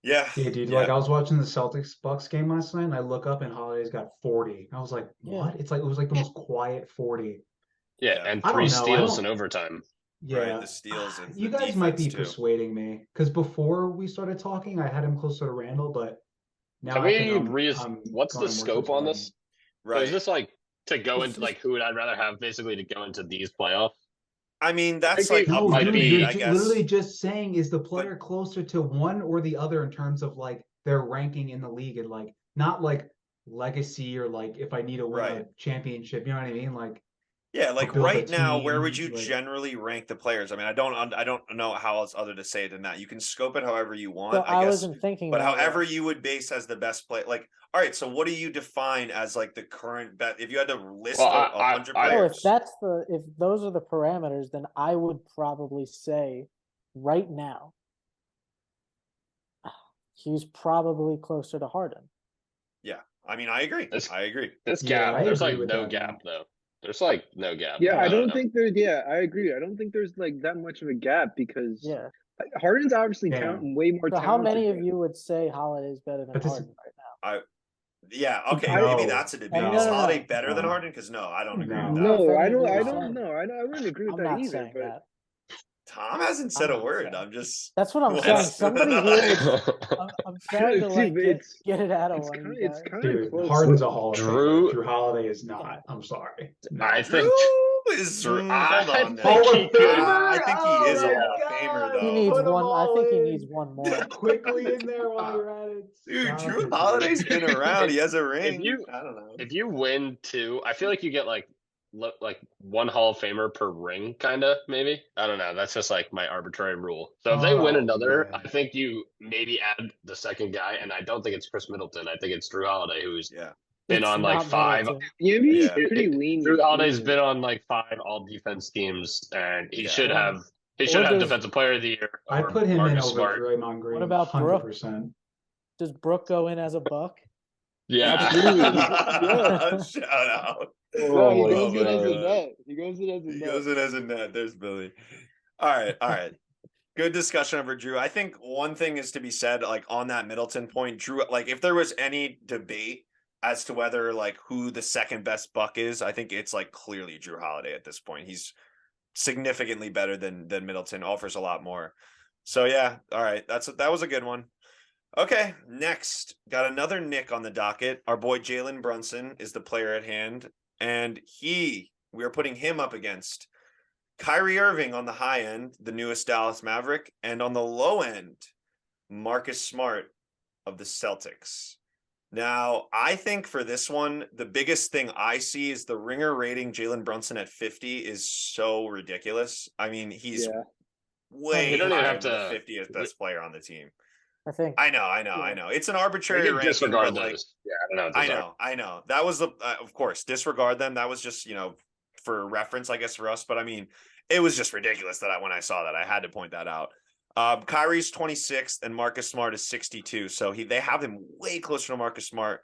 Speaker 1: Yeah.
Speaker 6: Yeah, dude.
Speaker 1: Yeah.
Speaker 6: Like I was watching the Celtics Bucks game last night, and I look up and Holiday's got 40. I was like,
Speaker 5: Yeah.
Speaker 6: what? It was like the most quiet 40.
Speaker 7: Yeah,
Speaker 1: Yeah.
Speaker 7: and
Speaker 6: I don't
Speaker 7: 3
Speaker 6: know, I
Speaker 7: steals
Speaker 6: don't-
Speaker 7: in overtime.
Speaker 6: Yeah,
Speaker 1: Right, the steals and
Speaker 6: you
Speaker 1: the
Speaker 6: guys might be
Speaker 1: defense, too.
Speaker 6: persuading me because before we started talking, I had him closer to Randall, but now
Speaker 7: Can
Speaker 6: I
Speaker 7: we
Speaker 6: think
Speaker 7: what's
Speaker 6: going
Speaker 7: the
Speaker 6: more
Speaker 7: scope
Speaker 6: towards
Speaker 7: on
Speaker 6: Harden.
Speaker 7: this? So
Speaker 1: Right.
Speaker 7: is this like to go
Speaker 5: It's
Speaker 7: into
Speaker 5: just-
Speaker 7: like who would I rather have basically to go into these playoffs?
Speaker 1: I mean, that's
Speaker 2: think
Speaker 1: like
Speaker 2: they-
Speaker 1: up
Speaker 6: No,
Speaker 1: for
Speaker 6: dude,
Speaker 1: debate,
Speaker 6: you're
Speaker 1: I guess.
Speaker 6: literally just saying, is the player closer to one or the other in terms of like their ranking in the league, and like not like legacy or like if I need to win a
Speaker 1: Right.
Speaker 6: championship, you know what I mean? Like,
Speaker 1: Yeah, like
Speaker 6: build a
Speaker 1: right now, where would
Speaker 6: team,
Speaker 1: you
Speaker 6: like-
Speaker 1: generally rank the players? I mean, I don't know how else other to say it than that. You can scope it however you want,
Speaker 5: So
Speaker 1: I
Speaker 5: I
Speaker 1: guess.
Speaker 5: wasn't thinking
Speaker 1: But
Speaker 5: that
Speaker 1: however
Speaker 5: way.
Speaker 1: you would base as the best play, like, all right. So what do you define as like the current bet? If you had to list
Speaker 7: Well,
Speaker 1: a 100
Speaker 7: I-
Speaker 5: Oh, if
Speaker 1: players,
Speaker 5: if those are the parameters, then I would probably say right now he's probably closer to Harden.
Speaker 1: yeah. I mean, I agree.
Speaker 7: This-
Speaker 1: I agree.
Speaker 7: This
Speaker 6: Yeah,
Speaker 7: gap,
Speaker 6: I
Speaker 7: there's
Speaker 6: agree
Speaker 7: like
Speaker 6: with
Speaker 7: no
Speaker 6: that,
Speaker 7: gap though. There's like no gap.
Speaker 2: Yeah, I don't
Speaker 7: know.
Speaker 2: think there's. Yeah, I agree. I don't think there's like that much of a gap because
Speaker 5: Yeah.
Speaker 2: Harden's obviously
Speaker 6: Yeah.
Speaker 2: way more
Speaker 5: So
Speaker 2: talented.
Speaker 5: how many of
Speaker 2: but-
Speaker 5: you would say Holiday's better than
Speaker 6: But this-
Speaker 5: Harden right now?
Speaker 1: Yeah. Okay.
Speaker 2: I-
Speaker 1: Maybe
Speaker 6: No,
Speaker 1: that's a debate.
Speaker 6: no,
Speaker 1: Is Holiday better than
Speaker 6: no.
Speaker 1: Harden? Because no, I don't agree with that.
Speaker 2: No,
Speaker 5: If
Speaker 2: I
Speaker 5: any of
Speaker 2: don't.
Speaker 5: you
Speaker 2: I
Speaker 5: are
Speaker 2: don't
Speaker 5: saying-
Speaker 2: know. I wouldn't agree with
Speaker 5: I'm
Speaker 2: that
Speaker 5: not
Speaker 2: either.
Speaker 5: saying
Speaker 2: But
Speaker 5: that.
Speaker 1: Tom hasn't said
Speaker 5: I'm
Speaker 1: a
Speaker 5: not
Speaker 1: word.
Speaker 5: saying-
Speaker 1: I'm just.
Speaker 5: That's what I'm
Speaker 1: Well,
Speaker 5: saying.
Speaker 1: that's-
Speaker 5: Somebody here would. I'm trying to
Speaker 2: See,
Speaker 5: like
Speaker 2: but
Speaker 5: get it out of
Speaker 2: it's
Speaker 5: one of
Speaker 2: kind.
Speaker 5: you
Speaker 2: It's
Speaker 5: guys.
Speaker 2: kind of
Speaker 6: dude,
Speaker 2: close.
Speaker 6: Harden's a Hall of
Speaker 7: Drew-
Speaker 6: Famer. Drew Holiday is not. I'm sorry. No.
Speaker 7: I think
Speaker 1: Drew is.
Speaker 7: Drew-
Speaker 1: Hold
Speaker 7: I
Speaker 1: on.
Speaker 7: think
Speaker 1: now.
Speaker 6: Hall
Speaker 7: he
Speaker 6: of
Speaker 7: could.
Speaker 1: I think he is a
Speaker 6: my
Speaker 1: Hall of Famer,
Speaker 6: God.
Speaker 5: He
Speaker 1: though.
Speaker 5: needs
Speaker 6: Put 'em
Speaker 5: one. I
Speaker 6: all
Speaker 5: think he
Speaker 6: in.
Speaker 5: needs one more.
Speaker 6: Quickly in there while you're at it.
Speaker 1: Dude,
Speaker 6: Stop
Speaker 1: Drew
Speaker 6: it,
Speaker 1: Holiday's
Speaker 6: dude.
Speaker 1: been around. He has a ring.
Speaker 7: you-
Speaker 1: I don't know.
Speaker 7: If you win two, I feel like you get like one Hall of Famer per ring, kind of maybe. I don't know. That's just like my arbitrary rule. So if they win
Speaker 6: Oh,
Speaker 7: another,
Speaker 6: yeah.
Speaker 7: I think you maybe add the second guy, and I don't think it's Chris Middleton. I think it's Drew Holiday, who's
Speaker 1: Yeah.
Speaker 7: been
Speaker 5: It's
Speaker 7: on like
Speaker 5: not
Speaker 7: 5.
Speaker 5: Middleton.
Speaker 2: The NBA is
Speaker 1: Yeah.
Speaker 2: pretty lenient.
Speaker 7: Drew Holiday's been on like 5 all defense teams, and he
Speaker 1: Yeah.
Speaker 7: should
Speaker 5: Or-
Speaker 7: have. He
Speaker 5: or
Speaker 7: should have
Speaker 5: does-
Speaker 7: defensive player of the year.
Speaker 6: I
Speaker 7: or
Speaker 6: put him in
Speaker 7: Marcus
Speaker 6: over
Speaker 7: Smart.
Speaker 6: Draymond Green.
Speaker 5: What about Brooke?
Speaker 6: 100%.
Speaker 5: Does Brooke go in as a buck?
Speaker 7: Yeah,
Speaker 2: Absolutely.
Speaker 1: Shout out.
Speaker 2: No, he
Speaker 7: my
Speaker 2: goes in as a
Speaker 7: God.
Speaker 2: net. He goes in as a
Speaker 1: He
Speaker 2: net.
Speaker 1: goes in as a net. There's Billy. All right. All right. Good discussion over Drew. I think one thing is to be said, like on that Middleton point, Drew, like if there was any debate as to whether like who the second best buck is, I think it's like clearly Drew Holiday at this point. He's significantly better than Middleton, offers a lot more. So yeah, all right. That was a good one. Okay, next, got another Nick on the docket. Our boy Jalen Brunson is the player at hand, and we are putting him up against Kyrie Irving on the high end, the newest Dallas Maverick, and on the low end, Marcus Smart of the Celtics. Now, I think for this one, the biggest thing I see is the ringer rating Jalen Brunson at 50 is so ridiculous. I mean, he's
Speaker 2: Yeah.
Speaker 1: way
Speaker 7: You don't even
Speaker 1: higher
Speaker 7: have
Speaker 1: than the
Speaker 7: to-
Speaker 1: 50th best player on the team.
Speaker 5: I think.
Speaker 1: I know. It's an
Speaker 7: we
Speaker 1: arbitrary
Speaker 7: can
Speaker 1: ranking,
Speaker 7: disregard
Speaker 1: but like,
Speaker 7: those. Yeah, I don't know. What those are.
Speaker 1: I know. That was the, of course, disregard them. That was just, for reference, I guess, for us. But I mean, it was just ridiculous that when I saw that, I had to point that out. Kyrie's 26th and Marcus Smart is 62. So they have him way closer to Marcus Smart,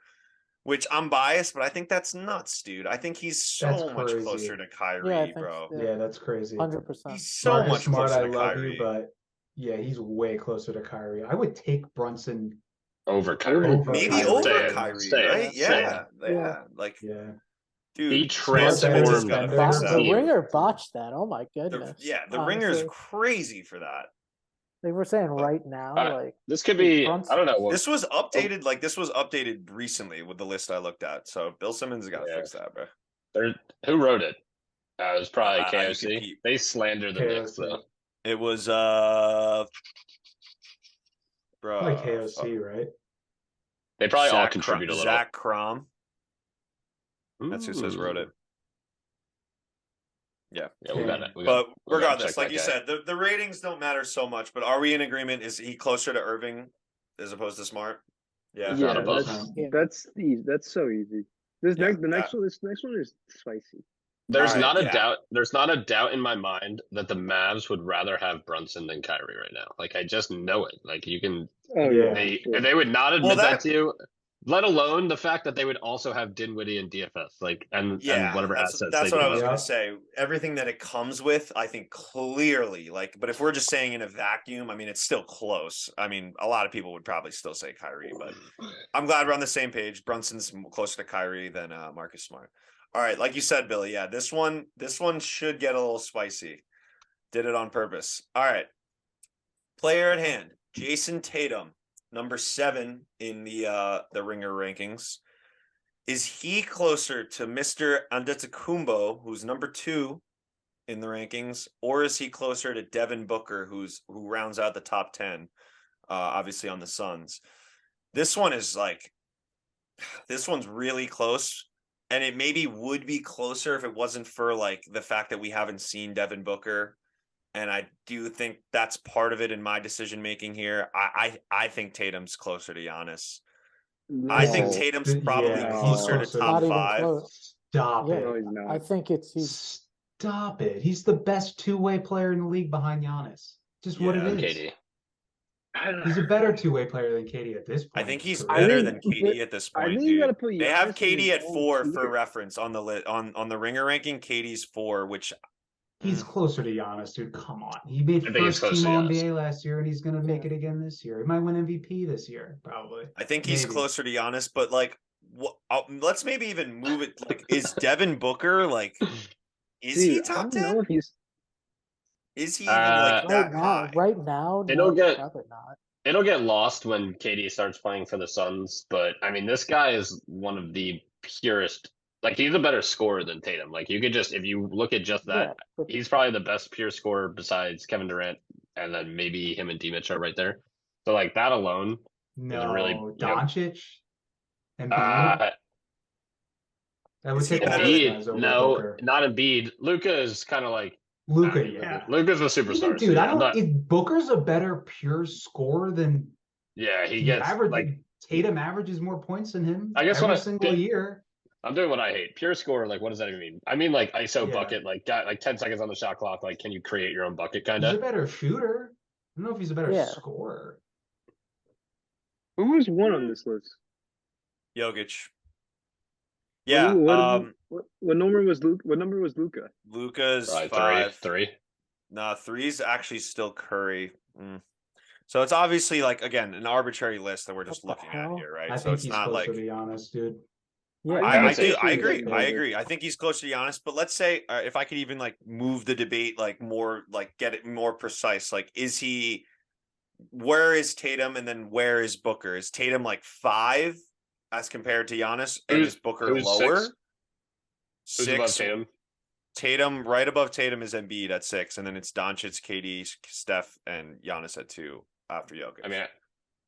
Speaker 1: which I'm biased, but I think that's nuts, dude. I think he's
Speaker 6: That's
Speaker 1: so much
Speaker 6: crazy.
Speaker 1: closer to
Speaker 5: Yeah, I
Speaker 1: Kyrie,
Speaker 5: think
Speaker 1: bro.
Speaker 5: so.
Speaker 6: Yeah, that's crazy.
Speaker 5: 100%.
Speaker 1: He's so
Speaker 6: Marcus
Speaker 1: much
Speaker 6: Smart,
Speaker 1: closer
Speaker 6: I
Speaker 1: to
Speaker 6: love
Speaker 1: Kyrie.
Speaker 6: you, but yeah, he's way closer to Kyrie. I would take Brunson.
Speaker 7: Over Kyrie.
Speaker 6: Over
Speaker 1: Maybe
Speaker 6: Kyrie.
Speaker 1: over
Speaker 7: Same,
Speaker 1: Kyrie,
Speaker 7: same,
Speaker 1: right?
Speaker 7: same.
Speaker 1: Yeah. Like,
Speaker 6: Yeah.
Speaker 1: dude,
Speaker 7: He
Speaker 1: Ben
Speaker 7: transformed
Speaker 1: Simmons has gotta
Speaker 6: defender.
Speaker 1: fix
Speaker 5: The
Speaker 1: that.
Speaker 7: team.
Speaker 5: ringer botched that. Oh my goodness.
Speaker 1: The ringer is
Speaker 5: Honestly.
Speaker 1: crazy for that.
Speaker 5: Like we're saying right now, like
Speaker 7: This could be.
Speaker 5: Brunson-
Speaker 7: I don't know. What,
Speaker 1: This was updated, this was updated recently with the list I looked at. So Bill Simmons has got to
Speaker 7: Yeah.
Speaker 1: fix that, bro.
Speaker 7: who wrote it? It was probably
Speaker 1: You
Speaker 7: KOC.
Speaker 1: could keep-
Speaker 7: They slander the Knicks
Speaker 6: KOC.
Speaker 7: though.
Speaker 1: It was bro.
Speaker 6: Like KOC, right?
Speaker 7: They probably all contribute a little.
Speaker 1: Zach Crom. That's who says wrote it. Yeah.
Speaker 7: Yeah, we got it.
Speaker 1: But
Speaker 7: we gotta
Speaker 1: regardless,
Speaker 7: check
Speaker 1: like
Speaker 7: that
Speaker 1: you
Speaker 7: guy.
Speaker 1: said, the ratings don't matter so much. But are we in agreement? Is he closer to Irving as opposed to Smart? Yeah.
Speaker 7: Not
Speaker 2: Yeah,
Speaker 7: above
Speaker 2: that's,
Speaker 5: him.
Speaker 2: that's easy. That's so easy. This
Speaker 1: Yeah,
Speaker 2: the next one is spicy.
Speaker 7: There's
Speaker 1: Alright,
Speaker 7: not a
Speaker 1: yeah.
Speaker 7: doubt. There's not a doubt in my mind that the Mavs would rather have Brunson than Kyrie right now. Like I just know it. Like you can.
Speaker 2: Oh
Speaker 6: Yeah.
Speaker 2: yeah,
Speaker 7: They would not admit
Speaker 1: that-
Speaker 7: that to you. Let alone the fact that they would also have Dinwiddie and DFS, and whatever assets.
Speaker 1: That's
Speaker 7: they
Speaker 1: what I
Speaker 7: can
Speaker 1: was
Speaker 7: get.
Speaker 1: going to say. Everything that it comes with, I think clearly, but if we're just saying in a vacuum, I mean, it's still close. I mean, a lot of people would probably still say Kyrie, but I'm glad we're on the same page. Brunson's closer to Kyrie than Marcus Smart. All right, like you said, Billy. Yeah, this one should get a little spicy. Did it on purpose. All right. Player at hand, Jason Tatum, number 7 in the Ringer rankings. Is he closer to Mr. Antetokounmpo, who's number 2 in the rankings, or is he closer to Devin Booker, who rounds out the top 10, obviously on the Suns? This one's really close, and it maybe would be closer if it wasn't for like the fact that we haven't seen Devin Booker. And I do think that's part of it in my decision making here. I think Tatum's closer to Giannis. I think
Speaker 2: No.
Speaker 1: Tatum's probably
Speaker 6: Yeah,
Speaker 1: closer to
Speaker 6: he's closer.
Speaker 1: top
Speaker 5: Not even
Speaker 1: 5.
Speaker 5: close.
Speaker 6: Stop
Speaker 5: Yeah.
Speaker 6: it.
Speaker 2: No, he's not.
Speaker 5: I think he's
Speaker 6: Stop it. He's the best two-way player in the league behind Giannis. Just what it
Speaker 1: Yeah.
Speaker 6: is.
Speaker 7: KD.
Speaker 6: He's a better two-way player than KD at this point.
Speaker 1: I think
Speaker 6: in his
Speaker 1: he's
Speaker 6: career.
Speaker 1: better
Speaker 2: think-
Speaker 1: than KD at this
Speaker 2: I
Speaker 1: point,
Speaker 2: think you
Speaker 1: dude.
Speaker 2: gotta put
Speaker 1: They have
Speaker 2: Giannis in
Speaker 1: KD
Speaker 2: his
Speaker 1: at
Speaker 2: own
Speaker 1: 4 for
Speaker 2: tier.
Speaker 1: reference on the Ringer ranking. KD's 4, which
Speaker 6: He's closer to Giannis, dude. Come on. He made
Speaker 7: I think he's
Speaker 6: first
Speaker 7: close
Speaker 6: team
Speaker 7: to
Speaker 6: All
Speaker 7: Giannis.
Speaker 6: NBA last year, and he's gonna make
Speaker 5: Yeah.
Speaker 6: it again this year. He might win MVP this year, probably.
Speaker 1: I think he's
Speaker 6: Maybe.
Speaker 1: closer to Giannis. But like, let's maybe even move it. Like, is Devin Booker like? Is he
Speaker 2: Dude, I
Speaker 1: top
Speaker 2: don't know
Speaker 1: 10?
Speaker 2: if he's.
Speaker 1: Is he even like that high?
Speaker 5: right now,
Speaker 7: It'll
Speaker 5: no,
Speaker 7: get-
Speaker 5: probably not.
Speaker 7: It'll get lost when KD starts playing for the Suns, but I mean, this guy is one of the purest. Like, he's a better scorer than Tatum. Like, you could just, if you look at just that,
Speaker 5: Yeah, but
Speaker 7: he's probably the best pure scorer besides Kevin Durant, and then maybe him and D-Mitch are right there. So, like, that alone,
Speaker 6: No,
Speaker 7: really, you know,
Speaker 6: Doncic and
Speaker 7: uh,
Speaker 6: that would
Speaker 1: is he
Speaker 6: take all
Speaker 1: better
Speaker 6: those
Speaker 1: than-
Speaker 6: guys over
Speaker 7: no,
Speaker 6: Booker.
Speaker 7: not Embiid. Luca is kind of like
Speaker 6: Luca,
Speaker 7: nah,
Speaker 6: yeah.
Speaker 7: Luca's a superstar.
Speaker 6: Dude,
Speaker 7: so
Speaker 6: I
Speaker 7: I'm
Speaker 6: don't.
Speaker 7: not-
Speaker 6: If Booker's a better pure scorer than
Speaker 7: yeah, he
Speaker 6: the
Speaker 7: gets
Speaker 6: average,
Speaker 7: like.
Speaker 6: Tatum averages more points than him.
Speaker 7: I guess
Speaker 6: every
Speaker 7: what I
Speaker 6: single
Speaker 7: did-
Speaker 6: year.
Speaker 7: I'm doing what I hate. Pure scorer, like, what does that even mean? I mean, like, ISO
Speaker 6: Yeah.
Speaker 7: bucket, like, got like 10 seconds on the shot clock. Like, can you create your own bucket, kind
Speaker 6: He's a
Speaker 7: of?
Speaker 6: better shooter. I don't know if he's a better
Speaker 5: Yeah.
Speaker 6: scorer.
Speaker 2: Who was one on this list?
Speaker 1: Jokic. Yeah.
Speaker 2: What number was Luke? What number was Luca?
Speaker 1: Luca's
Speaker 7: Probably
Speaker 1: 5.
Speaker 7: three.
Speaker 1: Nah, 3's actually still Curry. So it's obviously like, again, an arbitrary list that we're just
Speaker 5: What the
Speaker 1: looking at
Speaker 5: hell?
Speaker 1: here, right?
Speaker 6: I
Speaker 1: so
Speaker 6: think
Speaker 1: it's
Speaker 6: he's
Speaker 1: not
Speaker 6: closer
Speaker 1: like
Speaker 6: to Giannis, dude.
Speaker 5: yeah,
Speaker 7: I would say
Speaker 1: I
Speaker 7: he's
Speaker 1: agree.
Speaker 2: Devin
Speaker 1: I
Speaker 2: Booker.
Speaker 1: agree. I think he's closer to Giannis, but let's say if I could even like move the debate like more, like get it more precise, like where is Tatum and then where is Booker? Is Tatum like 5 as compared to Giannis, and is Booker
Speaker 7: who's
Speaker 1: lower?
Speaker 7: 6? Who's above Tatum?
Speaker 1: Tatum, right above Tatum is Embiid at 6, and then it's Doncic, KD, Steph, and Giannis at 2 after Jokic.
Speaker 7: I mean,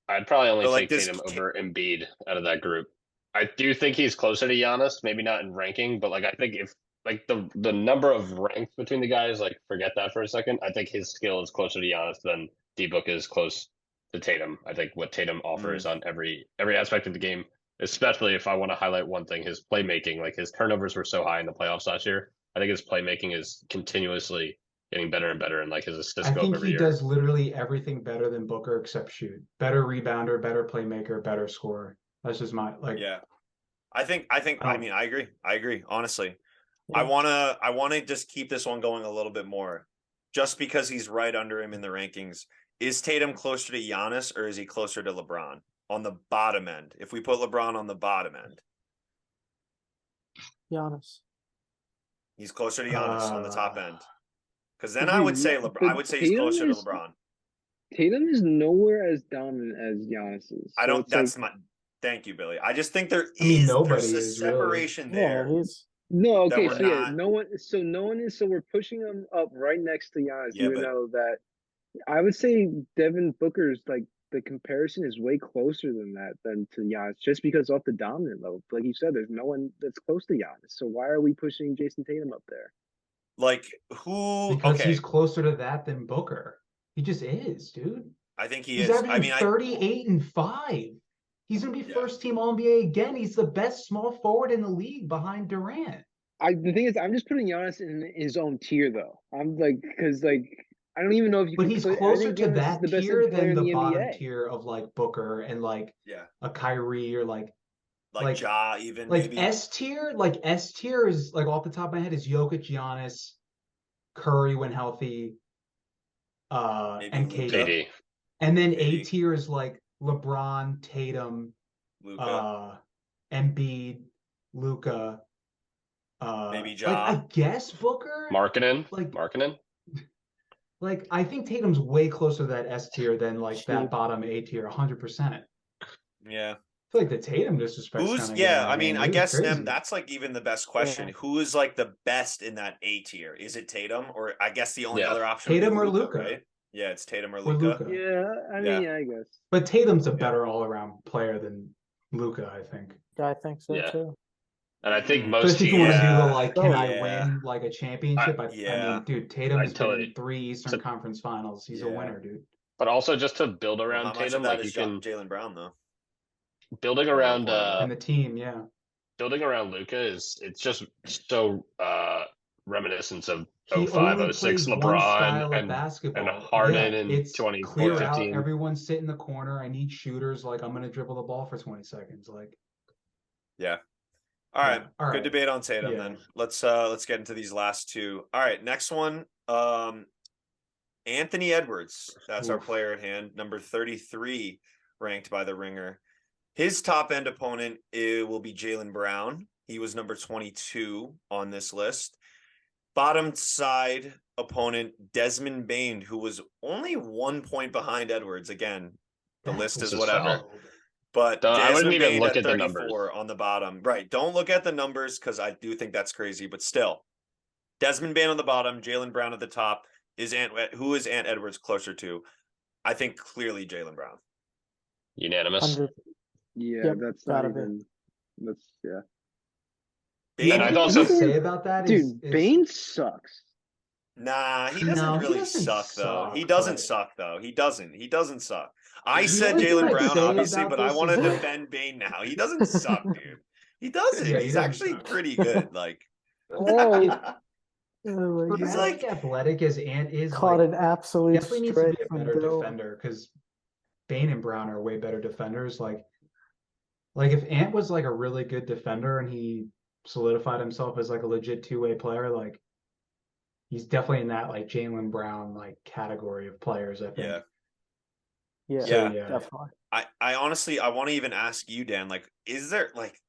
Speaker 7: I'd probably only
Speaker 1: But, like,
Speaker 7: take
Speaker 1: this
Speaker 7: Tatum over Embiid out of that group. I do think he's closer to Giannis, maybe not in ranking, but like I think if like the number of ranks between the guys, like forget that for a second. I think his skill is closer to Giannis than D-Book is close to Tatum. I think what Tatum offers on every aspect of the game, especially if I want to highlight one thing, his playmaking. Like, his turnovers were so high in the playoffs last year. I think his playmaking is continuously getting better and better, and like his assists
Speaker 6: I
Speaker 7: go up
Speaker 6: think
Speaker 7: every
Speaker 6: he
Speaker 7: year.
Speaker 6: does literally everything better than Booker except shoot. Better rebounder, better playmaker, better scorer. That's just my like.
Speaker 1: Yeah. I think I mean I agree, honestly.
Speaker 5: Yeah.
Speaker 1: I wanna just keep this one going a little bit more. Just because he's right under him in the rankings. Is Tatum closer to Giannis, or is he closer to LeBron on the bottom end? If we put LeBron on the bottom end,
Speaker 5: Giannis.
Speaker 1: he's closer to Giannis on the top end. Because then
Speaker 2: Dude,
Speaker 1: I would say
Speaker 2: but
Speaker 1: I would say he's
Speaker 2: Tatum
Speaker 1: closer to
Speaker 2: is-
Speaker 1: LeBron.
Speaker 2: Tatum is nowhere as dominant as Giannis is.
Speaker 1: I
Speaker 2: So
Speaker 1: don't.
Speaker 2: it's
Speaker 1: That's
Speaker 2: like,
Speaker 1: my. Thank you, Billy. I just think there's
Speaker 6: nobody
Speaker 1: a
Speaker 6: is, really.
Speaker 1: separation
Speaker 5: Yeah,
Speaker 1: there.
Speaker 5: he's
Speaker 2: no.
Speaker 1: that
Speaker 2: Okay,
Speaker 1: we're
Speaker 2: so yeah,
Speaker 1: not-
Speaker 2: no one. So no one is. So we're pushing him up right next to Giannis,
Speaker 1: Yeah,
Speaker 2: even
Speaker 1: but-
Speaker 2: though that I would say Devin Booker's like the comparison is way closer than that than to Giannis, just because off the dominant level. Like you said, there's no one that's close to Giannis. So why are we pushing Jason Tatum up there?
Speaker 1: Like who?
Speaker 6: Because
Speaker 1: Okay,
Speaker 6: he's closer to that than Booker. He just is, dude.
Speaker 1: I think he
Speaker 6: He's
Speaker 1: is.
Speaker 6: averaging
Speaker 1: I mean,
Speaker 6: 38 and 5. He's gonna be
Speaker 1: Yeah.
Speaker 6: first team All NBA again. He's the best small forward in the league behind Durant.
Speaker 2: The thing is, I'm just putting Giannis in his own tier, though. I'm like, because like I don't even know if you.
Speaker 6: But
Speaker 2: can
Speaker 6: he's
Speaker 2: put, I
Speaker 6: closer
Speaker 2: think
Speaker 6: to
Speaker 2: Giannis is
Speaker 6: that
Speaker 2: the best
Speaker 6: tier
Speaker 2: player
Speaker 6: than
Speaker 2: in
Speaker 6: the
Speaker 2: the
Speaker 6: bottom
Speaker 2: NBA.
Speaker 6: tier of like Booker and like
Speaker 1: yeah,
Speaker 6: a Kyrie or like
Speaker 1: like Ja even
Speaker 6: like
Speaker 1: maybe.
Speaker 6: S tier. Like S tier is like off the top of my head is Jokic, Giannis, Curry when healthy,
Speaker 1: Maybe
Speaker 6: and
Speaker 1: Luka.
Speaker 6: KD.
Speaker 7: KD.
Speaker 6: And then
Speaker 1: KD.
Speaker 6: A tier is like LeBron, Tatum,
Speaker 1: Luka.
Speaker 6: Embiid, Luca,
Speaker 1: Maybe
Speaker 6: like
Speaker 1: Ja.
Speaker 6: I guess Booker.
Speaker 7: Markkinen.
Speaker 6: Like-
Speaker 7: Markkinen.
Speaker 6: Like I think Tatum's way closer to that S tier than like that
Speaker 5: Shoot.
Speaker 6: bottom A tier, 100%.
Speaker 1: Yeah.
Speaker 6: feel like the Tatum disrespect.
Speaker 1: I mean, I guess them,
Speaker 6: that.
Speaker 1: that's like even the best question.
Speaker 5: Yeah.
Speaker 1: Who is like the best in that A tier? Is it Tatum, or I guess the only
Speaker 7: Yeah.
Speaker 1: other option would be
Speaker 6: Tatum or Luka.
Speaker 1: right? Yeah, it's Tatum or
Speaker 6: Or
Speaker 1: Luka.
Speaker 6: Luka.
Speaker 2: Yeah, I mean, yeah, I guess.
Speaker 6: But Tatum's a better all-around player than Luka, I think.
Speaker 5: Yeah, I think so
Speaker 7: Yeah.
Speaker 5: too.
Speaker 7: And I think
Speaker 1: Mm.
Speaker 7: most
Speaker 6: Especially if you want to do the
Speaker 1: Yeah.
Speaker 6: like,
Speaker 5: Oh,
Speaker 6: can
Speaker 1: yeah.
Speaker 6: I win like a championship? I
Speaker 1: yeah.
Speaker 6: mean, dude, Tatum's been
Speaker 7: totally-
Speaker 6: in 3 Eastern
Speaker 7: so-
Speaker 6: Conference Finals. He's a
Speaker 1: Yeah.
Speaker 6: winner, dude.
Speaker 7: But also just to build
Speaker 1: Well,
Speaker 7: around
Speaker 1: how much
Speaker 7: Tatum,
Speaker 1: of that
Speaker 7: like you
Speaker 1: is
Speaker 7: can
Speaker 1: Jalen Brown though?
Speaker 7: building
Speaker 1: Or
Speaker 7: around
Speaker 1: part of that?
Speaker 6: And the team, yeah.
Speaker 7: building around Luca it's just so reminiscent of
Speaker 6: He
Speaker 7: 05,
Speaker 6: only
Speaker 7: 06
Speaker 6: plays one style
Speaker 7: LeBron
Speaker 6: of
Speaker 7: and
Speaker 6: basketball.
Speaker 7: Harden in
Speaker 6: it's
Speaker 7: 2015.
Speaker 6: clear out. Everyone sit in the corner. I need shooters. Like I'm gonna dribble the ball for 20 seconds. Like
Speaker 1: Yeah. All right.
Speaker 6: Yeah. All
Speaker 1: Good
Speaker 6: right.
Speaker 1: debate on Tatum
Speaker 6: Yeah.
Speaker 1: then. Let's get into these last two. All right, next one. Anthony Edwards. That's our
Speaker 6: Oof.
Speaker 1: player at hand, number 33 ranked by the Ringer. His top end opponent will be Jaylen Brown. He was number 22 on this list. Bottom side opponent Desmond Bane, who was only 1 point behind Edwards. Again, the list
Speaker 7: This
Speaker 1: is
Speaker 7: is
Speaker 1: whatever.
Speaker 7: wild.
Speaker 1: But
Speaker 7: I wouldn't
Speaker 1: Desmond
Speaker 7: even
Speaker 1: Bane
Speaker 7: look
Speaker 1: at
Speaker 7: at the
Speaker 1: 34
Speaker 7: numbers.
Speaker 1: on the bottom. Right. Don't look at the numbers because I do think that's crazy. But still, Desmond Bane on the bottom, Jaylen Brown at the top. Who is Ant Edwards closer to? I think clearly Jaylen Brown.
Speaker 7: Unanimous.
Speaker 5: 100.
Speaker 2: Yeah,
Speaker 5: Yep,
Speaker 2: that's not
Speaker 5: gotta be.
Speaker 2: even. That's yeah.
Speaker 1: Bane,
Speaker 7: And I thought
Speaker 6: What
Speaker 7: so.
Speaker 6: to say about that is,
Speaker 2: Dude, Bane sucks.
Speaker 1: nah, he doesn't
Speaker 6: No, he
Speaker 1: really
Speaker 6: doesn't
Speaker 1: suck though. He
Speaker 6: suck,
Speaker 1: doesn't
Speaker 6: but-
Speaker 1: suck though. He doesn't suck. I
Speaker 6: The
Speaker 1: said
Speaker 6: only thing
Speaker 1: Jaylen
Speaker 6: I'd
Speaker 1: Brown,
Speaker 6: say
Speaker 1: obviously,
Speaker 6: about
Speaker 1: but I
Speaker 6: this
Speaker 1: want to
Speaker 6: is, like-
Speaker 1: defend Bane now. He doesn't suck, dude. He doesn't.
Speaker 6: Yeah, he
Speaker 1: He's
Speaker 6: doesn't
Speaker 1: actually
Speaker 6: suck.
Speaker 1: pretty good. Like,
Speaker 5: Oh,
Speaker 6: For
Speaker 1: He's
Speaker 6: as
Speaker 1: like-
Speaker 6: athletic as Ant is,
Speaker 5: caught
Speaker 6: like,
Speaker 5: an absolute
Speaker 6: definitely needs to be
Speaker 5: strike
Speaker 6: a
Speaker 5: from
Speaker 6: better
Speaker 5: Bill.
Speaker 6: defender because Bane and Brown are way better defenders. Like if Ant was like a really good defender and he solidified himself as like a legit two-way player, like he's definitely in that like Jaylen Brown like category of players, I think.
Speaker 1: yeah.
Speaker 5: Yeah,
Speaker 6: So,
Speaker 1: Yeah.
Speaker 5: definitely.
Speaker 1: I honestly, I want to even ask you, Dan, like, is there like,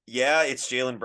Speaker 1: yeah, it's Jaylen